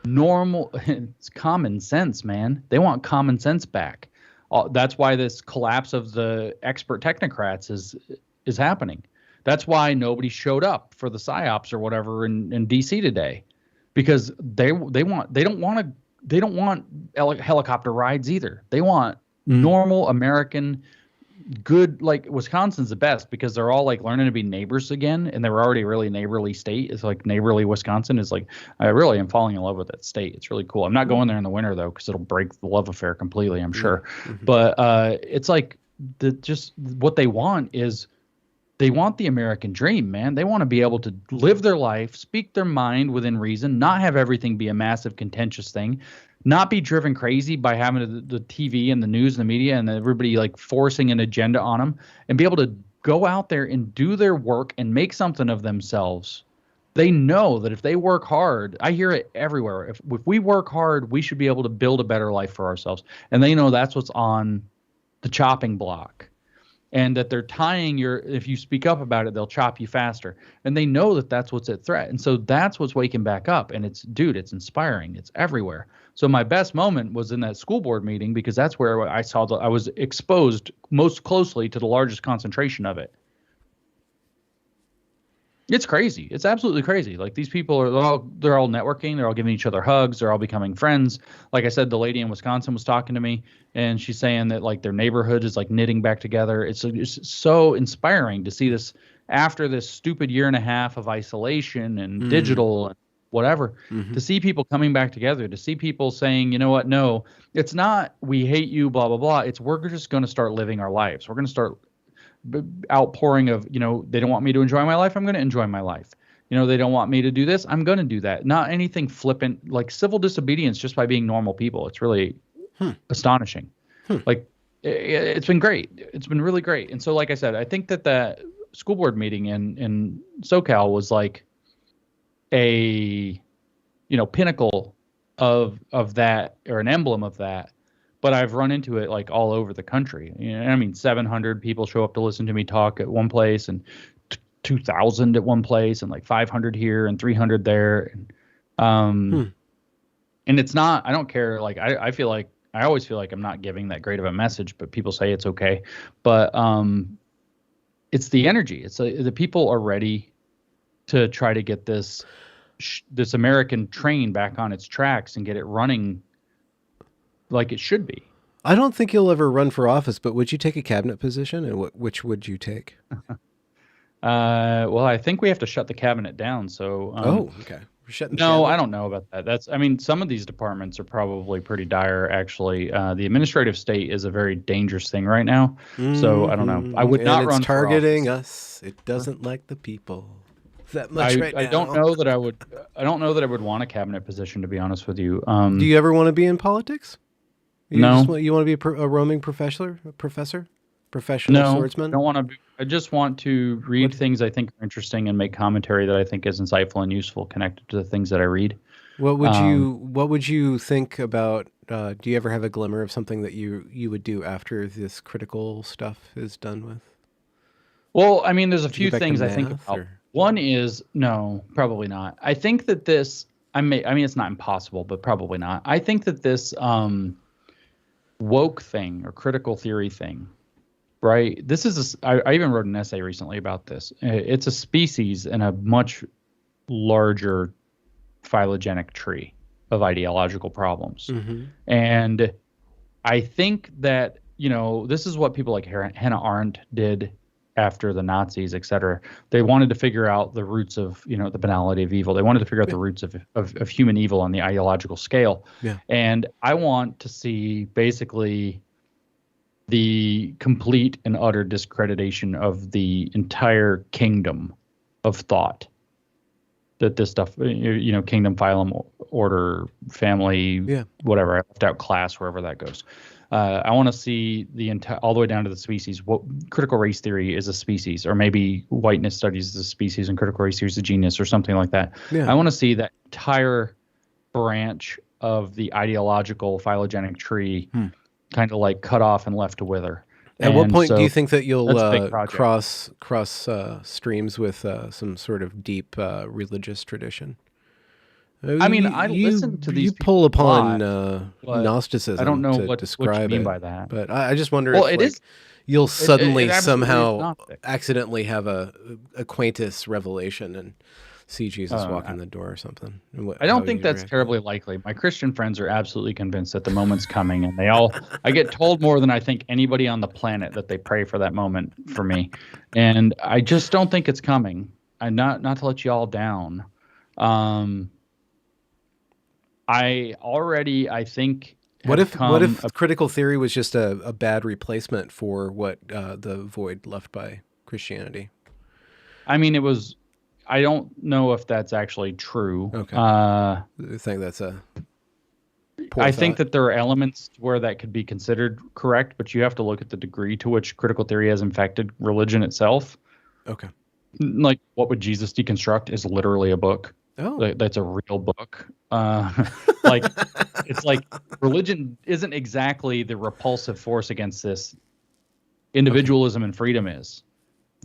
normal, it's common sense, man. They want common sense back. That's why this collapse of the expert technocrats is happening. That's why nobody showed up for the psyops or whatever in DC today, because they don't want helicopter rides either. They want normal American good, like Wisconsin's the best because they're all like learning to be neighbors again, and they're already a really neighborly state. It's like neighborly Wisconsin is like, I really am falling in love with that state. It's really cool. I'm not going there in the winter though, because it'll break the love affair completely, I'm sure. But it's like just what they want is they want the American dream, man. They want to be able to live their life, speak their mind within reason, not have everything be a massive contentious thing, not be driven crazy by having the TV and the news and the media and everybody like forcing an agenda on them, and be able to go out there and do their work and make something of themselves. They know that if they work hard, I hear it everywhere. If we work hard, we should be able to build a better life for ourselves. And they know that's what's on the chopping block. And that they're tying if you speak up about it, they'll chop you faster. And they know that that's what's at threat. And so that's what's waking back up. And it's inspiring. It's everywhere. So my best moment was in that school board meeting, because that's where I saw I was exposed most closely to the largest concentration of it. It's crazy. It's absolutely crazy. Like, these people they're all networking. They're all giving each other hugs. They're all becoming friends. Like I said, the lady in Wisconsin was talking to me, and she's saying that like their neighborhood is like knitting back together. It's so inspiring to see this after this stupid year and a half of isolation and digital and whatever, to see people coming back together, to see people saying, you know what? No, it's not, we hate you, blah, blah, blah. It's, we're just going to start living our lives. We're going to start outpouring of, they don't want me to enjoy my life, I'm going to enjoy my life. They don't want me to do this, I'm going to do that. Not anything flippant, like civil disobedience, just by being normal people. It's really astonishing. Like, it's been great. It's been really great. And so, like I said, I think that school board meeting in SoCal was like a pinnacle of that, or an emblem of that. But I've run into it like all over the country. 700 people show up to listen to me talk at one place, and 2,000 at one place, and like 500 here and 300 there. And it's not, I don't care. Like, I feel like, I always feel like I'm not giving that great of a message, but people say it's okay. But it's the energy. It's the people are ready to try to get this American train back on its tracks and get it running like it should be. I don't think you'll ever run for office, but would you take a cabinet position, and which would you take? Well, I think we have to shut the cabinet down. So, okay. We're shutting. No, I don't know about that. Some of these departments are probably pretty dire, actually. The administrative state is a very dangerous thing right now. So I don't know. I would not run for office. It's targeting us. It doesn't like the people that much right now. I don't know that I would want a cabinet position, to be honest with you. Do you ever want to be in politics? No. You want to be a roaming professor, professional swordsman? I don't want to be. I just want to read things I think are interesting and make commentary that I think is insightful and useful, connected to the things that I read. What would you think about? Do you ever have a glimmer of something that you would do after this critical stuff is done with? Well, there's a few things I think about. One is, no, probably not. I think that this, it's not impossible, but probably not. I think that this woke thing or critical theory thing, right? This is I even wrote an essay recently about this. It's a species in a much larger phylogenetic tree of ideological problems. And I think that, this is what people like Hannah Arendt did after the Nazis, et cetera. They wanted to figure out the roots of, the banality of evil. They wanted to figure out the roots of human evil on the ideological scale. Yeah. And I want to see basically the complete and utter discreditation of the entire kingdom of thought that this stuff, kingdom, phylum, order, family, whatever, I left out class, wherever that goes. I want to see the entire all the way down to the species. What critical race theory is a species, or maybe whiteness studies is a species, and critical race theory is a genus, or something like that. Yeah. I want to see that entire branch of the ideological phylogenetic tree kind of like cut off and left to wither. At what And point do so you think that you'll that's a big project. cross streams with some sort of deep religious tradition? I mean, I listen to You these pull people a upon lot, but I don't Gnosticism know to what you describe mean it, by that. but I just wonder Well, if it like is you'll it suddenly absolutely is somehow Gnostic. accidentally have a Aquinas revelation and see Jesus walk Uh, in the door or something. I How don't think you that's react to that? terribly likely. My Christian friends are absolutely convinced that the moment's coming, and I get told more than I think anybody on the planet that they pray for that moment for me, and I just don't think it's coming. And not to let you all down. Um, I think have What come. if critical theory was just a bad replacement for what the void left by Christianity? I mean, it was. I don't know if that's actually true. Okay, I think that's a poor I think thought. that there are elements where that could be considered correct, but you have to look at the degree to which critical theory has infected religion itself. Okay. Like, what would Jesus deconstruct is literally a book. Oh. That's a real book. Like, it's like religion isn't exactly the repulsive force against this. Okay. Individualism and freedom is.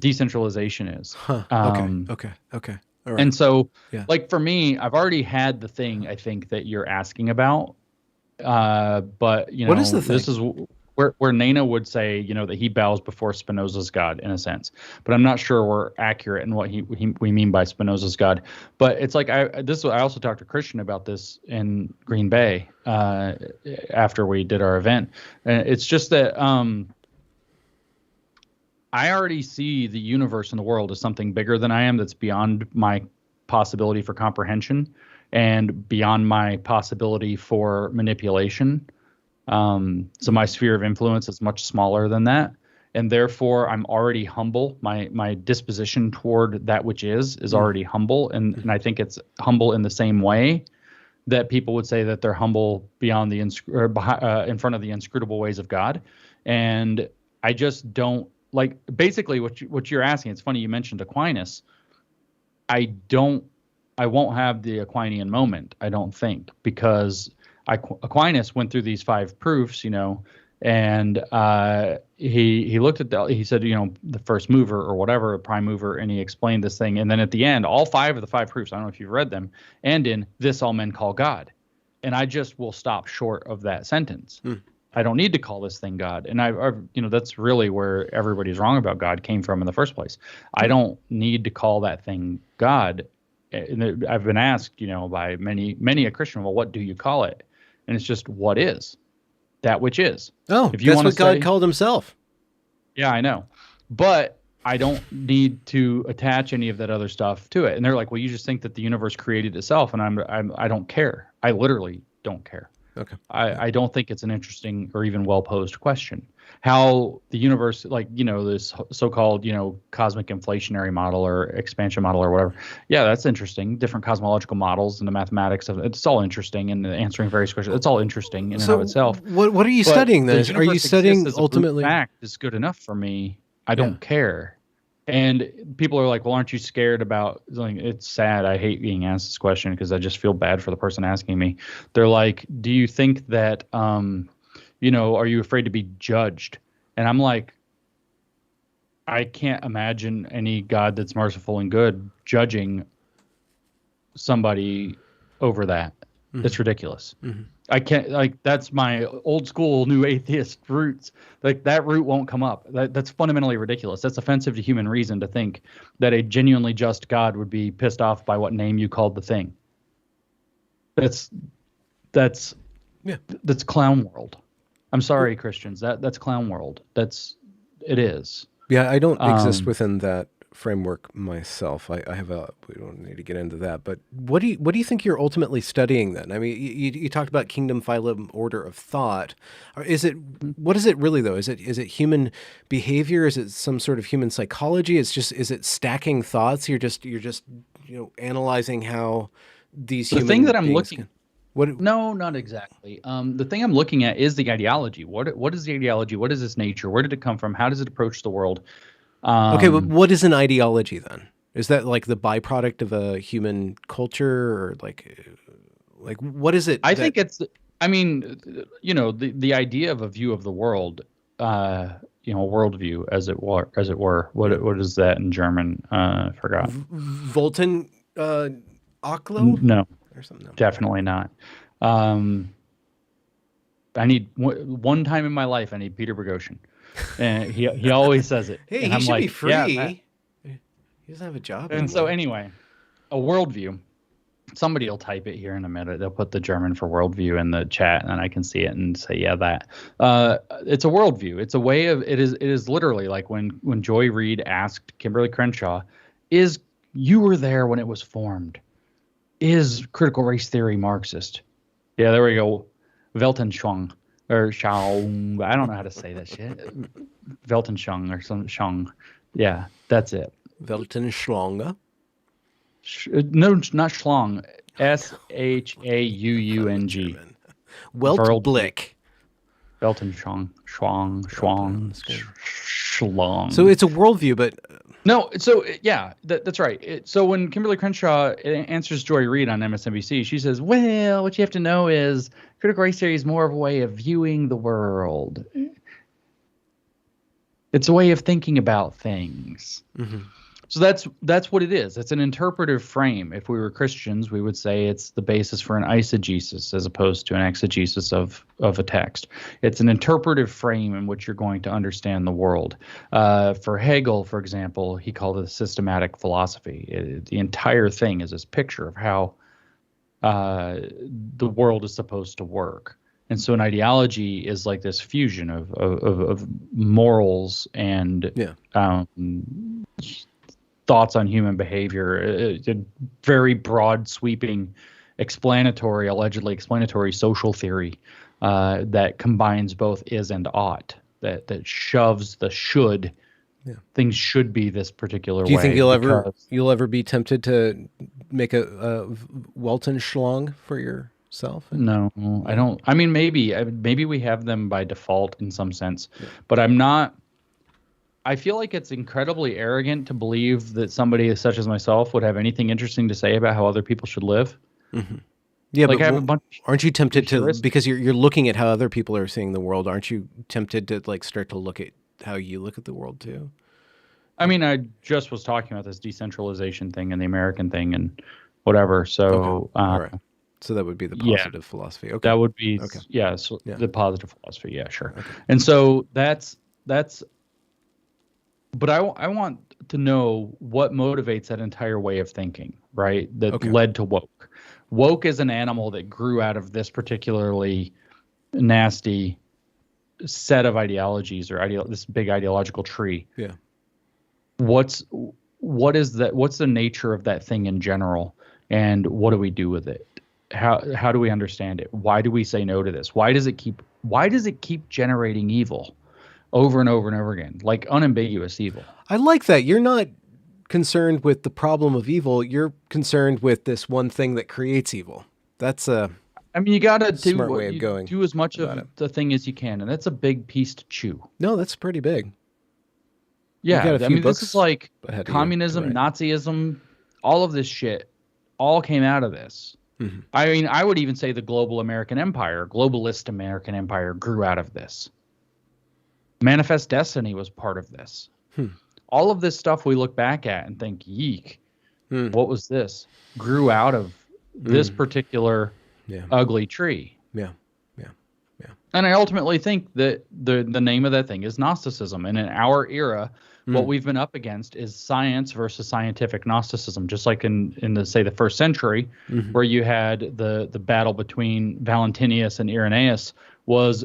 Decentralization is. Huh. Okay. Okay. Okay. All right. And so, Yeah. like for me, I've already had the thing I think that you're asking about. But What is the thing? this is where Nana would say, that he bows before Spinoza's God in a sense, but I'm not sure we're accurate in what we mean by Spinoza's God. But it's like I also talked to Christian about this in Green Bay after we did our event. And it's just that I already see the universe and the world as something bigger than I am, that's beyond my possibility for comprehension and beyond my possibility for manipulation. So my sphere of influence is much smaller than that. And therefore, I'm already humble. My disposition toward that which is already humble. And I think it's humble in the same way that people would say that they're humble beyond the in front of the inscrutable ways of God. And I just don't like basically what you're asking. It's funny you mentioned Aquinas. I won't have the Aquinian moment, I don't think, because Aquinas went through these 5 proofs, and he looked at he said, the first mover or whatever, prime mover, and he explained this thing. And then at the end, all 5 of the 5 proofs, I don't know if you've read them, and in this all men call God. And I just will stop short of that sentence. I don't need to call this thing God. And that's really where everybody's wrong about God came from in the first place. I don't need to call that thing God. And I've been asked, by many a Christian, well, what do you call it? And it's just what is, that which is. Oh, If you that's what God say, called himself. Yeah, I know. But I don't need to attach any of that other stuff to it. And they're like, well, you just think that the universe created itself. And I don't care. I literally don't care. Okay. I don't think it's an interesting or even well-posed question. How the universe, this so-called, cosmic inflationary model or expansion model or whatever. Yeah, that's interesting. Different cosmological models and the mathematics of it's all interesting, and answering various questions. It's all interesting in and of itself. What are you But studying the then? Are you universe studying exists as a brute ultimately? fact is good enough for me. I don't care. And people are like, well, aren't you scared about, like, it's sad. I hate being asked this question because I just feel bad for the person asking me. They're like, do you think that, are you afraid to be judged? And I'm like, I can't imagine any God that's merciful and good judging somebody over that. It's ridiculous. I can't, that's my old school new atheist roots. Like, that root won't come up. That's fundamentally ridiculous. That's offensive to human reason to think that a genuinely just God would be pissed off by what name you called the thing. That's clown world. I'm sorry, Christians. That's clown world. It is. Yeah, I don't exist within that framework myself. I have we don't need to get into that, but what do you think you're ultimately studying then? I mean, you talked about kingdom, phylum, order of thought. Or what is it really though? Is it human behavior? Is it some sort of human psychology? Is it stacking thoughts? You're just analyzing how these The human thing that I'm beings looking can, What? No, not exactly. The thing I'm looking at is the ideology. What is the ideology? What is its nature? Where did it come from? How does it approach the world? Okay, but Um, what is an ideology then? Is that like the byproduct of a human culture, or like what is it I that? think it's. I mean, the idea of a view of the world, a worldview, as it were. Yeah. What is that in German? I forgot. Volten Aklo No, or something. No. definitely not. Um, I need one time in my life. I need Peter Boghossian, and he always says it, Hey, and he I'm should be like, yeah, that. free. He doesn't have a job And so anymore. anyway, a worldview. Somebody will type it here in a minute. They'll put the German for worldview in the chat, and then I can see it and say, yeah, that. It's a worldview. It's a way of it is literally like when Joy Reid asked Kimberly Crenshaw, "Is you were there when it was formed? Is critical race theory Marxist?" Yeah, there we go. Weltanschauung or Schaung. I don't know how to say that shit. Weltanschauung or some Schauung. Yeah, that's it. Weltanschauung. No, not Schlong. Schauung. German. Worldview. Weltblick. Weltanschauung. Schwang. Schlong. So it's a worldview, but No, so yeah, that's right. So when Kimberly Crenshaw answers Joy Reid on MSNBC, she says, "Well, what you have to know is critical race theory is more of a way of viewing the world. It's a way of thinking about things." So that's what it is. It's an interpretive frame. If we were Christians, we would say it's the basis for an eisegesis as opposed to an exegesis of a text. It's an interpretive frame in which you're going to understand the world. For Hegel, for example, he called it a systematic philosophy. The entire thing is this picture of how the world is supposed to work. And so an ideology is like this fusion of morals and thoughts on human behavior, a very broad sweeping allegedly explanatory social theory that combines both is and ought, that shoves the should. Things should be this particular way. Do you think you'll ever be tempted to make a Weltanschauung for yourself? No, I don't. I mean, maybe we have them by default in some sense, but I'm not. I feel like it's incredibly arrogant to believe that somebody such as myself would have anything interesting to say about how other people should live. Yeah, like but I have a bunch aren't you tempted to, because you're looking at how other people are seeing the world, aren't you tempted to like start to look at how you look at the world too? I mean, I just was talking about this decentralization thing and the American thing and whatever. So, all right. So that would be the positive philosophy. Okay. That would be, the positive philosophy. Yeah, sure. Okay. And so that's, but I want to know what motivates that entire way of thinking, right? That led to woke. Woke is an animal that grew out of this particularly nasty set of ideologies or this big ideological tree. Yeah. What is that? What's the nature of that thing in general? And what do we do with it? How do we understand it? Why do we say no to this? Why does it keep generating evil over and over and over again, like unambiguous evil? I like that. You're not concerned with the problem of evil. You're concerned with this one thing that creates evil. That's a you got to smart way of going. Do as much of the thing as you can, and that's a big piece to chew. No, that's pretty big. Yeah, this is like communism, Nazism, all of this shit, all came out of this. Mm-hmm. I mean, I would even say the global American empire, globalist American empire, grew out of this. Manifest Destiny was part of this. All of this stuff we look back at and think, yeek, what was this? Grew out of this particular ugly tree. Yeah. And I ultimately think that the name of that thing is Gnosticism. And in our era, what we've been up against is science versus scientific Gnosticism, just like in the first century, where you had the battle between Valentinius and Irenaeus was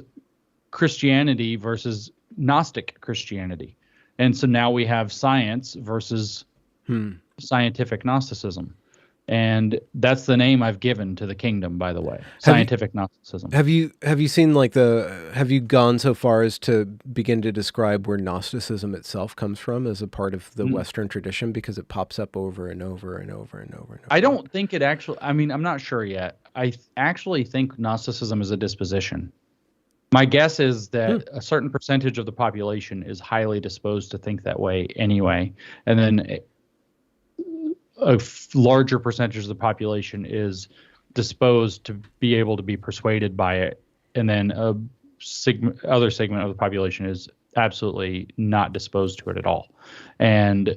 Christianity versus Gnostic Christianity. And so now we have science versus scientific Gnosticism. And that's the name I've given to the kingdom, by the way. Have you Scientific Gnosticism. have you seen like have you gone so far as to begin to describe where Gnosticism itself comes from as a part of the N- Western tradition because it pops up over and over and over and over and I over. don't think it actually, I mean, I'm not sure yet. Actually think Gnosticism is a disposition. My guess is Hmm. that a certain percentage of the population is highly disposed to think that way anyway. And then larger percentage of the population is disposed to be able to be persuaded by it, and then other segment of the population is absolutely not disposed to it at all. And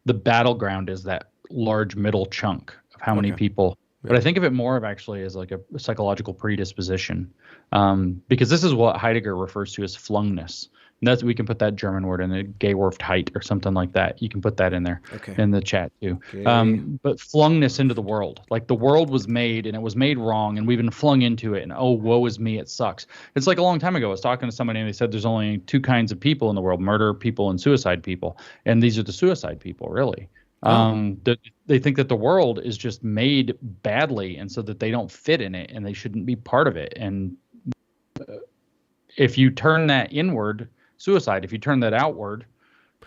the battleground is that large middle chunk of how many Okay. people. But Yeah. I think of it more of actually as like a psychological predisposition, because this is what Heidegger refers to as flungness. And that's, we can put that German word in the Geworftheit or something like that. You can put that in there Okay. in the chat too. Okay. But flungness into the world, like the world was made and it was made wrong, and we've been flung into it. And oh, woe is me, it sucks. It's like a long time ago. I was talking to somebody and they said there's only two kinds of people in the world: murder people and suicide people. And these are the suicide people, really. Oh. They think that the world is just made badly, and so that they don't fit in it and they shouldn't be part of it. And if you turn that inward, suicide. If you turn that outward,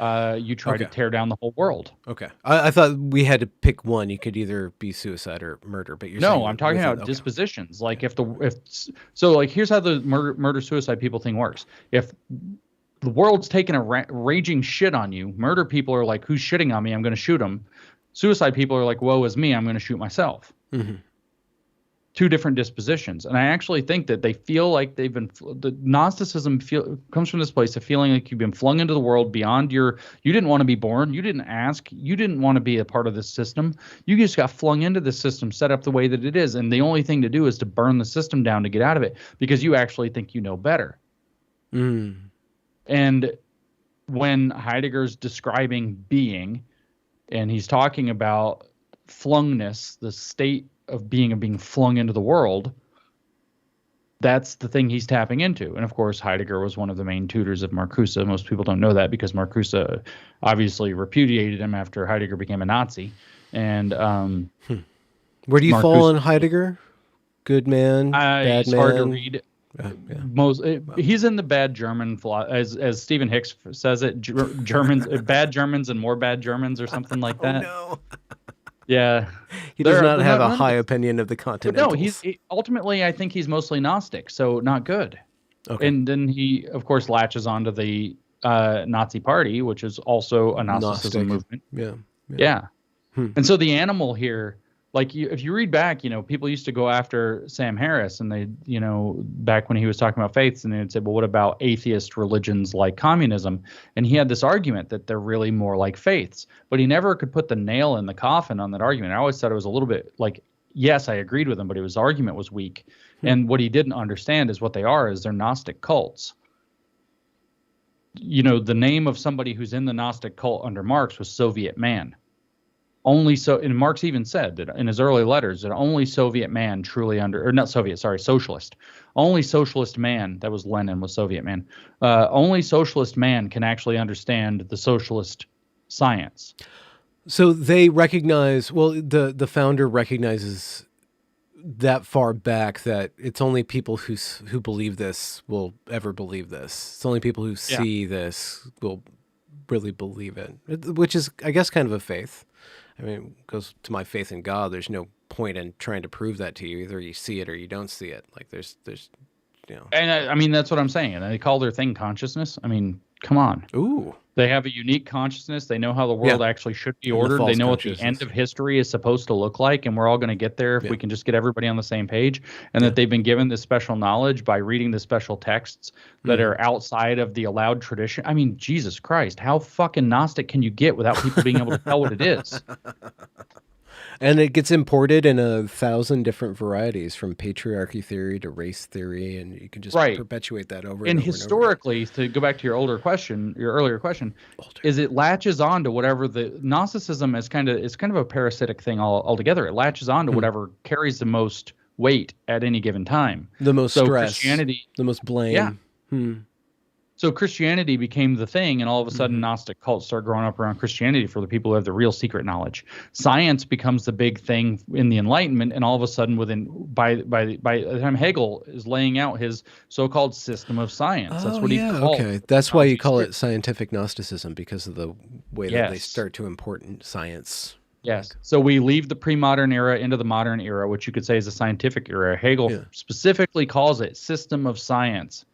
you try to Okay. tear down the whole world. Okay. I thought we had to pick one. You could either be suicide or murder, but you're saying No, I'm talking within, about okay. dispositions. Like like here's how the murder suicide people thing works. If the world's taking a raging shit on you, murder people are like, who's shitting on me? I'm going to shoot him. Suicide people are like, woe is me, I'm going to shoot myself. Mm-hmm. Two different dispositions. And I actually think that they feel like they've been, the Gnosticism comes from this place of feeling like you've been flung into the world beyond you didn't want to be born, you didn't ask, you didn't want to be a part of this system, you just got flung into the system set up the way that it is, and the only thing to do is to burn the system down to get out of it because you actually think you know better. Mm. And when Heidegger's describing being, and he's talking about flungness, the state of being flung into the world, that's the thing he's tapping into. And of course, Heidegger was one of the main tutors of Marcuse. Most people don't know that because Marcuse obviously repudiated him after Heidegger became a Nazi. And Where do you Marcuse, fall on Heidegger? Good man, bad he's man. hard to read. Yeah. He's in the bad German, as Stephen Hicks says it, Germans, bad Germans and more bad Germans or something like that. Oh no. Yeah. He does not have a high opinion of the Continentals. No, ultimately, I think he's mostly Gnostic, so not good. Okay. And then he, of course, latches onto the Nazi Party, which is also a Gnosticism movement. Yeah. And so the animal here, like if you read back, people used to go after Sam Harris, and they, back when he was talking about faiths, and they would say, well, what about atheist religions like communism? And he had this argument that they're really more like faiths, but he never could put the nail in the coffin on that argument. I always thought it was a little bit like, yes, I agreed with him, but his argument was weak. And what he didn't understand is what they are is they're Gnostic cults. The name of somebody who's in the Gnostic cult under Marx was Soviet man. And Marx even said that in his early letters that only Soviet man truly socialist. Only socialist man, that was Lenin, was Soviet man. Only socialist man can actually understand the socialist science. So they recognize, the founder recognizes that far back that it's only people who believe this will ever believe this. It's only people who see this will really believe it, which is, I guess, kind of a faith. I mean, it goes to my faith in God. There's no point in trying to prove that to you. Either you see it or you don't see it. Like there's. And I mean, that's what I'm saying. And they call their thing consciousness. I mean, come on. Ooh. They have a unique consciousness. They know how the world actually should be ordered. They know what the end of history is supposed to look like, and we're all going to get there if we can just get everybody on the same page. And that they've been given this special knowledge by reading the special texts that are outside of the allowed tradition. I mean, Jesus Christ, how fucking Gnostic can you get without people being able to tell what it is? And it gets imported in 1,000 different varieties, from patriarchy theory to race theory, and you can just perpetuate that over and over. Historically, to go back to your earlier question, is it latches on to whatever the Gnosticism is kind of a parasitic thing altogether. It latches on to whatever carries the most weight at any given time. The most stress, Christianity, the most blame. Yeah. So Christianity became the thing, and all of a sudden Gnostic cults start growing up around Christianity for the people who have the real secret knowledge. Science becomes the big thing in the Enlightenment, and all of a sudden, by the time Hegel is laying out his so-called system of science, that's Oh, what he yeah. called Okay. the That's why you technology of call spirit. it scientific Gnosticism, because of the way that they Yes. start to import science. Yes. So we leave the pre-modern era into the modern era, which you could say is a scientific era. Hegel Yeah. specifically calls it system of science,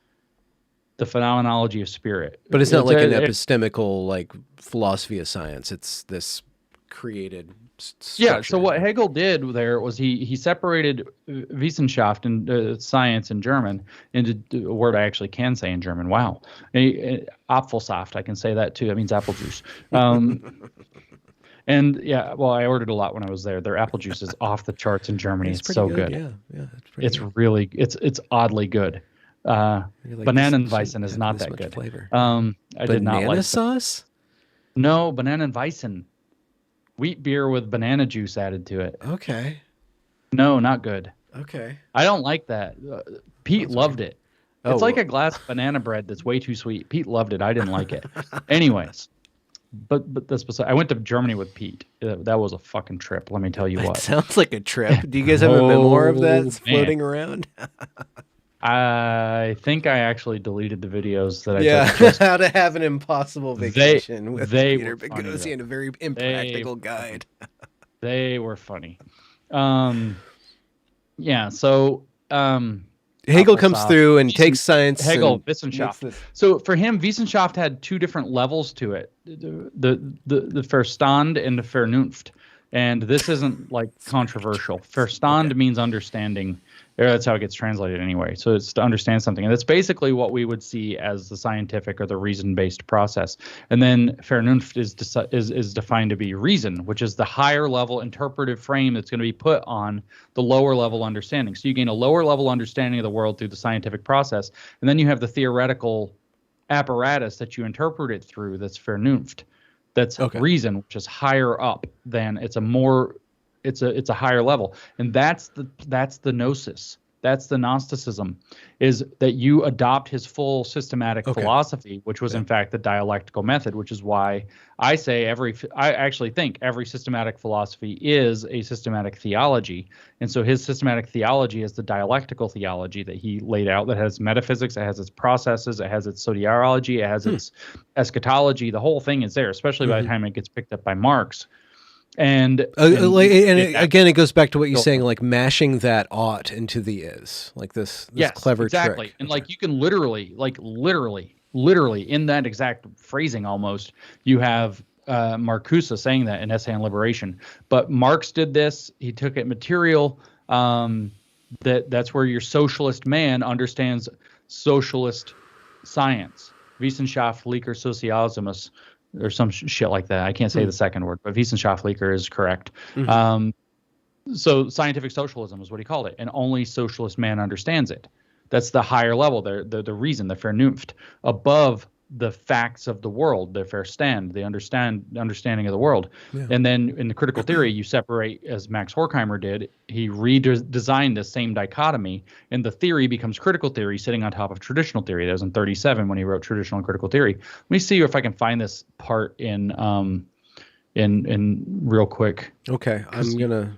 the phenomenology of spirit. But it's not like an It, epistemical, like, philosophy of science. It's this created Yeah, so structure. what Hegel did there was he separated Wissenschaft and science in German into a word I actually can say in German. Wow, Apfelsaft, I can say that too. That means apple juice. And yeah, well, I ordered a lot when I was there. Their apple juice is off the charts in Germany. It's It's pretty so good. good. Yeah. Yeah. It's pretty It's good. really it's oddly good. You're like, this Bananenweizen shouldn't is have not this that much good. flavor. I did not Banana like. sauce? No, Bananenweizen, wheat beer with banana juice added to it. Okay. No, not good. Okay. I don't like that. Pete Sounds loved weird. it. Oh, It's like well. a glass of banana bread that's way too sweet. Pete loved it. I didn't like it. Anyways, but that's beside. I went to Germany with Pete. That was a fucking trip. Let me tell you It what. sounds like a trip. Do you guys have a memoir of that Oh that's man, floating around? I think I actually deleted the videos that I Yeah, took. Just how to have an impossible they vacation with they Peter were funny Boghossian, though. a very They impractical were funny. guide. They were funny. Um, yeah. So Hegel comes Apfelsaft, through and takes science Hegel, and makes Wissenschaft. this. So for him, Wissenschaft had two different levels to it: the Verstand and the Vernunft. And this isn't like controversial. Okay. Verstand means understanding. That's how it gets translated anyway. So it's to understand something, and that's basically what we would see as the scientific or the reason-based process. And then Vernunft is defined to be reason, which is the higher level interpretive frame that's going to be put on the lower level understanding. So you gain a lower level understanding of the world through the scientific process, and then you have the theoretical apparatus that you interpret it through. That's Vernunft. That's Okay. reason, which is higher up than it's a higher level, and that's the gnosis. That's the Gnosticism, is that you adopt his full systematic Okay. philosophy, which was in fact the dialectical method, which is why I actually think every systematic philosophy is a systematic theology. And so his systematic theology is the dialectical theology that he laid out, that has metaphysics, it has its processes, it has its soteriology, it has its eschatology. The whole thing is there, especially by the time it gets picked up by Marx. And Again, it goes back to what you're Go saying, for it. like mashing that ought into the is, like this Yes, clever exactly. trick. And like you can literally in that exact phrasing almost, you have Marcuse saying that in Essay on Liberation. But Marx did this. He took it material. That's where your socialist man understands socialist science. Wissenschaftlicher Sozialismus, or some shit like that. I can't say the second word, but Wissenschaftlicher is correct. So scientific socialism is what he called it, and only socialist man understands it. That's the higher level, the reason, the Vernunft, above the facts of the world, the Verstand, the understanding of the world. Yeah. And then in the critical theory, you separate, as Max Horkheimer did. He redesigned the same dichotomy, and the theory becomes critical theory sitting on top of traditional theory. That was in 1937 when he wrote Traditional and Critical Theory. Let me see if I can find this part in real quick. Okay, I'm gonna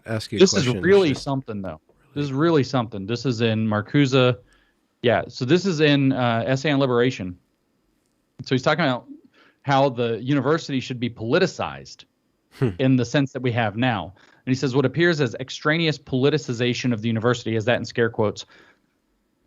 ask you a This is question. really something, though. This is really something. This is in Marcuse. Yeah, so this is in Essay on Liberation. So he's talking about how the university should be politicized in the sense that we have now. And he says what appears as extraneous politicization of the university, as that in scare quotes,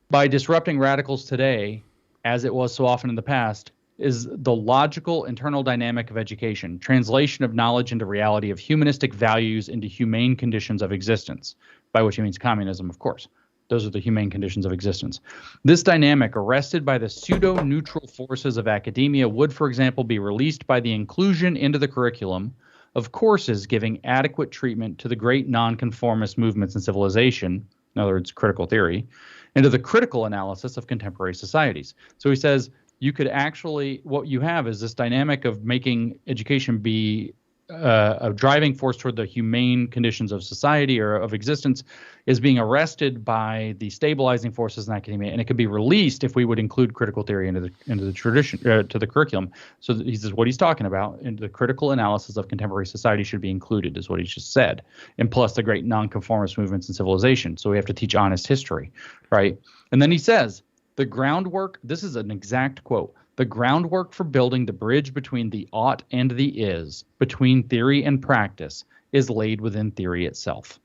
by disrupting radicals today, as it was so often in the past, is the logical internal dynamic of education, translation of knowledge into reality, of humanistic values into humane conditions of existence, by which he means communism, of course. Those are the humane conditions of existence. This dynamic, arrested by the pseudo-neutral forces of academia, would, for example, be released by the inclusion into the curriculum of courses giving adequate treatment to the great nonconformist movements in civilization, in other words, critical theory, and to the critical analysis of contemporary societies. So he says you could actually, what you have is this dynamic of making education be a driving force toward the humane conditions of society or of existence is being arrested by the stabilizing forces in academia, and it could be released if we would include critical theory into the tradition to the curriculum. So he says what he's talking about in the critical analysis of contemporary society should be included, is what he just said, and plus the great nonconformist movements in civilization. So we have to teach honest history, right? And then he says the groundwork. This is an exact quote. The groundwork for building the bridge between the ought and the is, between theory and practice, is laid within theory itself.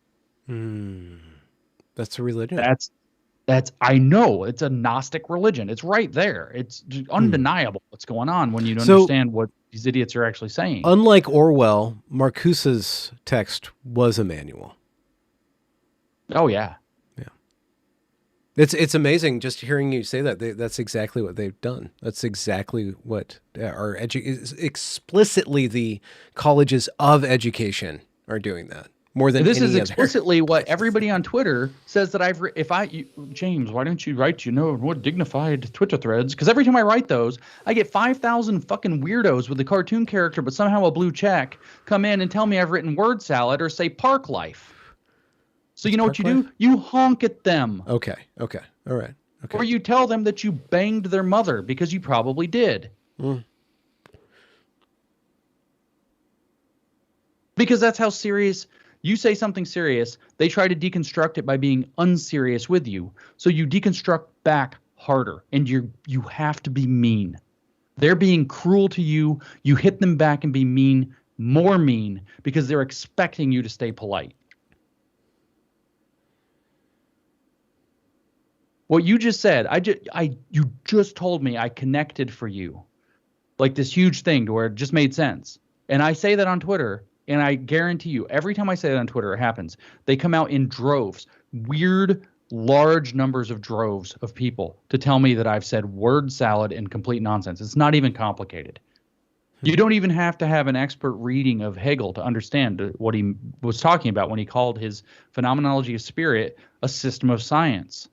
That's a religion. That's I know it's a Gnostic religion. It's right there. It's undeniable what's going on when you understand what these idiots are actually saying. Unlike Orwell, Marcuse's text was a manual. Oh yeah. It's amazing just hearing you say that. That's exactly what they've done. That's exactly what our explicitly the colleges of education are doing that more than this any is other. Explicitly what everybody on Twitter says that I've. James, why don't you write more dignified Twitter threads? Because every time I write those, I get 5,000 fucking weirdos with a cartoon character but somehow a blue check come in and tell me I've written word salad or say park life. So you know what you do? You honk at them. Okay. All right. Okay. Or you tell them that you banged their mother because you probably did. Because that's how serious. You say something serious, they try to deconstruct it by being unserious with you. So you deconstruct back harder, and you have to be mean. They're being cruel to you. You hit them back and be mean, more mean, because they're expecting you to stay polite. What you just said, you just told me I connected for you, like this huge thing to where it just made sense. And I say that on Twitter, and I guarantee you, every time I say that on Twitter, it happens. They come out in droves, weird, large numbers of droves of people to tell me that I've said word salad and complete nonsense. It's not even complicated. You don't even have to have an expert reading of Hegel to understand what he was talking about when he called his phenomenology of spirit a system of science.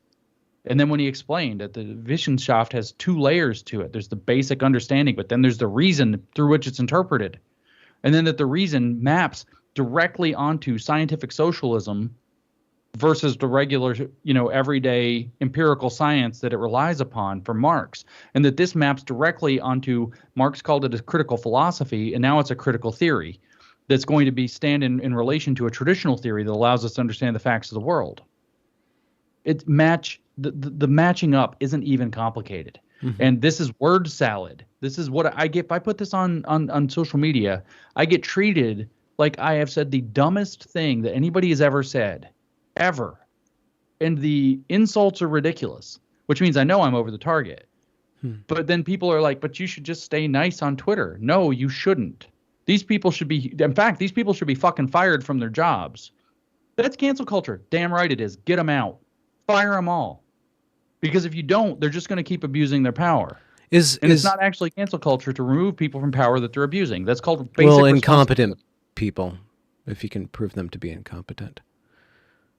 And then when he explained that the Wissenschaft has two layers to it, there's the basic understanding, but then there's the reason through which it's interpreted. And then that the reason maps directly onto scientific socialism versus the regular, everyday empirical science that it relies upon for Marx. And that this maps directly onto, Marx called it a critical philosophy, and now it's a critical theory that's going to be stand in relation to a traditional theory that allows us to understand the facts of the world. The matching up isn't even complicated. And this is word salad. This is what I get. If I put this on social media, I get treated like I have said the dumbest thing that anybody has ever said, ever. And the insults are ridiculous, which means I know I'm over the target. But then people are like, but you should just stay nice on Twitter. No, you shouldn't. These people should be, in fact, these people should be fucking fired from their jobs. That's cancel culture. Damn right it is. Get them out. Fire them all. Because if you don't, they're just going to keep abusing their power. It's not actually cancel culture to remove people from power that they're abusing. That's called basic incompetent people, if you can prove them to be incompetent.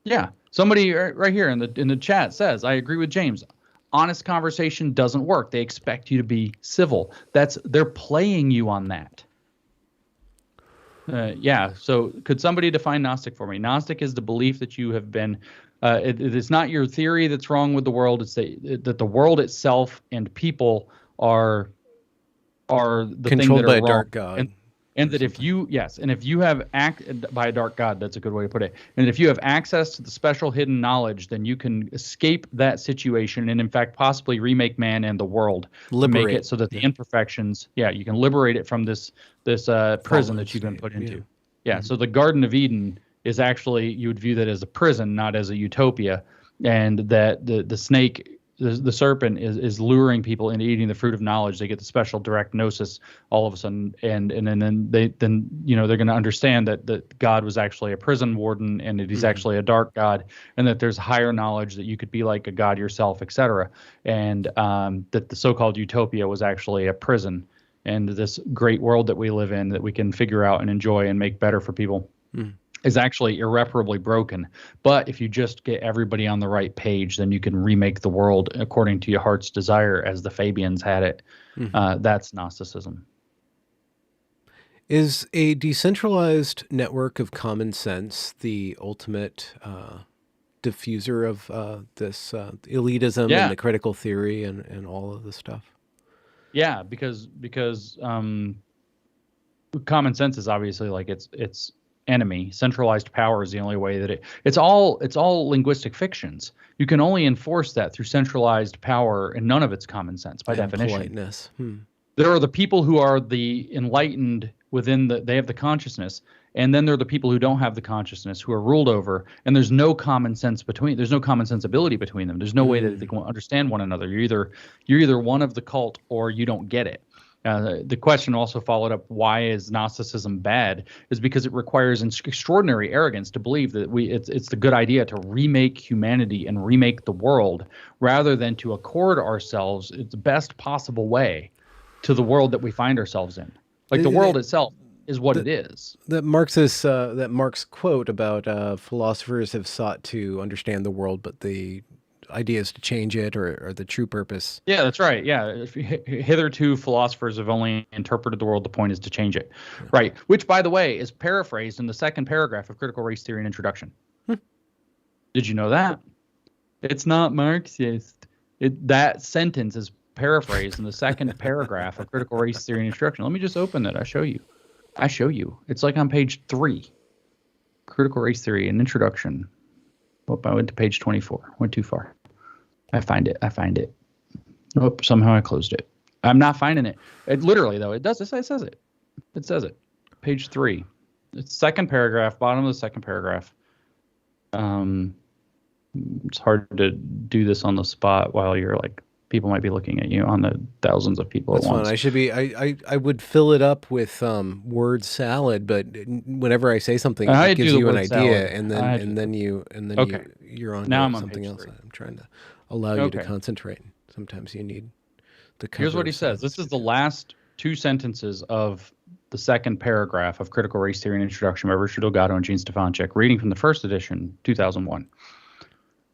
Yeah. Somebody right here in the chat says, I agree with James. Honest conversation doesn't work. They expect you to be civil. They're playing you on that. Yeah. So could somebody define Gnostic for me? Gnostic is the belief that you have been it is not your theory that's wrong with the world. It's that the world itself and people are the thing that are controlled by a wrong. dark god. And that if you have by a dark god, that's a good way to put it. And if you have access to the special hidden knowledge, then you can escape that situation and in fact possibly remake man and the world. Liberate. Make it so that the imperfections, you can liberate it from this prison that you've been put into. Yeah. So the Garden of Eden is actually, you would view that as a prison, not as a utopia, and that the snake, the serpent is luring people into eating the fruit of knowledge. They get the special direct gnosis all of a sudden, and then they're going to understand that God was actually a prison warden and that he's actually a dark god, and that there's higher knowledge that you could be like a god yourself, etc. And that the so-called utopia was actually a prison, and this great world that we live in that we can figure out and enjoy and make better for people is actually irreparably broken. But if you just get everybody on the right page, then you can remake the world according to your heart's desire, as the Fabians had it. That's Gnosticism. Is a decentralized network of common sense the ultimate diffuser of this elitism and Yeah, the critical theory and all of this stuff? yeah, because common sense is obviously like its enemy. Centralized power is the only way that it's all linguistic fictions. You can only enforce that through centralized power, and none of it's common sense by And definition. politeness. There are the people who are the enlightened within they have the consciousness, and then there are the people who don't have the consciousness who are ruled over, and there's no common sense there's no common sensibility between them. There's no way that they can understand one another. You're either one of the cult or you don't get it. The question also followed up, why is Gnosticism bad? Is because it requires extraordinary arrogance to believe that it's the good idea to remake humanity and remake the world rather than to accord ourselves in the best possible way to the world that we find ourselves in. Like the world itself is what it is. That Marx quote about philosophers have sought to understand the world, but the idea is to change it, or the true purpose. Yeah, that's right. Yeah. Hitherto, philosophers have only interpreted the world. The point is to change it. Yeah. Right. Which, by the way, is paraphrased in the second paragraph of Critical Race Theory and Introduction. Did you know that? It's not Marxist. That sentence is paraphrased in the second paragraph of Critical Race Theory and Introduction. Let me just open it. I show you. It's like on page 3. Critical Race Theory and Introduction. Oh, I went to page 24. Went too far. I find it. Oh, somehow I closed it. I'm not finding it. Literally, though, it does. It says it. It says it. Page 3. It's second paragraph, bottom of the second paragraph. It's hard to do this on the spot while you're like, people might be looking at you on the thousands of people That's at once. Fine. I should be. I would fill it up with word salad, but whenever I say something, it gives you an idea, and then you're on now I'm something on else. 3. I'm trying to allow you to concentrate. Sometimes you need the cover. Here's what he says. This is the last 2 sentences of the second paragraph of Critical Race Theory and Introduction by Richard Delgado and Gene Stefanchik, reading from the first edition, 2001.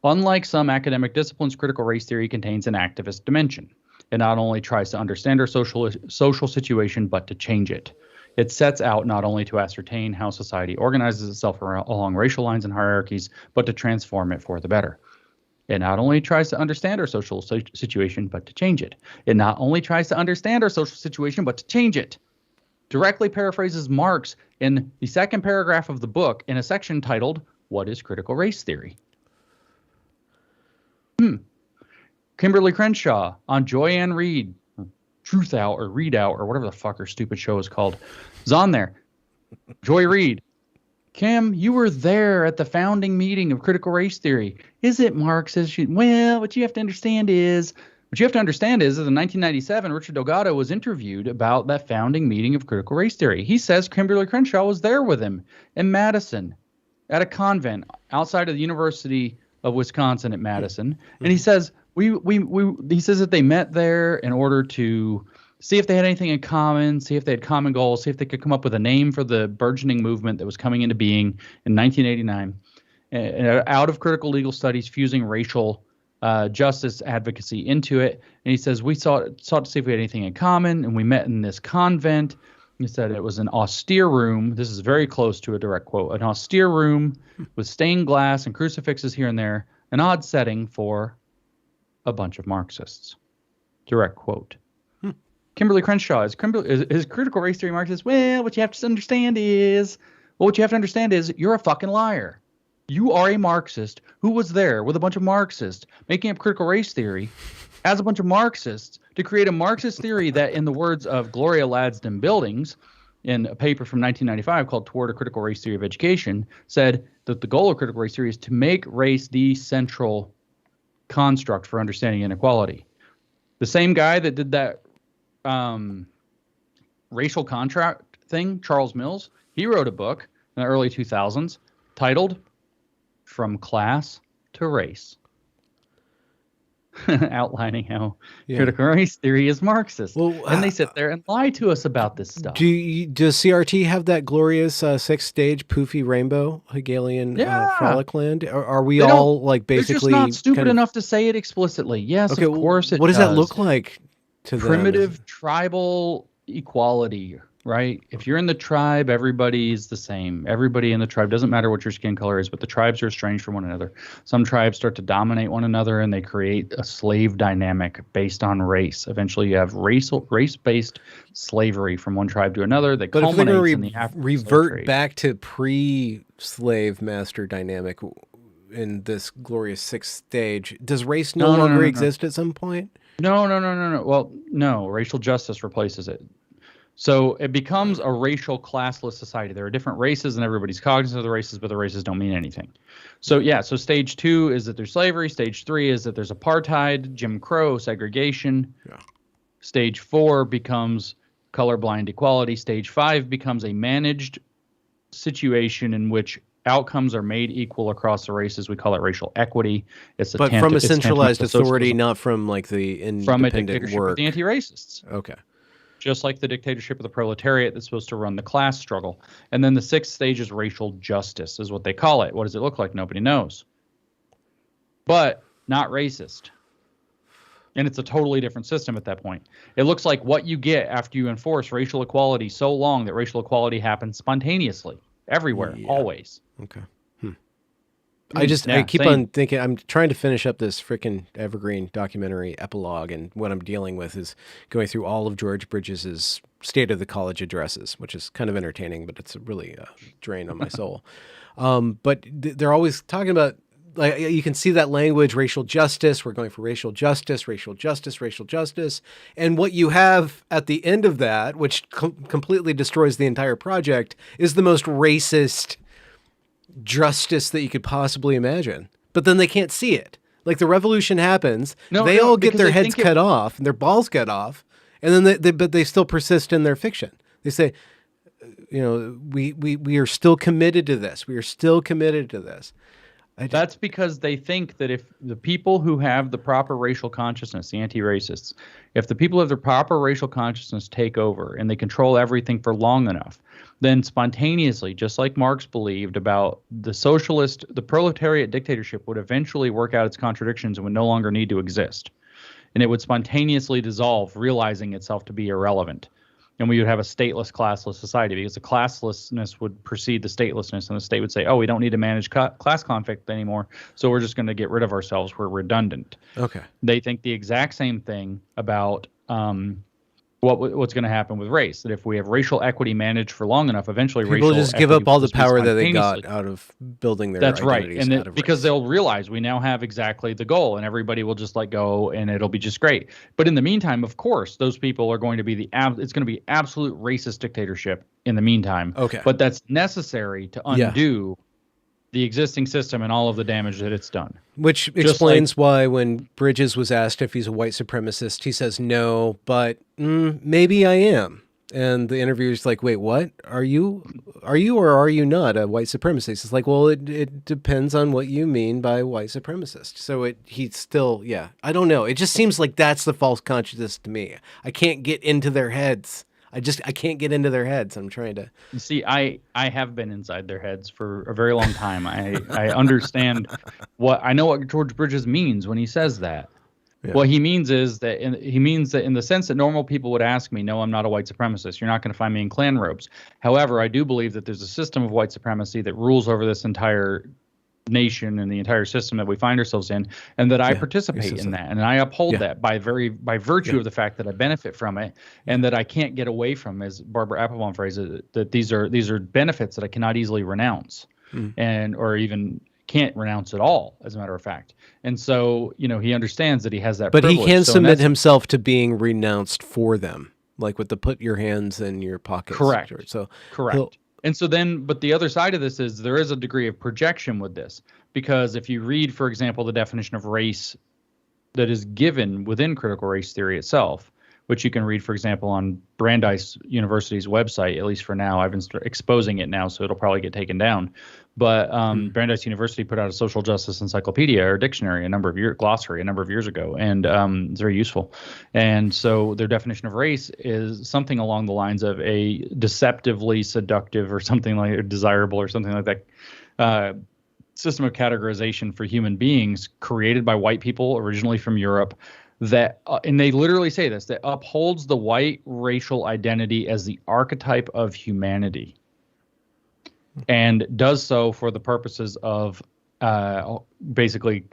Unlike some academic disciplines, critical race theory contains an activist dimension. It not only tries to understand our social situation, but to change it. It sets out not only to ascertain how society organizes itself along racial lines and hierarchies, but to transform it for the better. It not only tries to understand our social situation, but to change it. It not only tries to understand our social situation, but to change it. Directly paraphrases Marx in the second paragraph of the book in a section titled, What is Critical Race Theory? Kimberly Crenshaw on Joyanne Reid, Truth Out or Read Out or whatever the fuck her stupid show is called, is on there. Joy Reid. Kim, you were there at the founding meeting of critical race theory. Is it Marxist? Well, what you have to understand is in 1997, Richard Delgado was interviewed about that founding meeting of critical race theory. He says Kimberly Crenshaw was there with him in Madison at a convent outside of the University of Wisconsin at Madison. And he says he says that they met there in order to see if they had anything in common, see if they had common goals, see if they could come up with a name for the burgeoning movement that was coming into being in 1989, out of critical legal studies, fusing racial justice advocacy into it. And he says, we sought to see if we had anything in common, and we met in this convent. He said it was an austere room. This is very close to a direct quote. An austere room with stained glass and crucifixes here and there, an odd setting for a bunch of Marxists. Direct quote. Kimberly Crenshaw is critical race theory Marxist. Well, what you have to understand is you're a fucking liar. You are a Marxist who was there with a bunch of Marxists making up critical race theory as a bunch of Marxists to create a Marxist theory that, in the words of Gloria Ladson Bildings, in a paper from 1995 called Toward a Critical Race Theory of Education, said that the goal of critical race theory is to make race the central construct for understanding inequality. The same guy that did that racial contract thing, Charles Mills, he wrote a book in the early 2000s titled From Class to Race, outlining how critical race theory is Marxist. Well, and they sit there and lie to us about this stuff. Does CRT have that glorious six-stage poofy rainbow Hegelian frolic land? Are we all like basically they're just not stupid enough to say it explicitly? Yes, of course it does. What does that look like to them? Primitive tribal equality, right? If you're in the tribe, everybody's the same. Everybody in the tribe, doesn't matter what your skin color is, but the tribes are estranged from one another. Some tribes start to dominate one another, and they create a slave dynamic based on race. Eventually, you have race-based slavery from one tribe to another that But if they're culminates in going the to African slave revert trade. back to pre-slave master dynamic in this glorious sixth stage, does race no No, no, no, longer no, no. exist at some point? No, no, no, no, no. Well, no, racial justice replaces it. So it becomes a racial classless society. There are different races and everybody's cognizant of the races, but the races don't mean anything. So yeah, so stage 2 is that there's slavery. Stage 3 is that there's apartheid, Jim Crow, segregation. Yeah. Stage 4 becomes colorblind equality. Stage 5 becomes a managed situation in which outcomes are made equal across the races. We call it racial equity. It's But from a centralized tantamount to authority, socialism. not from like the From a independent dictatorship of work. the anti-racists. Okay. Just like the dictatorship of the proletariat that's supposed to run the class struggle. And then the 6th stage is racial justice, is what they call it. What does it look like? Nobody knows. But not racist. And it's a totally different system at that point. It looks like what you get after you enforce racial equality so long that racial equality happens spontaneously, everywhere, always. Okay. I keep on thinking, I'm trying to finish up this freaking evergreen documentary epilogue, and what I'm dealing with is going through all of George Bridges's State of the College addresses, which is kind of entertaining, but it's really a drain on my soul. But they're always talking about, like, you can see that language, racial justice. We're going for racial justice, racial justice, racial justice. And what you have at the end of that, which completely destroys the entire project, is the most racist justice that you could possibly imagine. But then they can't see it. Like, the revolution happens, they all get their heads cut off and their balls cut off, and then but they still persist in their fiction. They say, you know, we are still committed to this. We are still committed to this. That's because they think that if the people who have the proper racial consciousness, the anti-racists, if the people who have the proper racial consciousness take over and they control everything for long enough, then spontaneously, just like Marx believed about the proletariat dictatorship would eventually work out its contradictions and would no longer need to exist. And it would spontaneously dissolve, realizing itself to be irrelevant. And we would have a stateless, classless society, because the classlessness would precede the statelessness, and the state would say, oh, we don't need to manage class conflict anymore, so we're just going to get rid of ourselves. We're redundant. Okay. They think the exact same thing about what's going to happen with race, that if we have racial equity managed for long enough, eventually people racial just give up all the power that they got spontaneously. out of building their That's right. identities And out of because race. they'll realize we now have exactly the goal, and everybody will just let go, and it'll be just great. But in the meantime, of course, those people are going to be it's going to be absolute racist dictatorship in the meantime. Okay. But that's necessary to undo the existing system and all of the damage that it's done. Which explains why when Bridges was asked if he's a white supremacist, he says no, but maybe I am. And the interviewer's like, wait, what? Are you or are you not a white supremacist? It's like, well, it depends on what you mean by white supremacist. So he's still, I don't know. It just seems like that's the false consciousness to me. I can't get into their heads. I can't get into their heads. I'm trying to. You see, I have been inside their heads for a very long time. I understand I know what George Bridges means when he says that. Yeah. What he means is that in the sense that normal people would ask me, no, I'm not a white supremacist. You're not going to find me in Klan robes. However, I do believe that there's a system of white supremacy that rules over this entire nation and the entire system that we find ourselves in, and that I participate in that, and I uphold that by virtue of the fact that I benefit from it, and that I can't get away from, as Barbara Applebaum phrases it, that these are benefits that I cannot easily renounce, or even can't renounce at all, as a matter of fact. And so, he understands that he has that privilege. But he can submit himself to being renounced for them, like with the put your hands in your pockets. Correct. So correct. And so then, but the other side of this is there is a degree of projection with this, because if you read, for example, the definition of race that is given within critical race theory itself, which you can read, for example, on Brandeis University's website, at least for now. I've been exposing it now, so it'll probably get taken down. But Brandeis University put out a social justice encyclopedia or dictionary, glossary a number of years ago, and it's very useful. And so their definition of race is something along the lines of a deceptively seductive or something like desirable or something like that system of categorization for human beings created by white people originally from Europe, that, and they literally say this, that upholds the white racial identity as the archetype of humanity, and does so for the purposes of basically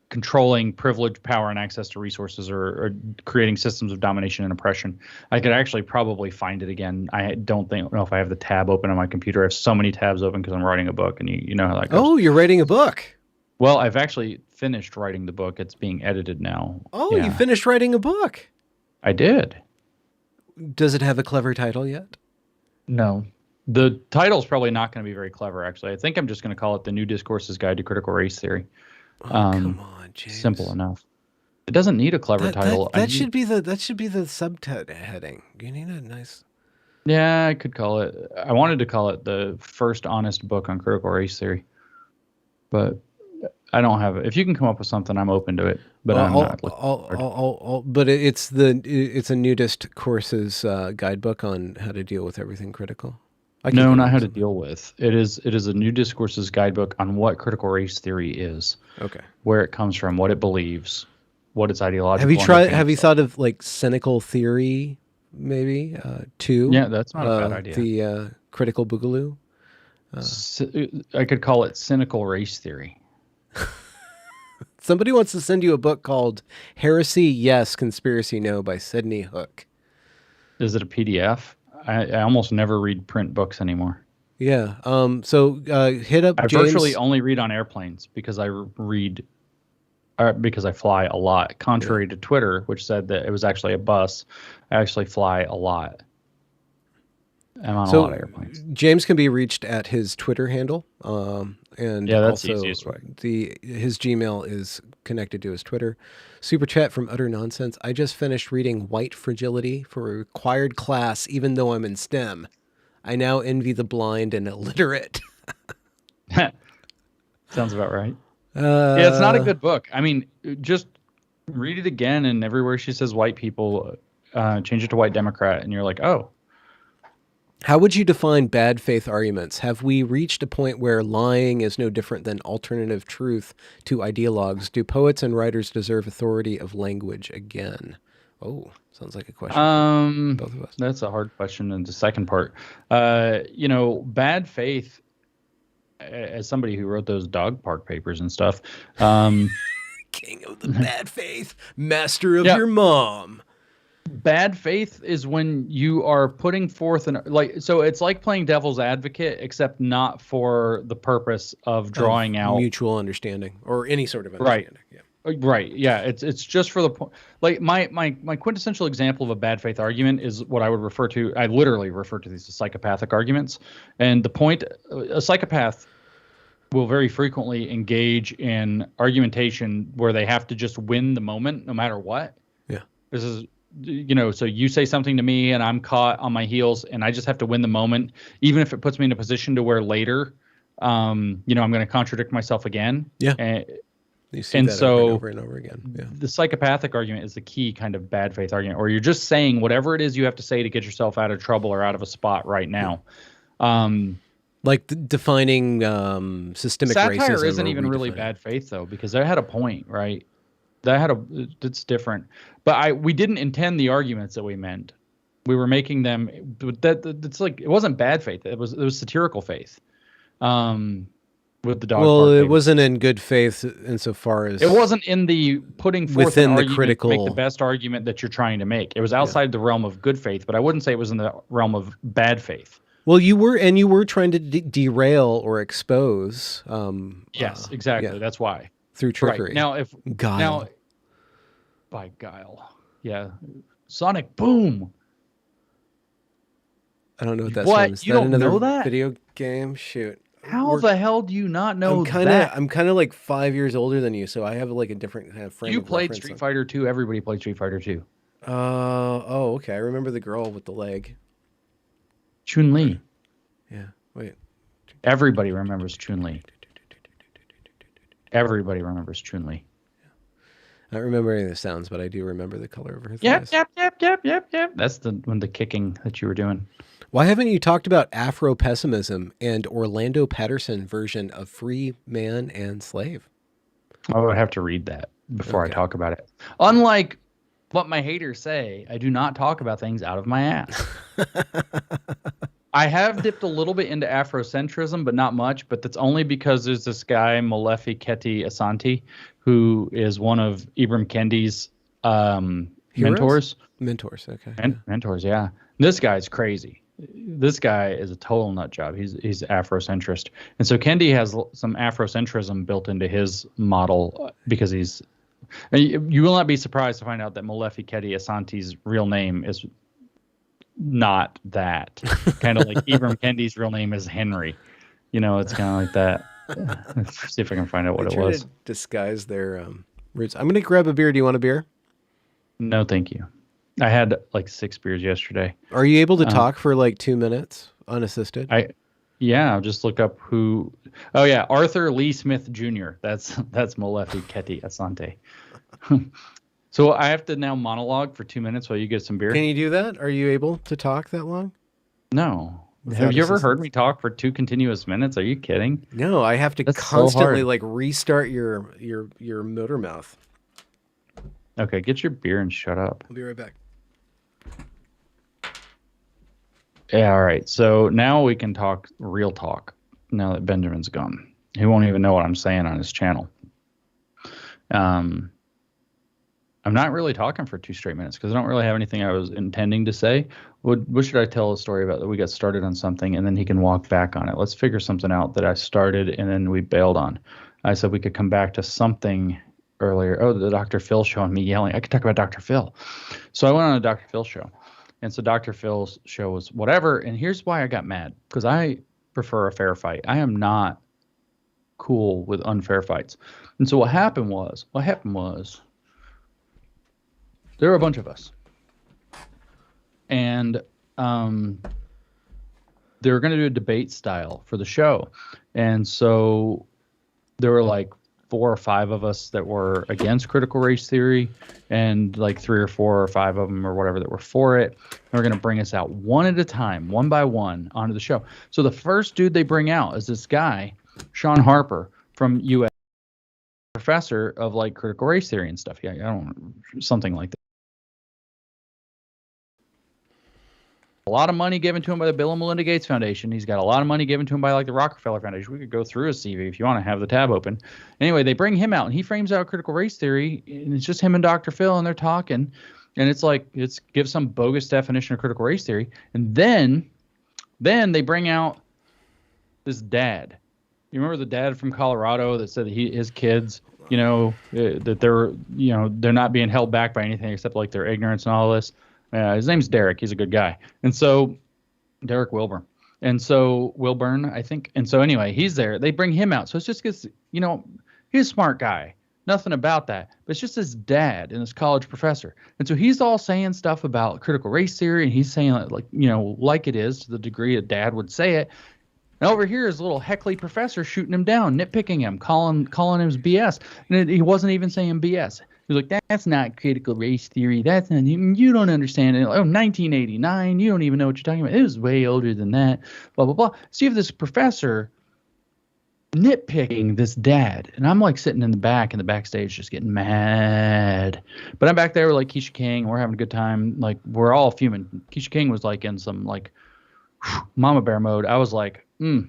controlling privilege, power, and access to resources, or creating systems of domination and oppression. I could actually probably find it again. I don't know if I have the tab open on my computer. I have so many tabs open because I'm writing a book, and you know how that goes. Oh, you're writing a book. Well, I've actually finished writing the book. It's being edited now. Oh, yeah. You finished writing a book. I did. Does it have a clever title yet? No. The title's probably not going to be very clever, actually. I think I'm just going to call it The New Discourse's Guide to Critical Race Theory. Oh, come on, James. Simple enough. It doesn't need a clever title. That should be the subheading. You need a nice. Yeah, I could call it. I wanted to call it The First Honest Book on Critical Race Theory, but I don't have it. If you can come up with something, I'm open to it. But I'm not. But it's a nudist courses guidebook on how to deal with everything critical. No, not how to deal with. It is a new discourses guidebook on what critical race theory is. Okay. Where it comes from, what it believes, what its ideological. Have you thought of like cynical theory, maybe too? Yeah, that's not a bad idea. The critical boogaloo. I could call it cynical race theory. Somebody wants to send you a book called Heresy Yes, Conspiracy No by Sidney Hook. Is it a PDF? I almost never read print books anymore. Yeah. So hit up James. I virtually only read on airplanes because I fly a lot. Contrary to Twitter, which said that it was actually a bus, I actually fly a lot. I'm on a lot of airplanes. James can be reached at his Twitter handle. And yeah, that's also the easiest way. His Gmail is connected to his Twitter. Super chat from Utter Nonsense. I just finished reading White Fragility for a required class, even though I'm in STEM. I now envy the blind and illiterate. Sounds about right. Yeah, it's not a good book. I mean, just read it again, and everywhere she says white people, change it to white Democrat, and you're like, oh. How would you define bad faith arguments? Have we reached a point where lying is no different than alternative truth to ideologues? Do poets and writers deserve authority of language again? Oh, sounds like a question for both of us. That's a hard question. And the second part, bad faith, as somebody who wrote those dog park papers and stuff. King of the bad faith, master of your mom. Bad faith is when you are putting forth so it's like playing devil's advocate, except not for the purpose of drawing out mutual understanding or any sort of understanding. Right. Yeah. Right. Yeah. It's just for the point. Like my quintessential example of a bad faith argument is what I would refer to. I literally refer to these as psychopathic arguments. And the point, a psychopath will very frequently engage in argumentation where they have to just win the moment no matter what. Yeah. This is, so you say something to me and I'm caught on my heels and I just have to win the moment, even if it puts me in a position to where later, I'm going to contradict myself again. Yeah. You see and that so over and over again. Yeah. The psychopathic argument is the key kind of bad faith argument, or you're just saying whatever it is you have to say to get yourself out of trouble or out of a spot right now. Like defining systemic racism. Satire isn't even really bad faith though, because I had a point, right? It's different. But we didn't intend the arguments that we meant. We were making them. It's like it wasn't bad faith. It was satirical faith. With the dog. Well, it wasn't in good faith insofar as it wasn't in the putting forth within an the argument critical to make the best argument that you're trying to make. It was outside the realm of good faith, but I wouldn't say it was in the realm of bad faith. Well, you were trying to derail or expose. Yes, exactly. Yeah. That's why through trickery. Right. Now, guile. By guile, yeah, Sonic Boom. I don't know what that means. You don't know that video game? Shoot. How the hell do you not know that? I'm kind of like 5 years older than you, so I have like a different kind of frame. You played Street Fighter 2. Everybody played Street Fighter 2. Oh, okay. I remember the girl with the leg. Chun-Li. Yeah. Wait. Everybody remembers Chun-Li. Everybody remembers Chun-Li. I don't remember any of the sounds, but I do remember the color of her thighs. Yep. That's the kicking that you were doing. Why haven't you talked about Afro-pessimism and Orlando Patterson version of Free Man and Slave? I would have to read that before I talk about it. Unlike what my haters say, I do not talk about things out of my ass. I have dipped a little bit into Afrocentrism, but not much. But that's only because there's this guy, Molefi Keti Asante, who is one of Ibram Kendi's Heroes? mentors. Mentors, okay. Mentors, yeah. This guy's crazy. This guy is a total nut job. He's Afrocentrist, and so Kendi has some Afrocentrism built into his model because he's. And you will not be surprised to find out that Molefi Keti Asante's real name is not that. Kind of like Ibram Kendi's real name is Henry. It's kind of like that. Let's see if I can find out what They it try was. to disguise their roots. I'm going to grab a beer. Do you want a beer? No, thank you. I had like 6 beers yesterday. Are you able to talk for like 2 minutes unassisted? I'll just look up who. Oh yeah, Arthur Lee Smith Jr. That's Molefi Keti Asante. So I have to now monologue for 2 minutes while you get some beer. Can you do that? Are you able to talk that long? No. Without Have you ever assistance? heard me talk for 2 continuous minutes? Are you kidding? No, I have to That's so constantly hard. like restart your motor mouth. Okay, get your beer and shut up. I'll be right back. Yeah, all right. So now we can talk real talk now that Benjamin's gone. He won't even know what I'm saying on his channel. I'm not really talking for 2 straight minutes because I don't really have anything I was intending to say. What should I tell a story about that we got started on something and then he can walk back on it? Let's figure something out that I started and then we bailed on. I said we could come back to something earlier. Oh, the Dr. Phil show and me yelling. I could talk about Dr. Phil. So I went on a Dr. Phil show. And so Dr. Phil's show was whatever. And here's why I got mad. Because I prefer a fair fight. I am not cool with unfair fights. And so what happened was there were a bunch of us. And they were going to do a debate style for the show. And so there were like 4 or 5 of us that were against critical race theory and like 3 or 4 or 5 of them or whatever that were for it. And we're going to bring us out one at a time, one by one onto the show. So the first dude they bring out is this guy, Sean Harper from US, professor of like critical race theory and stuff. Yeah, I don't something like that. A lot of money given to him by the Bill and Melinda Gates Foundation. He's got a lot of money given to him by like the Rockefeller Foundation. We could go through his CV if you want to have the tab open. Anyway, they bring him out and he frames out critical race theory, and it's just him and Dr. Phil, and they're talking, and it's like gives some bogus definition of critical race theory, and then they bring out this dad. You remember the dad from Colorado that said that his kids, that they're not being held back by anything except like their ignorance and all this. His name's Derek. He's a good guy. And so Derek Wilburn. And so Wilburn, I think. And so anyway, he's there. They bring him out. So it's just because, he's a smart guy. Nothing about that. But it's just his dad and his college professor. And so he's all saying stuff about critical race theory. And he's saying like it is to the degree a dad would say it. And over here is a little heckly professor shooting him down, nitpicking him, calling him BS. And he wasn't even saying BS. He was like, that's not critical race theory. That's not, you don't understand it. Oh, 1989, you don't even know what you're talking about. It was way older than that, blah, blah, blah. So you have this professor nitpicking this dad. And I'm like sitting in the backstage just getting mad. But I'm back there with like Keisha King. We're having a good time. Like, we're all fuming. Keisha King was like in some like mama bear mode. I was like, this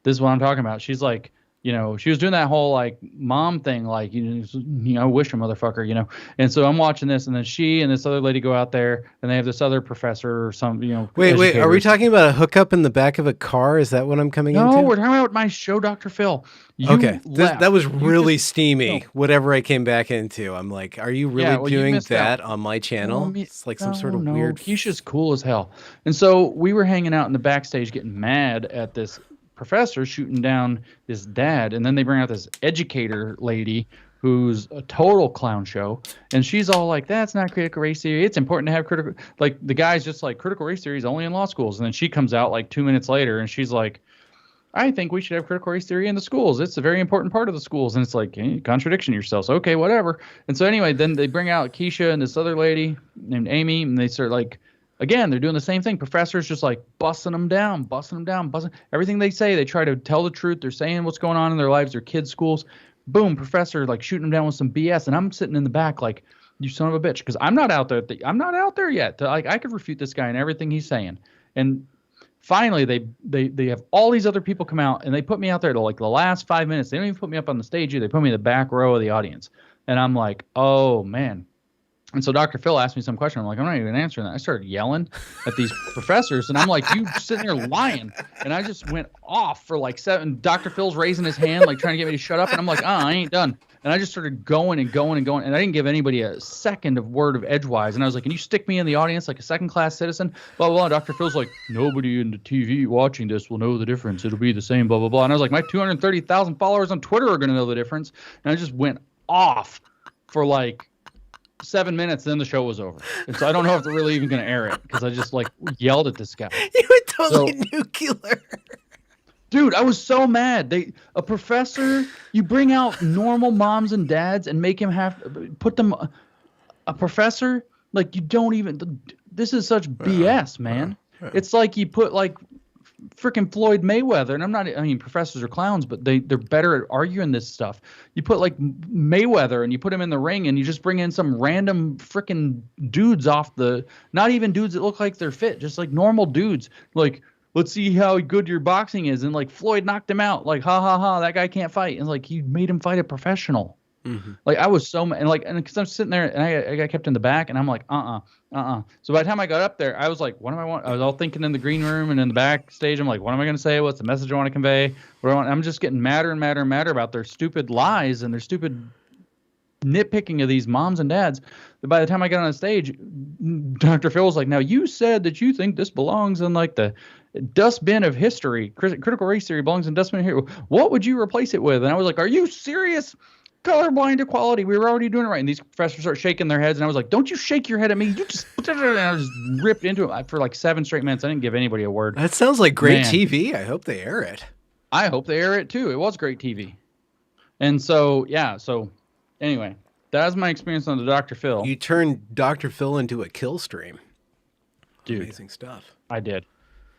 is what I'm talking about. She's like, she was doing that whole like mom thing, like, wish a motherfucker, And so I'm watching this, and then she and this other lady go out there, and they have this other professor or some, Wait, are we educators. talking about a hookup in the back of a car? Is that what I'm coming into? No, we're talking about my show, Dr. Phil. Okay, left. that was You really just- steamy. no. Whatever I came back into, I'm like, are you really Yeah, well, you doing missed that out. on my channel? It's like some sort of No, weird. Keisha's cool as hell. And so we were hanging out in the backstage getting mad at this professor shooting down this dad, and then they bring out this educator lady who's a total clown show, and she's all like, that's not critical race theory, it's important to have critical, like the guy's just like, critical race theory is only in law schools, and then she comes out like 2 minutes later and she's like, I think we should have critical race theory in the schools, it's a very important part of the schools. And it's like, contradiction yourselves. Okay, whatever. And so anyway, then they bring out Keisha and this other lady named Amy, and they start like, again, they're doing the same thing. Professors just like busting them down. Everything they say, they try to tell the truth. They're saying what's going on in their lives, their kids' schools. boom, professor like shooting him down with some BS, and I'm sitting in the back like, you son of a bitch, because I'm not out there. I'm not out there yet. Like I could refute this guy and everything he's saying. And finally, they have all these other people come out, and they put me out there to like the last 5 minutes. They don't even put me up on the stage. They put me in the back row of the audience, and I'm like, oh man. And so Dr. Phil asked me some question. I'm like, I'm not even answering that. I started yelling at these professors, and I'm like, you sitting there lying. And I just went off for like 7. Dr. Phil's raising his hand, like trying to get me to shut up. And I'm like, I ain't done. And I just started going and going and going. And I didn't give anybody a second of word of edgewise. And I was like, can you stick me in the audience like a second-class citizen? Blah, blah, blah. Dr. Phil's like, nobody in the TV watching this will know the difference. It'll be the same, blah, blah, blah. And I was like, my 230,000 followers on Twitter are going to know the difference. And I just went off for like 7 minutes, then the show was over. And so I don't know if they're really even going to air it because I just like yelled at this guy. You were totally nuclear. Dude, I was so mad. A professor, you bring out normal moms and dads and make him put them, a professor, like you don't even, this is such BS, man. It's like you put like freaking Floyd Mayweather, and I mean, professors are clowns, but they're better at arguing this stuff. You put like Mayweather and you put him in the ring and you just bring in some random freaking dudes not even dudes that look like they're fit, just like normal dudes. Like, let's see how good your boxing is. And like Floyd knocked him out. Like, ha ha ha, that guy can't fight. And like, you made him fight a professional. Mm-hmm. Like I was so and because I'm sitting there and I got kept in the back and I'm like So by the time I got up there, I was like, what am I want? I was all thinking in the green room and in the backstage. I'm like, what am I going to say? What's the message I want to convey? I'm just getting madder and madder and madder about their stupid lies and their stupid nitpicking of these moms and dads. But by the time I got on stage, Dr. Phil was like, now you said that you think this belongs in like the dustbin of history. Critical race theory belongs in dustbin here. What would you replace it with? And I was like, are you serious? Colorblind equality. We were already doing it right. And these professors start shaking their heads. And I was like, don't you shake your head at me. You just, and I was ripped into it for like 7 straight minutes. I didn't give anybody a word. That sounds like great TV. I hope they air it. I hope they air it too. It was great TV. And so, yeah. So anyway, that was my experience on the Dr. Phil. You turned Dr. Phil into a kill stream. Dude. Amazing stuff. I did.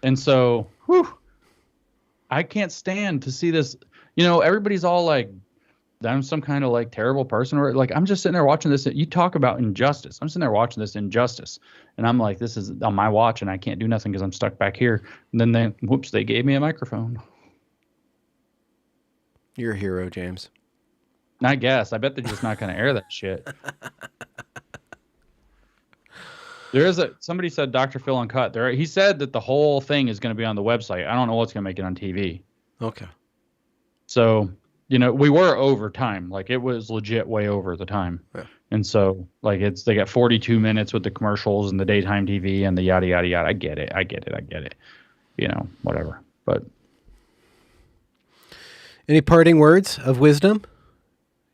And so, I can't stand to see this. You know, everybody's all like, I'm some kind of like terrible person, or like I'm just sitting there watching this. You talk about injustice. I'm sitting there watching this injustice, and I'm like, this is on my watch, and I can't do nothing because I'm stuck back here. And then they gave me a microphone. You're a hero, James. I guess. I bet they're just not going to air that shit. Somebody said Dr. Phil Uncut. He said that the whole thing is going to be on the website. I don't know what's going to make it on TV. Okay. So, you know, we were over time. Like it was legit way over the time. Yeah. And so like they got 42 minutes with the commercials and the daytime TV and the yada, yada, yada. I get it. You know, whatever. But any parting words of wisdom?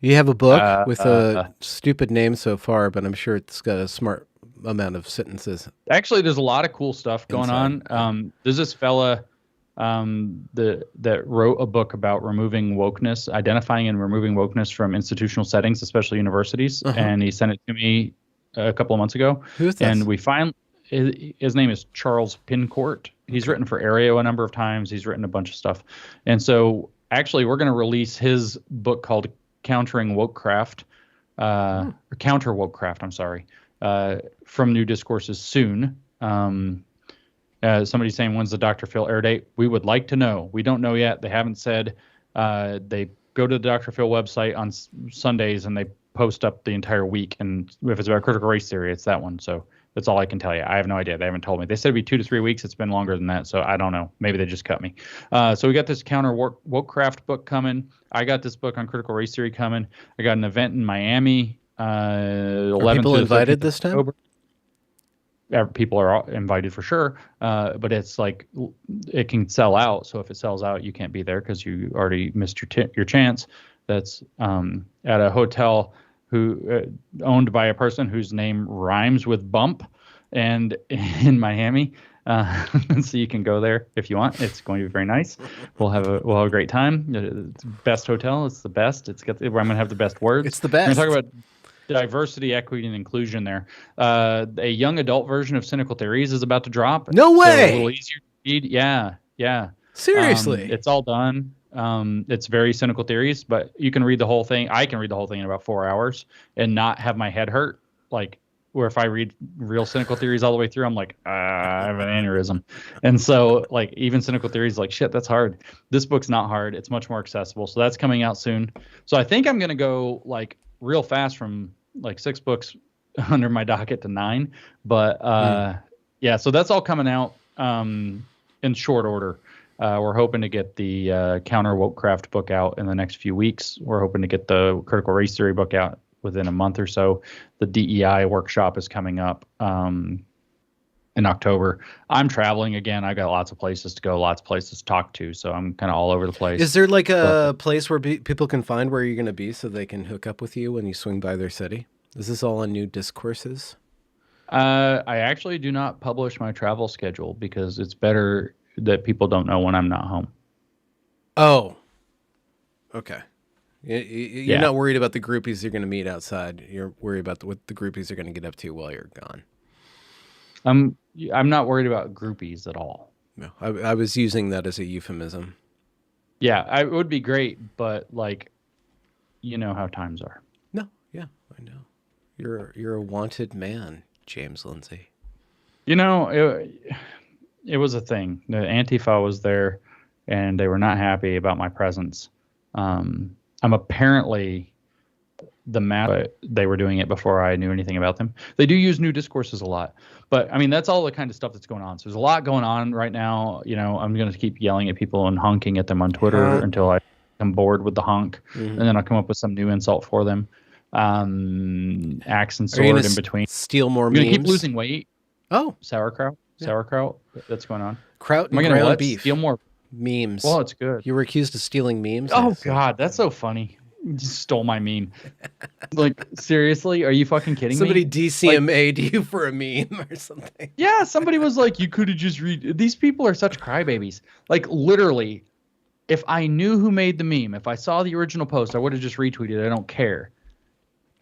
You have a book with a stupid name so far, but I'm sure it's got a smart amount of sentences. Actually, there's a lot of cool stuff going on. There's this fella that wrote a book about removing wokeness, identifying and removing wokeness from institutional settings, especially universities. Uh-huh. And he sent it to me a couple of months ago. Who's this? And his name is Charles Pincourt. He's written for Aereo a number of times. He's written a bunch of stuff. And so actually we're going to release his book called Countering Wokecraft, or Counter Wokecraft, I'm sorry, from New Discourses soon. Somebody's saying, when's the Dr. Phil air date? We would like to know. We don't know yet. They haven't said. They go to the Dr. Phil website on Sundays and they post up the entire week. And if it's about critical race theory, it's that one. So that's all I can tell you. I have no idea. They haven't told me. They said it'd be 2 to 3 weeks. It's been longer than that. So I don't know. Maybe they just cut me. So we got this Counter Wokecraft book coming. I got this book on critical race theory coming. I got an event in Miami. 11th Are people invited this time? October. People are invited for sure, but it's like it can sell out. So if it sells out, you can't be there because you already missed your chance. That's at a hotel owned by a person whose name rhymes with bump, and in Miami. So you can go there if you want. It's going to be very nice. We'll have a great time. It's the best hotel. It's the best. I'm going to have the best words. It's the best. We're going to talk about diversity, equity, and inclusion there. A young adult version of Cynical Theories is about to drop. No way! So a little easier to read. Yeah. Seriously? It's all done. It's very cynical theories, but you can read the whole thing. I can read the whole thing in about 4 hours and not have my head hurt. Like, where if I read real cynical theories all the way through, I'm like, I have an aneurysm. And so, like, even cynical theories, like, shit, that's hard. This book's not hard. It's much more accessible. So that's coming out soon. So I think I'm going to go, like, real fast from, like, 6 books under my docket to 9. But, yeah, so that's all coming out in short order. We're hoping to get the Counter Wokecraft book out in the next few weeks. We're hoping to get the Critical Race Theory book out within a month or so. The DEI workshop is coming up in October. I'm traveling again. I got lots of places to go, lots of places to talk to, so I'm kind of all over the place. Is there like a place where people can find where you're going to be so they can hook up with you when you swing by their city? Is this all on New Discourses? I actually do not publish my travel schedule because it's better that people don't know when I'm not home. Oh, okay. You're not worried about the groupies you're going to meet outside. You're worried about what the groupies are going to get up to while you're gone. I'm not worried about groupies at all. No, I was using that as a euphemism. Yeah, it would be great, but like, you know how times are. No, yeah, I know. You're a wanted man, James Lindsay. You know, it was a thing. The Antifa was there, and they were not happy about my presence. I'm apparently the but they were doing it before I knew anything about them. They do use New Discourses a lot, but I mean, that's all the kind of stuff that's going on. So there's a lot going on right now. You know, I'm going to keep yelling at people and honking at them on Twitter until I am bored with the honk, and then I'll come up with some new insult for them. Axe and sword in between. Steal more memes. You're going to keep losing weight. Oh, sauerkraut. That's going on. Kraut and Am I gonna ground beef. Steal more memes. Well, it's good. You were accused of stealing memes. Oh God, that's so funny. You just stole my meme. Like, seriously, are you fucking kidding Somebody me? DCMA'd you for a meme or something. Yeah, somebody was like, you could have just read. These people are such crybabies. Like, literally, if I knew who made the meme, if I saw the original post, I would have just retweeted. I don't care.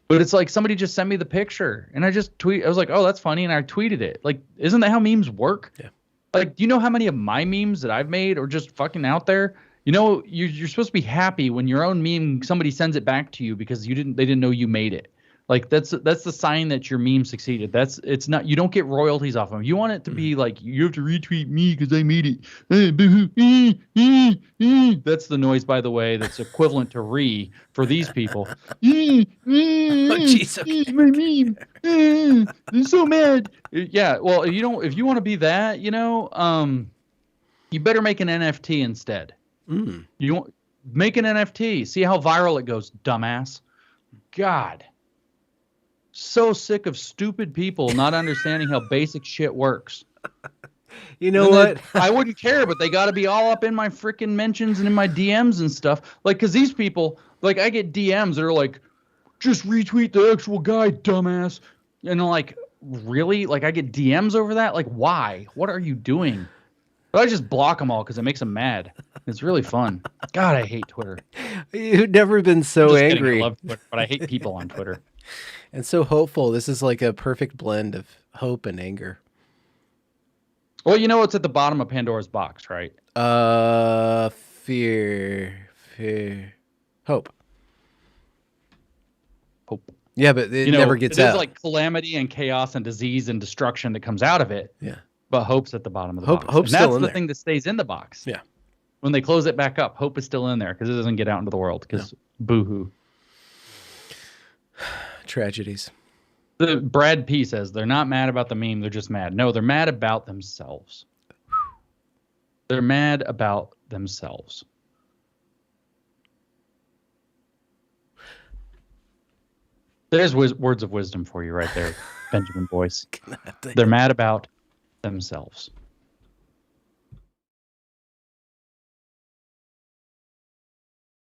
But it's like somebody just sent me the picture, and I was like, oh, that's funny, and I tweeted it. Like, isn't that how memes work? Yeah. Like, do you know how many of my memes that I've made are just fucking out there? You know, you're supposed to be happy when your own meme, somebody sends it back to you because they didn't know you made it. Like, that's the sign that your meme succeeded. It's not, you don't get royalties off them. You want it to be like, you have to retweet me because I made it. That's the noise, by the way, that's equivalent to re for these people. Oh, geez, okay. My meme. I'm so mad. Yeah, well, if you want to be that, you know, you better make an NFT instead. You want make an NFT. See how viral it goes, dumbass. God. So sick of stupid people not understanding how basic shit works. You know what? I wouldn't care, but they got to be all up in my freaking mentions and in my DMs and stuff. Like, because these people, like, I get DMs that are like, just retweet the actual guy, dumbass. And I'm like, really? Like, I get DMs over that? Like, why? What are you doing? But I just block them all because it makes them mad. It's really fun. God, I hate Twitter. You've never been so Just angry. kidding, I love Twitter, but I hate people on Twitter. And so hopeful. This is like a perfect blend of hope and anger. Well, you know what's at the bottom of Pandora's box, right? Fear, hope. Hope. Yeah, but it never gets out. There's like calamity and chaos and disease and destruction that comes out of it. Yeah. But hope's at the bottom of the box. Hope's and that's still in the there. thing that stays in the box. Yeah. When they close it back up, hope is still in there because it doesn't get out into the world because boo-hoo. Tragedies. The Brad P says they're not mad about the meme. They're just mad. No, they're mad about themselves. They're mad about themselves. There's words of wisdom for you right there, Benjamin Boyce. They're mad about themselves.